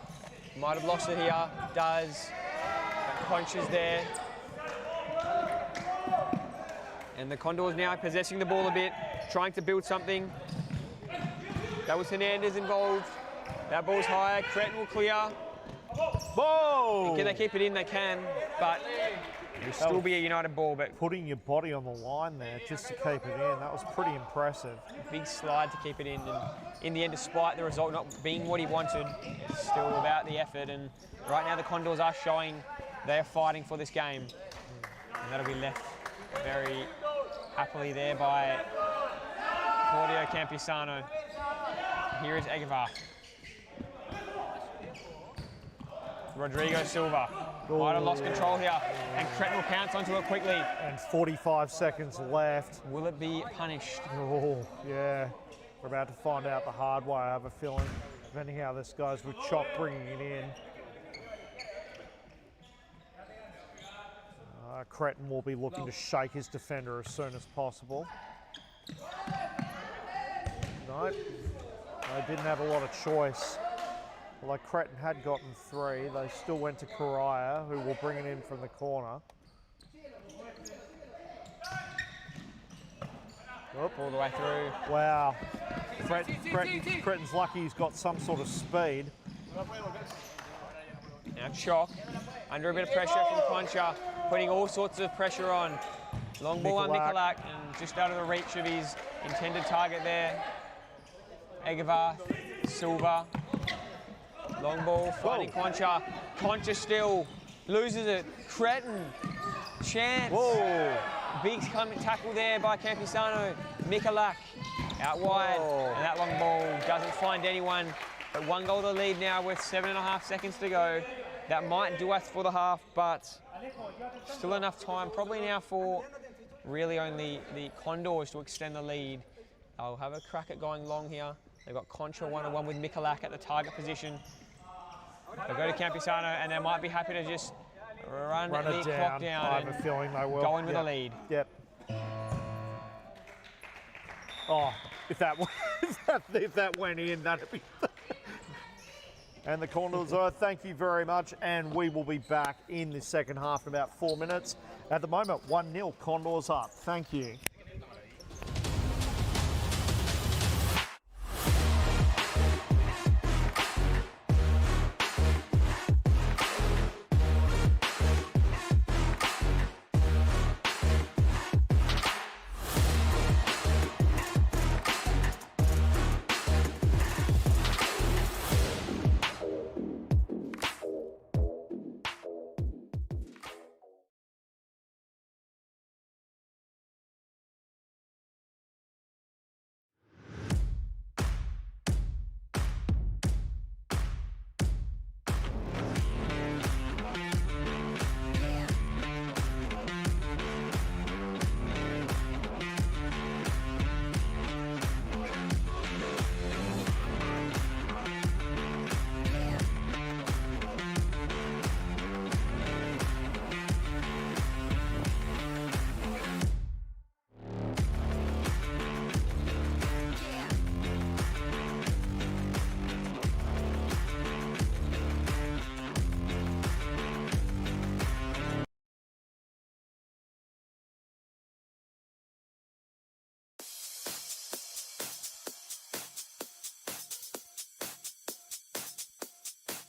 Might have lost it here. Does. Punches there. And the Condors now possessing the ball a bit, trying to build something. That was Hernandez involved. That ball's higher. Cretin will clear. Whoa! Can they keep it in? They can, but it'll still be a United ball. But Putting your body on the line there just to keep it in, that was pretty impressive. big slide to keep it in. And in the end, despite the result not being what he wanted, it's still about the effort. And right now, the Condors are showing they are fighting for this game. And that'll be left very happily there by Claudio Campisano. Here is Egevar. Rodrigo Silva. Might have lost control here, and Cretin will pounce onto it quickly. And 45 seconds left. Will it be punished? Oh, yeah. We're about to find out the hard way, I have a feeling, depending how this goes with Chop bringing it in. Cretin will be looking to shake his defender as soon as possible. No, they didn't have a lot of choice. Although Cretin had gotten 3, they still went to Correa, who will bring it in from the corner. All the way through. Wow. Cretin's lucky he's got some sort of speed. Now Chalk, under a bit of pressure from Concha, putting all sorts of pressure on. Long ball on Michalak, and just out of the reach of his intended target there. Egevar, Silva. Long ball, finding Concha. Concha still loses it. Cretin, chance. Whoa. Big tackle there by Campisano. Michalak out wide, and that long ball doesn't find anyone. But 1 goal to lead now with 7.5 seconds to go. That might do us for the half, but still enough time. Probably now for really only the Condors to extend the lead. They'll have a crack at going long here. They've got Concha 1-on-1 with Michalak at the target position. They'll go to Campisano, and they might be happy to just run the clock down. I have a feeling they will. Go in with a lead. Yep. Oh, if that went in, that'd be... And the Condors, thank you very much, and we will be back in the second half in about 4 minutes. At the moment, 1-0, Condors up. Thank you.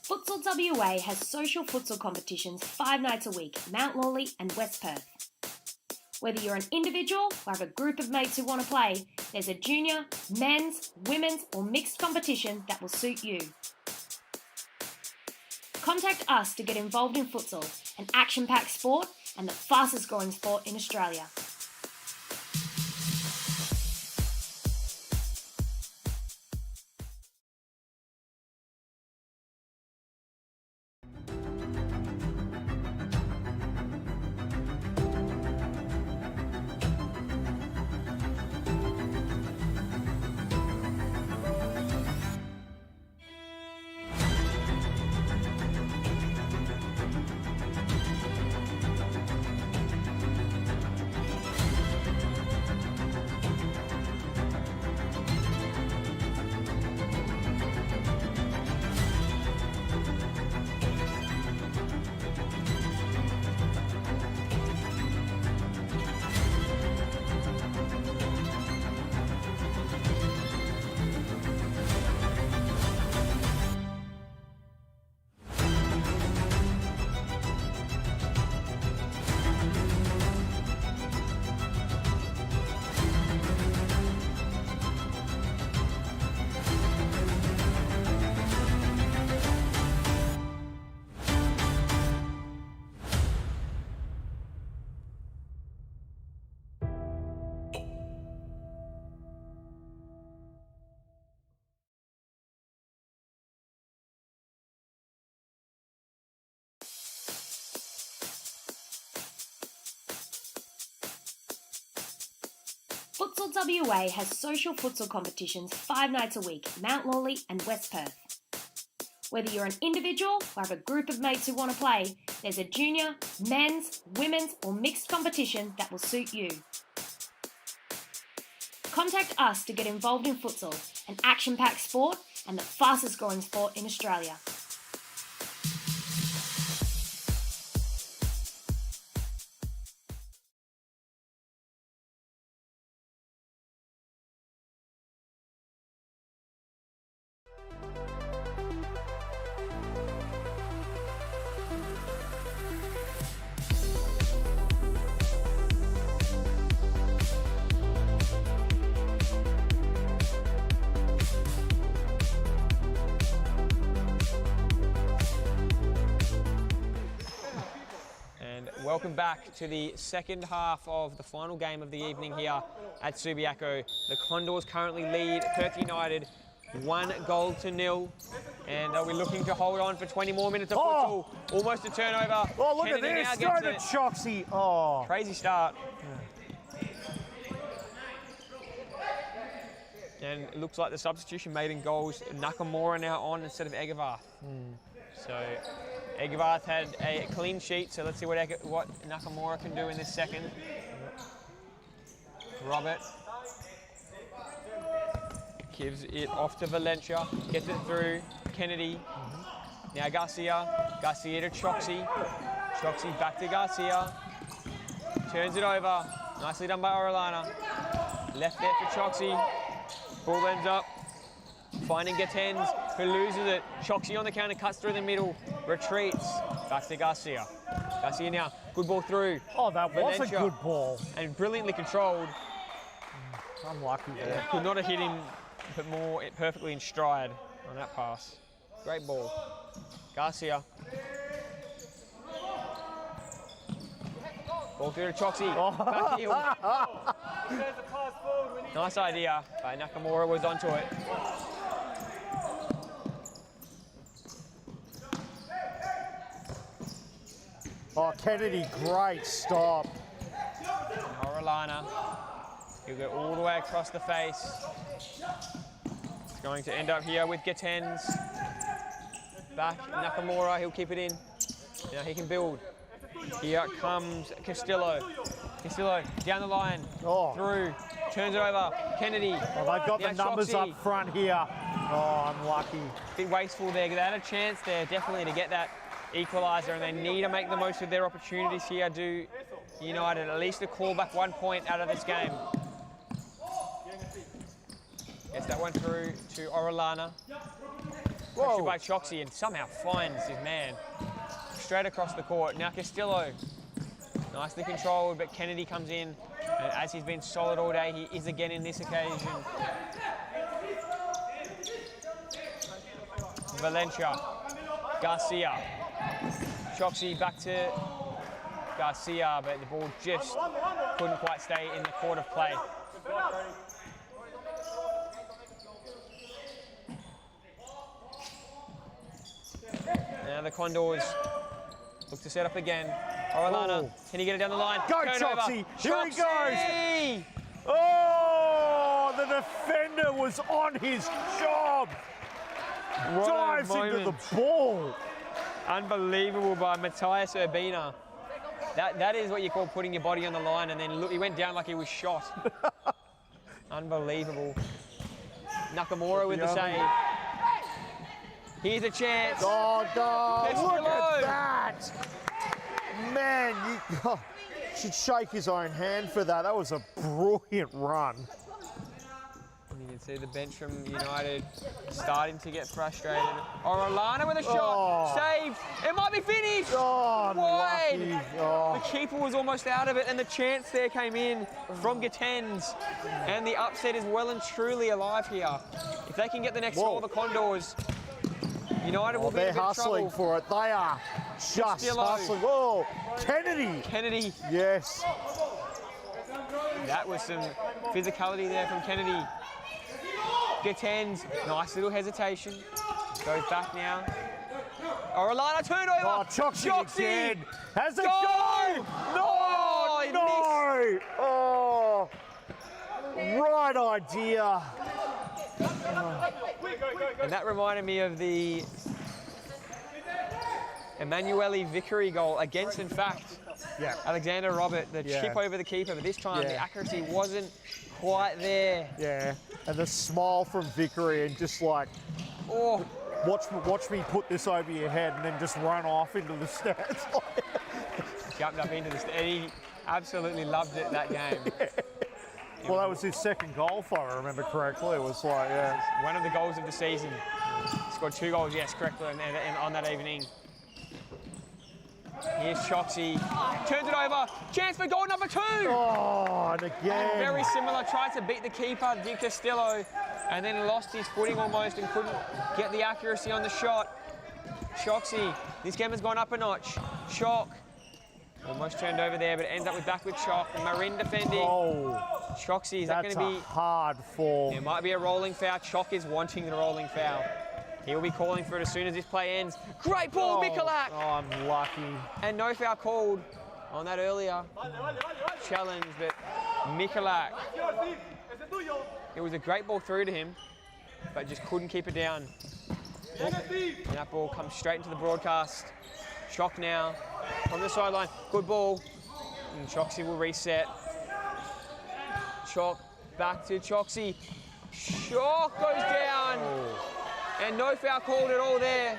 Futsal WA has social futsal competitions 5 nights a week, Mount Lawley and West Perth. Whether you're an individual or have a group of mates who want to play, there's a junior, men's, women's or mixed competition that will suit you. Contact us to get involved in futsal, an action-packed sport and the fastest growing sport in Australia. Futsal WA has social futsal competitions 5 nights a week, Mount Lawley and West Perth. Whether you're an individual or have a group of mates who want to play, there's a junior, men's, women's or mixed competition that will suit you. Contact us to get involved in futsal, an action-packed sport and the fastest growing sport in Australia. Welcome back to the second half of the final game of the evening here at Subiaco. The Condors currently lead Perth United 1-0, and we're looking to hold on for 20 more minutes of futsal. Almost a turnover. Oh, look Kennedy at this. now Go gets to Choxy. Oh. Crazy start. And it looks like the substitution made in goals. Nakamura now on instead of Egevarth. So Egevarth had a clean sheet, so let's see what Nakamura can do in this second. Robert gives it off to Valencia, gets it through Kennedy. Now Garcia to Choxy. Choxy back to Garcia. Turns it over. Nicely done by Orellana. Left there for Choxy. Ball ends up finding Gatens, who loses it. Choxy on the counter, cuts through the middle, retreats. Back to Garcia. Garcia now, good ball through. Oh, that was Valencia. a good ball. And brilliantly controlled. Unlucky there. Could not have hit him, but more perfectly in stride on that pass. Great ball. Garcia. Ball through to Choxy. Back heel. Nice idea, but Nakamura was onto it. Oh, Kennedy, great stop. Orellana, he'll go all the way across the face. It's going to end up here with Gatens. Back, Nakamura, he'll keep it in. Now he can build. Here comes Castillo. Castillo down the line, through, turns it over. Kennedy. Oh, they've got the numbers Choxy. up front here. Oh, unlucky. Bit wasteful there. They had a chance there, definitely, to get that equaliser, and they need to make the most of their opportunities here. Do United at least to call back 1 point out of this game. Gets that one through to Orellana. Pressure by Choxy, and somehow finds his man straight across the court. Now Castillo, nicely controlled, but Kennedy comes in, and as he's been solid all day, he is again in this occasion. Valencia, Garcia, Choxy back to Garcia, but the ball just couldn't quite stay in the court of play. Now the Condors look to set up again. Orellana, can he get it down the line? Go, Turnover. Choxy! Here he Choxy! goes! Oh, the defender was on his job! Dives into the ball! Unbelievable by Matthias Urbina. That is what you call putting your body on the line, and then look, he went down like he was shot. Unbelievable. Nakamura with the save. Here's a chance. Oh, God, Let's look below. at that! Man, you should shake his own hand for that. That was a brilliant run. You can see the bench from United starting to get frustrated. Orellana with a shot, saved. It might be finished. Oh, Wide. unlucky. Oh. The keeper was almost out of it, and the chance there came in from Gatens. And the upset is well and truly alive here. If they can get the next goal, the Condors, United will be in a They're bit of hustling trouble. for it. They are just Castillo. hustling. Oh, Kennedy. Kennedy, Yes. that was some physicality there from Kennedy. Gatens, nice little hesitation. Goes back now. Orellana turned over. Oh, Choxy again. Has a Go! go! Oh, he No! Oh, right idea. And that reminded me of the Emanuele Vickery goal against, in fact, Yeah. Alexander Robert. The Yeah. chip over the keeper, but this time the Yeah. accuracy wasn't quite there. Yeah. And the smile from Vickery and just like, Oh, watch me put this over your head and then just run off into the stands. jumped up into the and he absolutely loved it that game. Well, that was his second goal, if I remember correctly. It was like, yeah. One of the goals of the season. Scored 2 goals, yes, correctly, and on that evening. Here's Choxy. Turns it over. Chance for goal number 2. Oh, and again. Very similar. Tried to beat the keeper, Di Castillo, and then lost his footing almost and couldn't get the accuracy on the shot. Choxy. This game has gone up a notch. Chock. Almost turned over there, but it ends up with backward Chock. Marin defending. Oh, Choxy, is that that's going to a be... hard fall. It might be a rolling foul. Chock is wanting the rolling foul. He'll be calling for it as soon as this play ends. Great ball, Mikulak! Oh, unlucky. And no foul called on that earlier challenge, but Mikulak, it was a great ball through to him, but just couldn't keep it down. And that ball comes straight into the broadcast. Chock now from the sideline. Good ball. And Choxy will reset. Chock back to Choxy. Chock goes down. And no foul called at all there.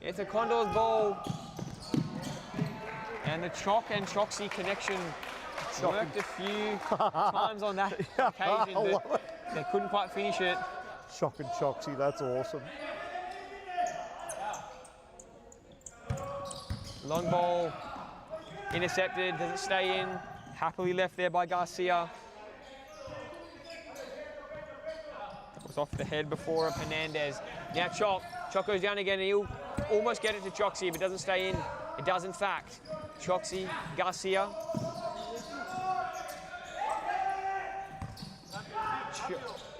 It's a Condors ball. And the Chock and Choxy connection worked a few times on that occasion, but they couldn't quite finish it. Chock and Choxy, that's awesome. Long ball, intercepted, doesn't stay in. Happily left there by Garcia. Was off the head before of Hernandez. Now Chock. Chock goes down again and he'll almost get it to Choxy, but doesn't stay in. It does in fact. Choxy, Garcia.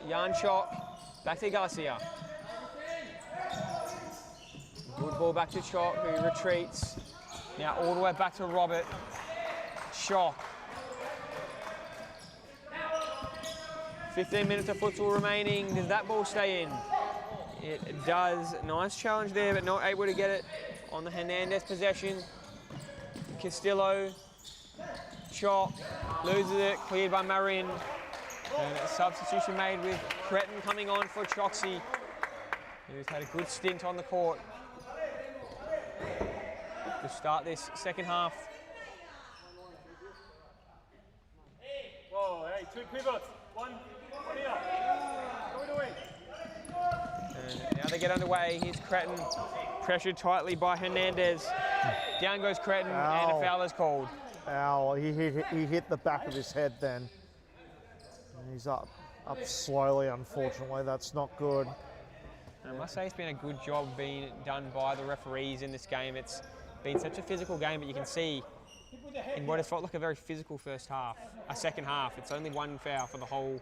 Jan Chock, back to Garcia. Good ball back to Chock, who retreats. Now all the way back to Robert. Chock. 15 minutes of futsal remaining. Does that ball stay in? It does. Nice challenge there, but not able to get it on the Hernandez possession. Castillo. Chock. Loses it. Cleared by Marin. And a substitution made with Cretin coming on for Choxy, who's had a good stint on the court to start this second half. Whoa, hey, 2 pivots. One here. What are we doing? And now they get underway. Here's Cretin, pressured tightly by Hernandez. Down goes Cretin, and a foul is called. Ow, he hit the back of his head then. And he's up slowly, unfortunately. That's not good. And I must say it's been a good job being done by the referees in this game. It's been such a physical game, but you can see in what has felt like a very physical second half. It's only one foul for the whole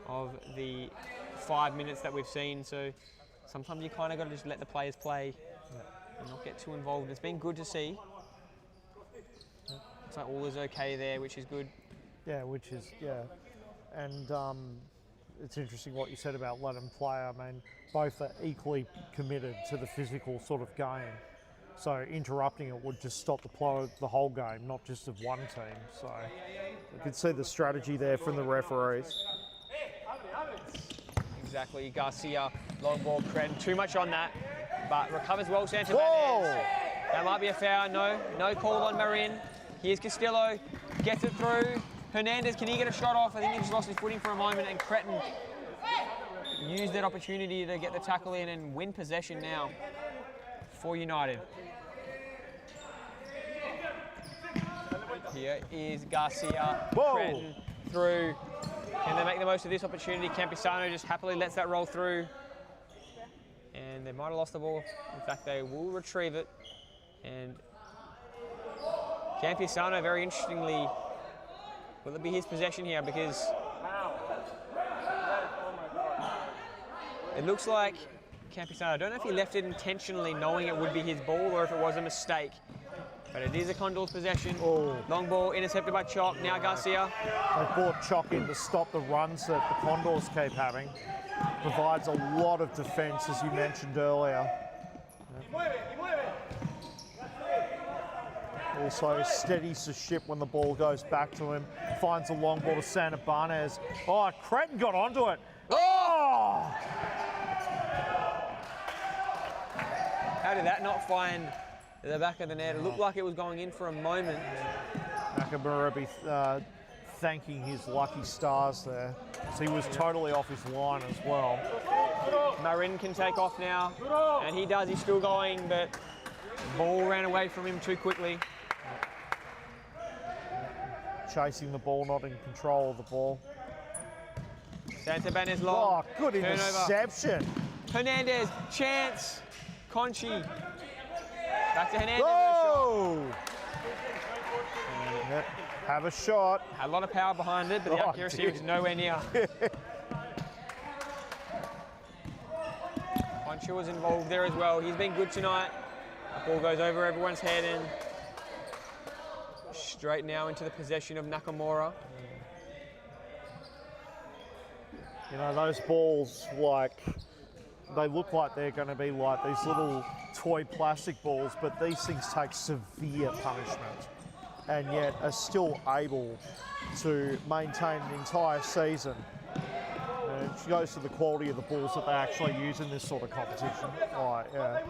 of the 5 minutes that we've seen. So sometimes you kind of got to just let the players play and not get too involved. It's been good to see. It's like all is okay there, which is good. Yeah, and it's interesting what you said about let them play. I mean, both are equally committed to the physical sort of game. So interrupting it would just stop the flow of the whole game, not just of one team. So you could see the strategy there from the referees. Exactly, Garcia, long ball, Cretton, too much on that, but recovers well, Santa Whoa! That might be a foul, no call on Marin. Here's Castillo, gets it through. Hernandez, can he get a shot off? I think he just lost his footing for a moment, and Cretton used that opportunity to get the tackle in and win possession now for United. Here is Garcia, Cretton through. Can they make the most of this opportunity? Campisano just happily lets that roll through. And they might have lost the ball. In fact, they will retrieve it. And Campisano, very interestingly, will it be his possession here? Because it looks like Campisano, I don't know if he left it intentionally knowing it would be his ball or if it was a mistake. But it is a Condors possession. Oh. Long ball intercepted by Chock. Now Garcia. They brought Chock in to stop the runs that the Condors keep having. Provides a lot of defence, as you mentioned earlier. Also steadies the ship when the ball goes back to him. Finds a long ball to Santa Barnes. Oh, Cretton got onto it. Oh! How did that not find the back of the net? It looked like it was going in for a moment. Nakamura be thanking his lucky stars there. So he was totally off his line as well. Marin can take off now, and he does. He's still going, but the ball ran away from him too quickly. Chasing the ball, not in control of the ball. Santabanez long. Oh, good turnover. interception. Hernandez, chance. Conchi. Back to Hernandez. Oh! Yep, have a shot. Had a lot of power behind it, but the accuracy was nowhere near. Conchi was involved there as well. He's been good tonight. The ball goes over everyone's head and straight now into the possession of Nakamura. You know, those balls, like, they look like they're going to be like these little toy plastic balls, but these things take severe punishment and yet are still able to maintain an entire season. And it goes to the quality of the balls that they actually use in this sort of competition. Like, yeah.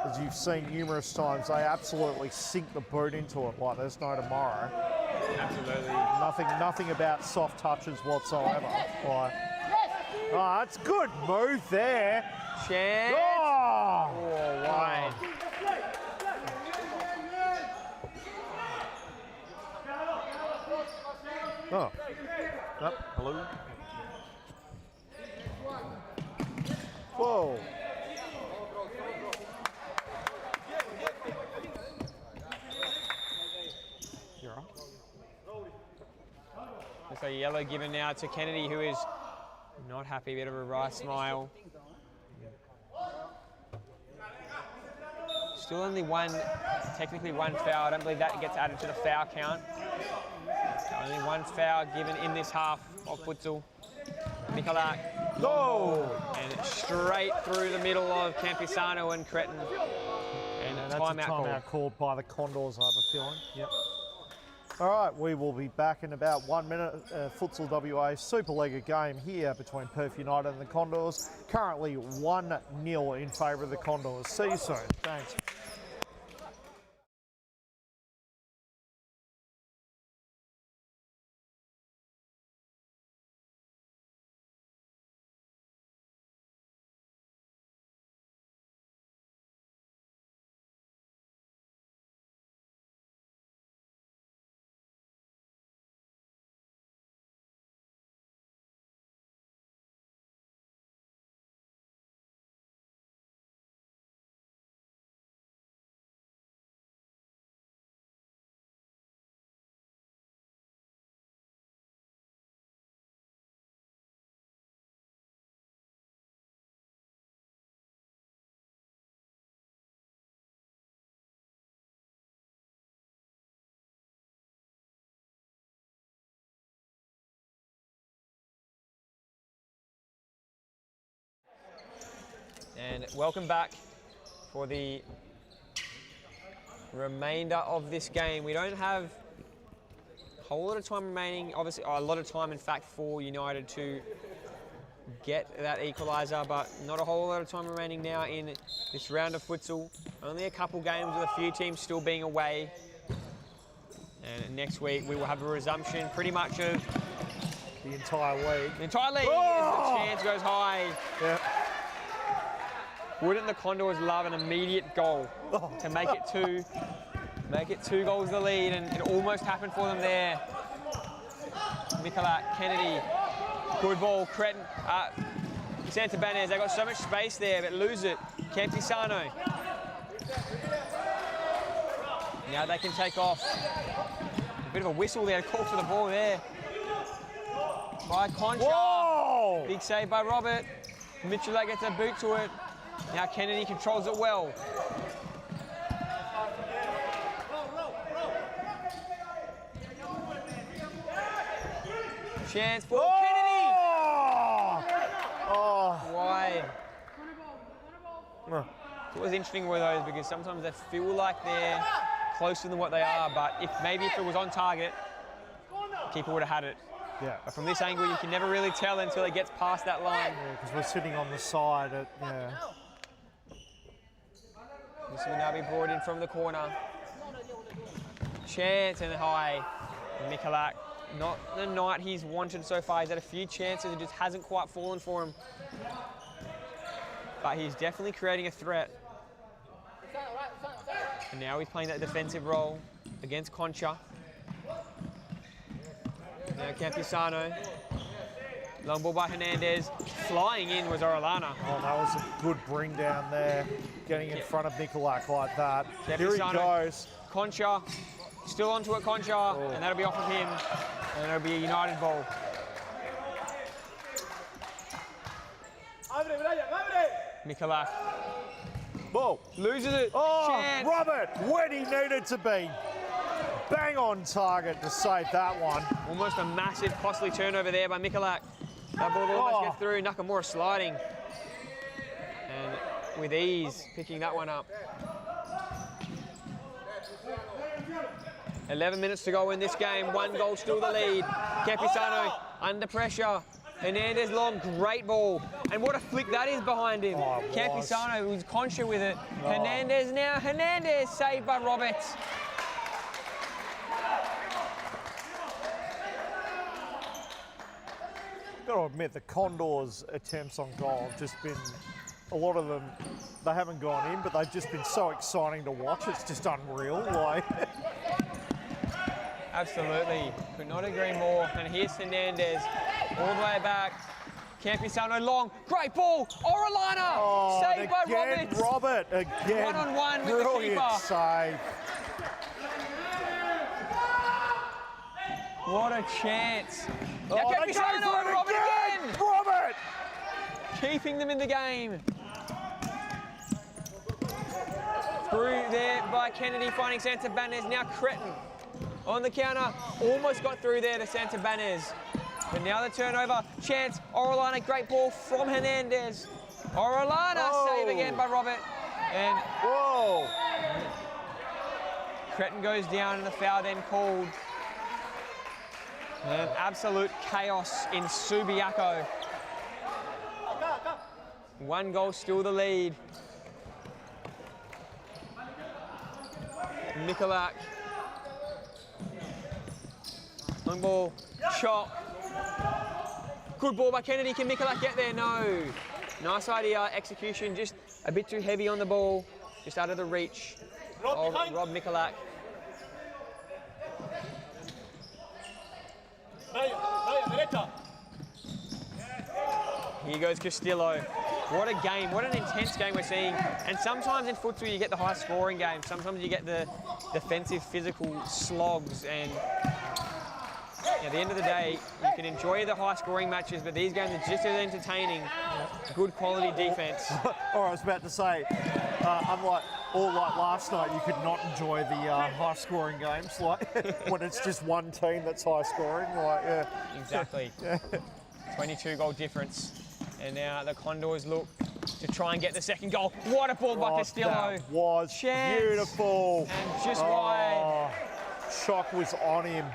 As you've seen numerous times, they absolutely sink the boot into it like there's no tomorrow. Absolutely. Nothing about soft touches whatsoever. Like, oh, that's good move there. Chance. Oh, wide. Oh. Yep. Hello. Whoa. You're right. Looks like a yellow given now to Kennedy, who is not happy. Bit of a wry smile. Still only technically one foul. I don't believe that gets added to the foul count. Only one foul given in this half of futsal. Nicolak. No! And straight through the middle of Campisano and Cretton. And That's a timeout called by the Condors, I have a feeling. Yep. All right, we will be back in about 1 minute. Futsal WA Supa-Liga game here between Perth United and the Condors. Currently 1-0 in favour of the Condors. See you soon. Thanks. And welcome back for the remainder of this game. We don't have a whole lot of time remaining, obviously a lot of time in fact for United to get that equaliser, but not a whole lot of time remaining now in this round of futsal. Only a couple games with a few teams still being away. And next week we will have a resumption pretty much of The entire league. the entire league. Oh! As the chance goes high. Yeah. Wouldn't the Condors love an immediate goal to make it two goals the lead, and it almost happened for them there. Mikulak, Kennedy, good ball, Cretin, Santabanez, they got so much space there, but lose it. Campisano. Now they can take off. A bit of a whistle there, call for the ball there. By Concha. Whoa! Big save by Robert. Mikulak gets a boot to it. Now Kennedy controls it well. Chance for Kennedy. Oh! Wide. Oh. It was interesting with those because sometimes they feel like they're closer than what they are, but maybe if it was on target, keeper would have had it. Yeah. But from this angle, you can never really tell until it gets past that line. Because we're sitting on the side. Yeah. This will now be brought in from the corner. Chance and high. Mikulak, not the night he's wanted so far. He's had a few chances, it just hasn't quite fallen for him. But he's definitely creating a threat. And now he's playing that defensive role against Concha. Now Campisano. Long ball by Hernandez. Flying in was Orellana. Oh, that was a good bring down there. Getting in front of Mikulak like that. Here he Campisano. goes. Concha, still onto it, Concha, and that'll be off of him, and it'll be a United ball. Mikulak Whoa. loses it. Oh, Chance. Robert, when he needed to be. Bang on target to save that one. Almost a massive, costly turnover there by Mikulak. That ball almost gets through. Nakamura sliding, and with ease picking that one up. 11 minutes to go in this game. 1 goal still the lead. Campisano under pressure. Hernandez long, great ball. And what a flick that is behind him. Oh, it Campisano was Concha with it. Hernandez now. Hernandez saved by Roberts. Got to admit, the Condors' attempts on goal have just been, a lot of them, they haven't gone in, but they've just been so exciting to watch. It's just unreal. Like. Absolutely. Could not agree more. And here's Hernandez all the way back. Campisano long. Great ball. Orellana. Saved by again, Roberts. Robert, again. One-on-one with the Brilliant keeper. save. What a chance. Now Oh, they go Campisano for and it Robert again. again. Robert. Keeping them in the game. Through there by Kennedy, finding Santabanez. Now Cretin on the counter. Almost got through there to Santabanez. But now the turnover. Chance. Orellana, great ball from Hernandez. Orellana, save again by Robert. And Whoa. Cretin goes down and the foul then called. And absolute chaos in Subiaco. 1 goal still the lead. Mikulak. Long ball. Shot. Good ball by Kennedy. Can Mikulak get there? No. Nice idea. Execution just a bit too heavy on the ball. Just out of the reach of Rob Mikulak. Here goes Castillo. What a game, what an intense game we're seeing. And sometimes in futsal you get the high scoring game. Sometimes you get the defensive, physical slogs. And at the end of the day, you can enjoy the high scoring matches, but these games are just as entertaining. Good quality defense. Or I was about to say, unlike last night, you could not enjoy the high scoring games, like when it's just one team that's high scoring. Like, yeah. Exactly. 22 goal difference. And now the Condors look to try and get the second goal. What a ball by Castillo. That was Chance. beautiful. And just wide. Shock was on him.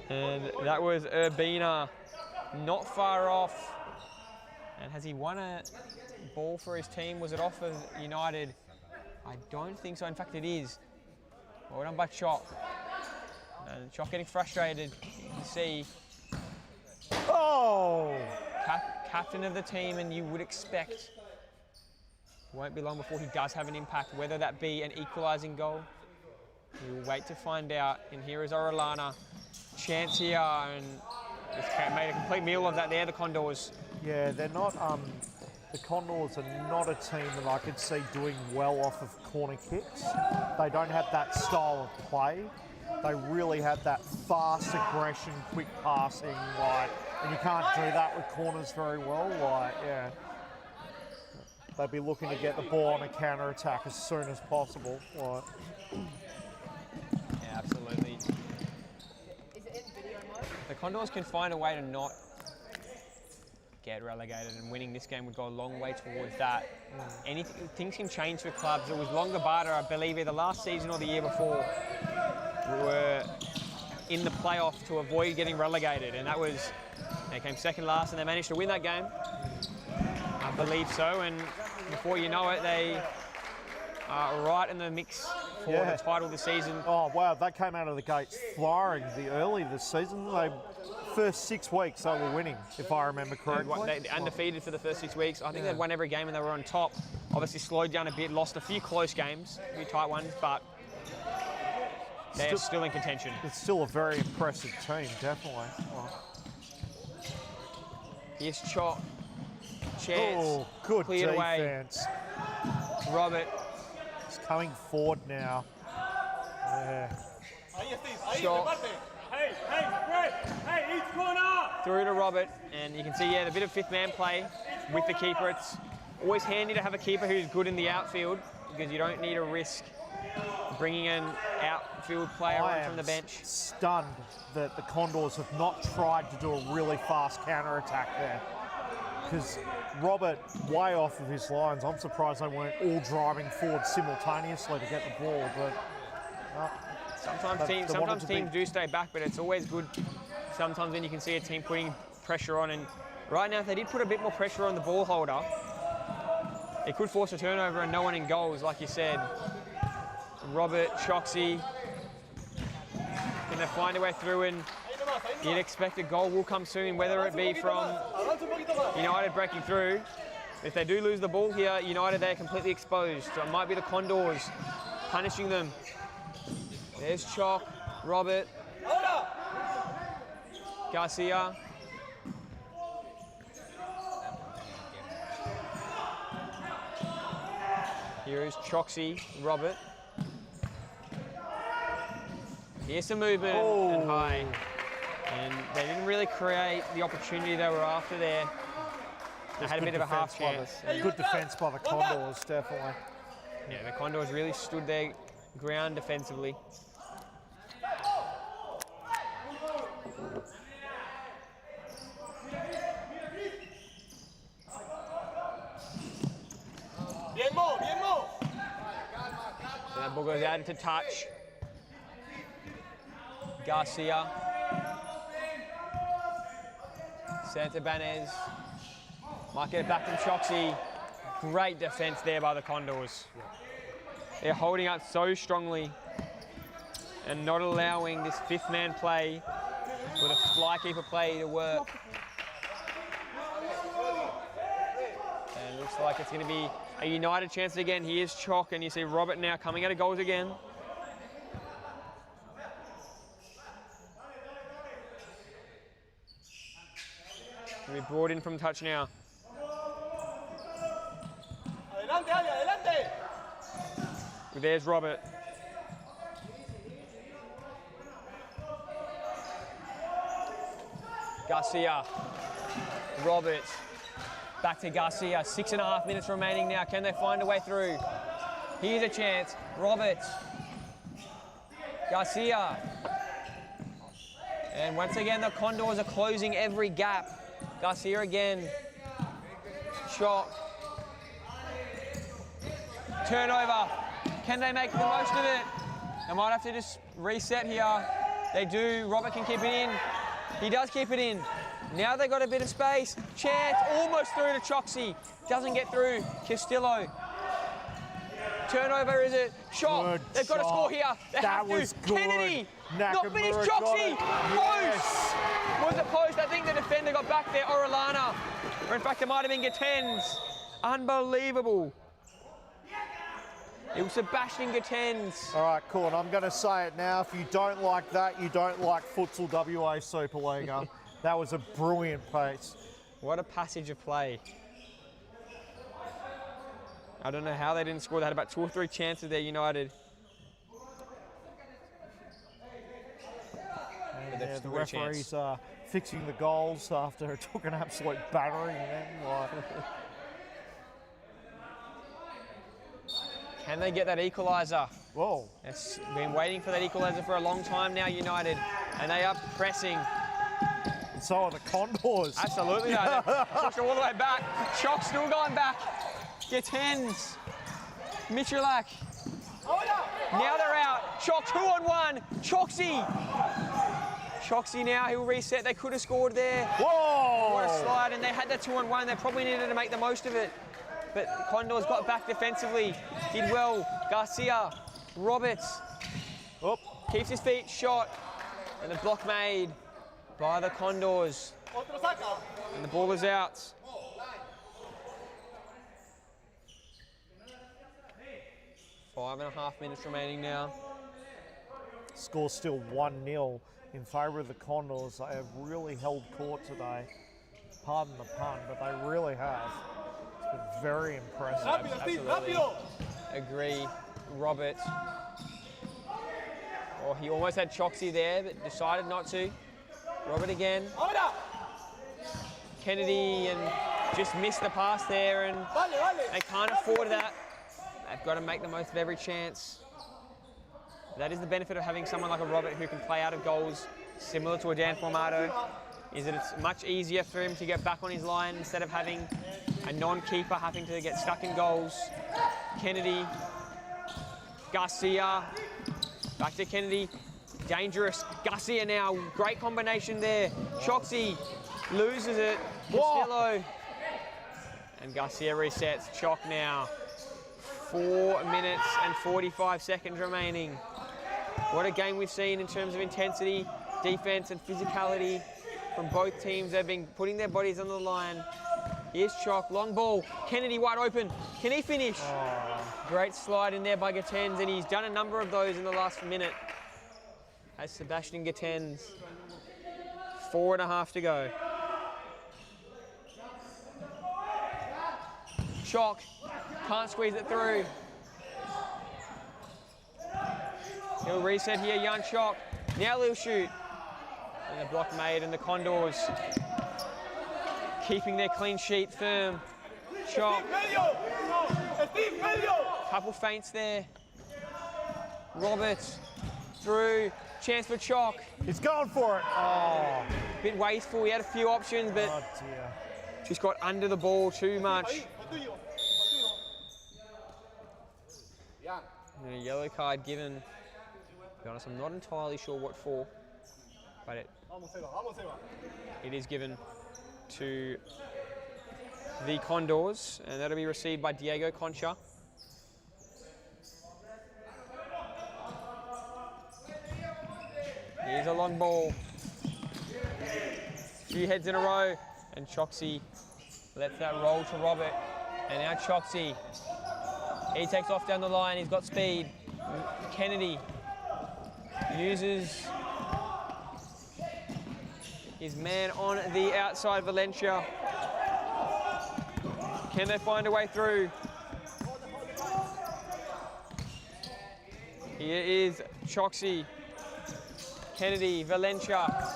And that was Urbina, not far off. And has he won a ball for his team? Was it off of United? I don't think so. In fact, it is. Well done by Chock. And Chock getting frustrated. You can see. Oh! Captain of the team, and you would expect it won't be long before he does have an impact, whether that be an equalising goal. We'll wait to find out. And here is Orellana. Chance here, and just made a complete meal of that there, the Condors. Yeah, they're not, the Condors are not a team that I could see doing well off of corner kicks. They don't have that style of play. They really have that fast aggression, quick passing, like, and you can't do that with corners very well, like, yeah. They'd be looking to get the ball on a counter-attack as soon as possible, like. Yeah, absolutely. The Condors can find a way to not get relegated, and winning this game would go a long way towards that. Things can change for clubs. It was Longobardo, I believe, either last season or the year before, were in the playoff to avoid getting relegated, and that was, they came second last and they managed to win that game. I believe so, and before you know it, they are right in the mix for the title this season. Oh wow, they came out of the gates firing early this season. First 6 weeks they were winning, if I remember correctly. They undefeated for the first 6 weeks. I think they'd won every game and they were on top. Obviously slowed down a bit, lost a few close games, a few tight ones, but they're still in contention. It's still a very impressive team, definitely. Here's Chock. Chance. Oh, good cleared defense. Away. Robert. He's coming forward now. Yeah. Chock. Hey, each corner! Through to Robert, and you can see, a bit of fifth man play with the keeper. It's always handy to have a keeper who's good in the outfield, because you don't need to risk bringing an outfield player on from the bench. Stunned that the Condors have not tried to do a really fast counter-attack there, because Robert, way off of his lines. I'm surprised they weren't all driving forward simultaneously to get the ball, but sometimes teams do stay back, but it's always good sometimes when you can see a team putting pressure on. And right now, if they did put a bit more pressure on the ball holder, it could force a turnover and no one in goals, like you said. Robert, Choxy, can they find a way through? And you'd expect a goal will come soon, whether it be from United breaking through. If they do lose the ball here, United, they're completely exposed. So it might be the Condors punishing them. There's Chock, Robert, Garcia. Here is Choxy, Robert. Here's some movement and high. And they didn't really create the opportunity they were after there. They had a bit of a half chance. Good defence by the Condors, definitely. Yeah, the Condors really stood their ground defensively. So that ball goes out into touch. Garcia. Santabanez. Might get it back from Choxy. Great defence there by the Condors. They're holding up so strongly and not allowing this fifth man play or the fly keeper play to work. And it looks like it's going to be a United chance again. Here's Chock, and you see Robert now coming out of goals again. He'll be brought in from touch now. There's Robert. Garcia. Robert. Back to Garcia. 6.5 minutes remaining now. Can they find a way through? Here's a chance. Robert. Garcia. And once again, the Condors are closing every gap. Garcia again. Shock. Turnover. Can they make the most of it? They might have to just reset here. They do. Robert can keep it in. He does keep it in. Now they've got a bit of space. Chance almost through to Choxy. Doesn't get through. Castillo. Turnover, is it? Shot. Good They've got to shot. score here. They That have to. was good. Kennedy. Not Nakamura finished. got Choxy. it. Post. Was it post? I think the defender got back there. Orellana. Or in fact, it might have been Gatens. Unbelievable. It was Sebastian Gatens. All right, cool. And I'm going to say it now. If you don't like that, you don't like Futsal WA Supa-Liga. That was a brilliant pace. What a passage of play. I don't know how they didn't score. They had about 2 or 3 chances there, United. And yeah, the referees are fixing the goals after it took an absolute battering. Then, like, can they get that equaliser? whoa. It's been waiting for that equaliser for a long time now, United. And they are pressing. And so are the Condors. Absolutely. No, pushed all the way back. Chock still going back. Gatens. Michalak. Now they're out. Chock 2-on-1. Choxy. Choxy now, he'll reset. They could have scored there. Whoa! What a slide, and they had that 2-on-1. They probably needed to make the most of it. But Condors got back defensively. Did well. Garcia. Roberts. Oh. Keeps his feet. Shot. And the block made by the Condors. And the ball is out. Five and a half minutes remaining now. Score's still 1-0 in favour of the Condors. They have really held court today. Pardon the pun, but they really have. It's been very impressive. Absolutely. Agree. Robert. Oh, he almost had Choxy there, but decided not to. Robert again. Kennedy and just missed the pass there, and they can't afford that. They've got to make the most of every chance. That is the benefit of having someone like a Robert who can play out of goals, similar to a Dan Formato, is that it's much easier for him to get back on his line instead of having a non-keeper having to get stuck in goals. Kennedy, Garcia, back to Kennedy, dangerous. Garcia now, great combination there. Choxy loses it, Castillo. And Garcia resets, Chock now. 4 minutes and 45 seconds remaining. What a game we've seen in terms of intensity, defense and physicality from both teams. They've been putting their bodies on the line. Here's Chock, long ball. Kennedy wide open. Can he finish? Great slide in there by Gatens, and he's done a number of those in the last minute. As Sebastian Gatens. 4.5 to go. Chock. Can't squeeze it through. He'll reset here, Jan Chock. Now he'll shoot. And the block made, and the Condors keeping their clean sheet firm. Chock. Couple feints there. Roberts through. Chance for Chock. He's going for it. Oh, Bit wasteful. He had a few options, but oh dear. just got under the ball too much. And a yellow card given. To be honest, I'm not entirely sure what for, but it is given to the Condors, and that'll be received by Diego Concha. Here's a long ball. Few heads in a row, and Choxy lets that roll to Robert. And now Choxy. He takes off down the line, he's got speed. Kennedy uses his man on the outside, Valencia. Can they find a way through? Here is Choxy. Kennedy, Valencia.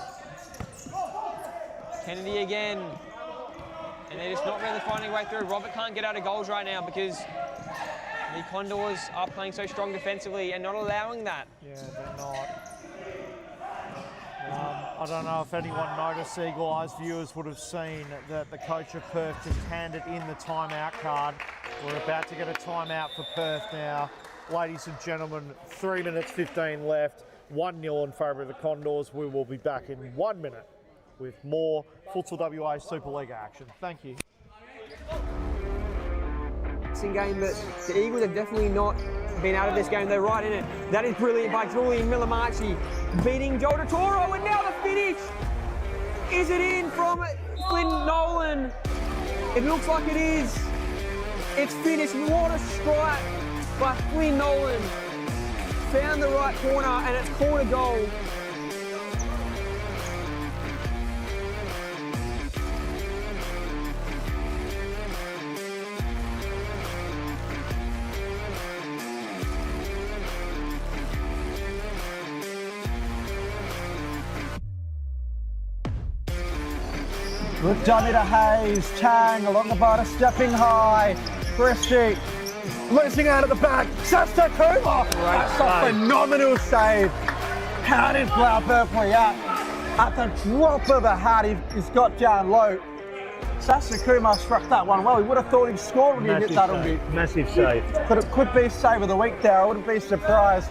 Kennedy again. And they're just not really finding a way through. Robert can't get out of goals right now because the Condors are playing so strong defensively and not allowing that. Yeah, they're not. I don't know if anyone noticed, Eagle Eyes viewers would have seen that the coach of Perth just handed in the timeout card. We're about to get a timeout for Perth now. Ladies and gentlemen, 3 minutes 15 left, 1-0 in favour of the Condors. We will be back in 1 minute with more Futsal WA Supa-Liga action. Thank you. Game, but the Eagles have definitely not been out of this game. They're right in it. That is brilliant by Julian Millimarchi beating Joel Toro, and now the finish. Is it in from Flynn Nolan? It looks like it is. It's finished. What a strike by Flynn Nolan. Found the right corner, and it's called a goal. Good dummy to Hayes. Chang along the border, stepping high. Bristy losing out at the back. Sasta Kuma. That's a phenomenal save. How did Blaubert out? At the drop of a hat, he's got down low. Sasta Kuma struck that one well. He would have thought he'd scored when he hit that on me. Massive save. But it could be save of the week there. I wouldn't be surprised.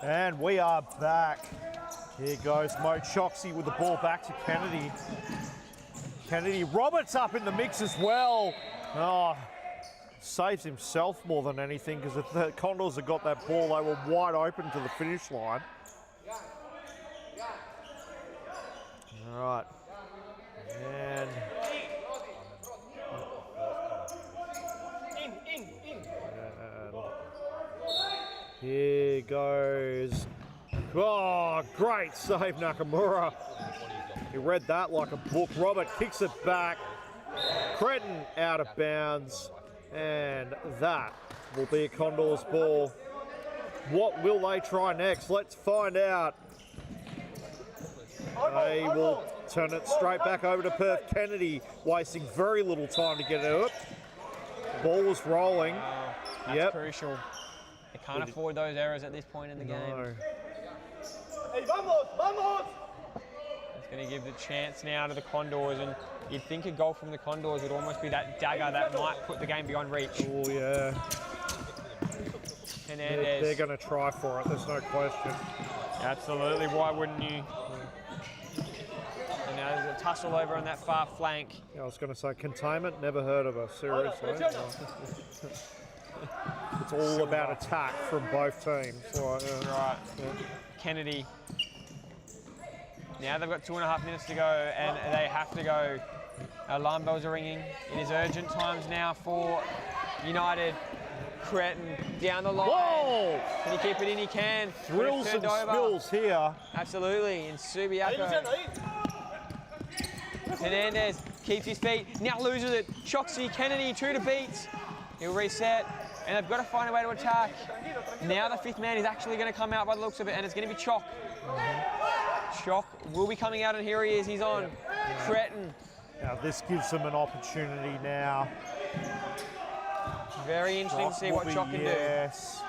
And we are back. Here goes Mo Choxy with the ball back to Kennedy. Kennedy, Roberts up in the mix as well. Oh, saves himself more than anything, because if the Condors had got that ball, they were wide open to the finish line. All right. And here goes. Oh, great save, Nakamura. He read that like a book. Robert kicks it back. Cretton out of bounds. And that will be a Condors ball. What will they try next? Let's find out. They will turn it straight back over to Perth. Kennedy wasting very little time to get it up. Ball was rolling. That's crucial. They can't afford those errors at this point in the game. Hey, vamos, vamos! It's going to give the chance now to the Condors, and you'd think a goal from the Condors would almost be that dagger that might put the game beyond reach. Oh, yeah. Hernandez. They're going to try for it, there's no question. Absolutely, why wouldn't you? And now there's a tussle over on that far flank. Yeah, I was going to say, containment, never heard of us, seriously. It's all about attack from both teams. Right. Kennedy. Now they've got 2.5 minutes to go, and they have to go. Alarm bells are ringing. It is urgent times now for United. Cretton down the line. Whoa! Can he keep it in? He can. Thrills and spills here. Absolutely. And Subiaco. Hernandez keeps his feet. Now loses it. Choxy, Kennedy, 2 to beat. He'll reset. And they've got to find a way to attack. Now the 5th man is actually going to come out by the looks of it, and it's going to be Chock. Chock will be coming out, and here he is. He's on. Cretton. Now this gives them an opportunity now. Very interesting to see what Chock can do. Yes.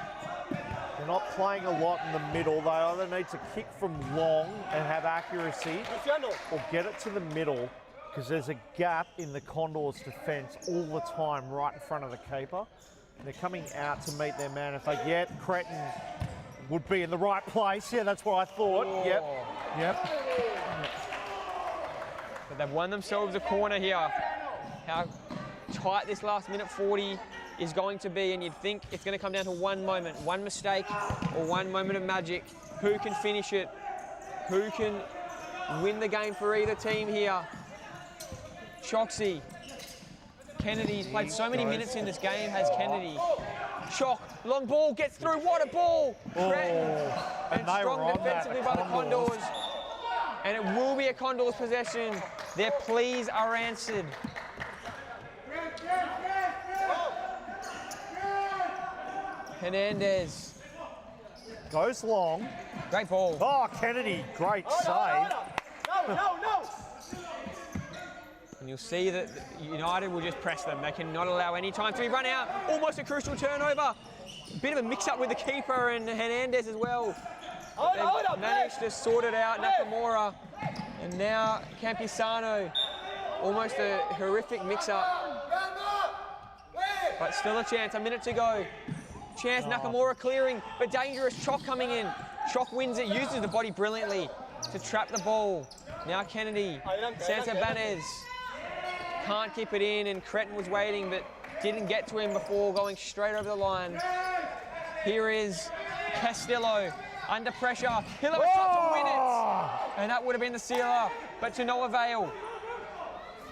They're not playing a lot in the middle. They either need to kick from long and have accuracy, or get it to the middle, because there's a gap in the Condors' defence all the time right in front of the keeper. They're coming out to meet their man. If they get Cretton would be in the right place. Yeah, that's what I thought. Oh. Yep. But they've won themselves a corner here. How tight this last minute 40 is going to be, and you'd think it's going to come down to one moment, one mistake or one moment of magic. Who can finish it? Who can win the game for either team here? Choxy. Kennedy's played so many minutes in this game, has Kennedy. Chock, long ball, gets through, what a ball! Oh, and they strong were on defensively that, by the Condors. And it will be a Condors possession. Their pleas are answered. Hernandez. Goes long. Great ball. Oh, Kennedy, great save. And you'll see that United will just press them. They cannot allow any time to be run out. Almost a crucial turnover. Bit of a mix-up with the keeper and Hernandez as well. They've managed to sort it out, Nakamura. And now Campusano. Almost a horrific mix-up. But still a chance, a minute to go. Chance, Nakamura clearing, but dangerous. Chalk coming in. Chalk wins it, uses the body brilliantly to trap the ball. Now Kennedy, Santabanez. Can't keep it in, and Cretin was waiting, but didn't get to him before going straight over the line. Here is Castillo, under pressure. He'll have a shot to win it. And that would have been the sealer, but to no avail.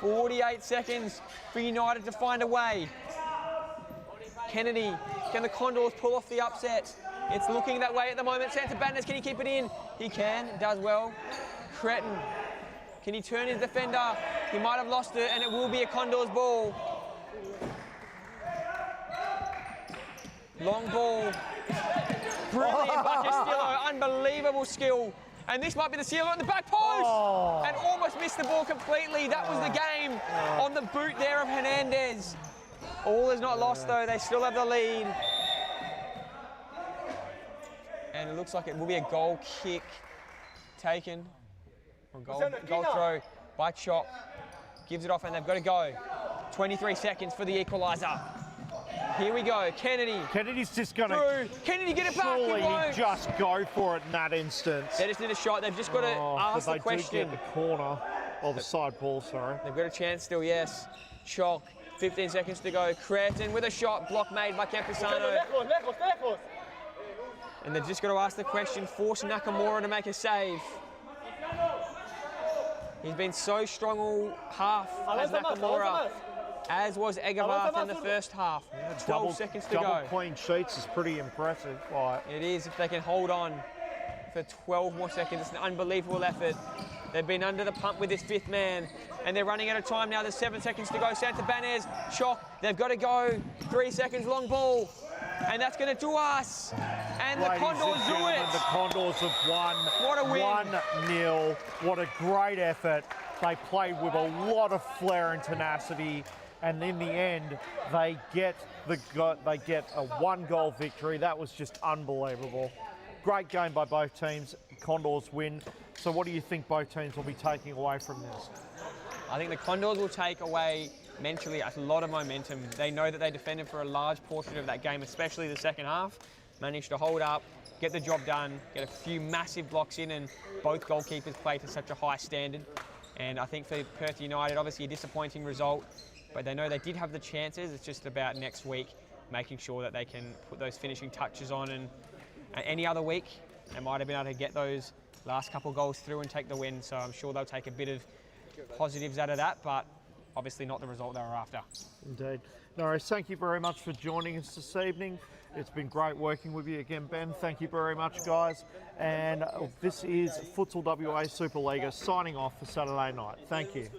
48 seconds for United to find a way. Kennedy, can the Condors pull off the upset? It's looking that way at the moment. Santabanez, can he keep it in? He can, does well. Cretin, can he turn his defender? He might have lost it, and it will be a Condors ball. Long ball. Brilliant by Castillo, unbelievable skill. And this might be the sealer at the back post. And almost missed the ball completely. That was the game on the boot there of Hernandez. All is not lost though, they still have the lead. And it looks like it will be a goal kick taken. Or goal throw by Chop. Gives it off and they've got to go. 23 seconds for the equaliser. Here we go, Kennedy. Kennedy's just going to... Kennedy, get it back, surely he'd just go for it in that instance. They just need a shot, they've just got to ask the question. They do get the corner, or the side ball, sorry. They've got a chance still, yes. Chalk, 15 seconds to go. Cretin with a shot, block made by Campusano. And they've just got to ask the question, force Nakamura to make a save. He's been so strong all half as Nakamura, as was Egavarth in the first half. 12 seconds to go. Double clean sheets is pretty impressive. Right. It is, if they can hold on for 12 more seconds. It's an unbelievable effort. They've been under the pump with this fifth man, and they're running out of time now. There's 7 seconds to go. Santabanez, Chalk, they've got to go. 3 seconds, long ball. And that's going to do us. And the Condors do it. The Condors have won. What a win. 1-0. What a great effort. They played with a lot of flair and tenacity. And in the end, they get a 1-goal victory. That was just unbelievable. Great game by both teams. Condors win. So what do you think both teams will be taking away from this? I think the Condors will take away mentally a lot of momentum. They know that they defended for a large portion of that game, especially the second half. Managed to hold up, get the job done, get a few massive blocks in, and both goalkeepers played to such a high standard. And I think for Perth United, obviously a disappointing result, but they know they did have the chances. It's just about next week making sure that they can put those finishing touches on, and any other week they might have been able to get those last couple goals through and take the win. So I'm sure they'll take a bit of positives out of that, but obviously not the result they were after. Indeed. Norris, thank you very much for joining us this evening. It's been great working with you again, Ben. Thank you very much, guys. And this is Futsal WA Super-Liga signing off for Saturday night. Thank you.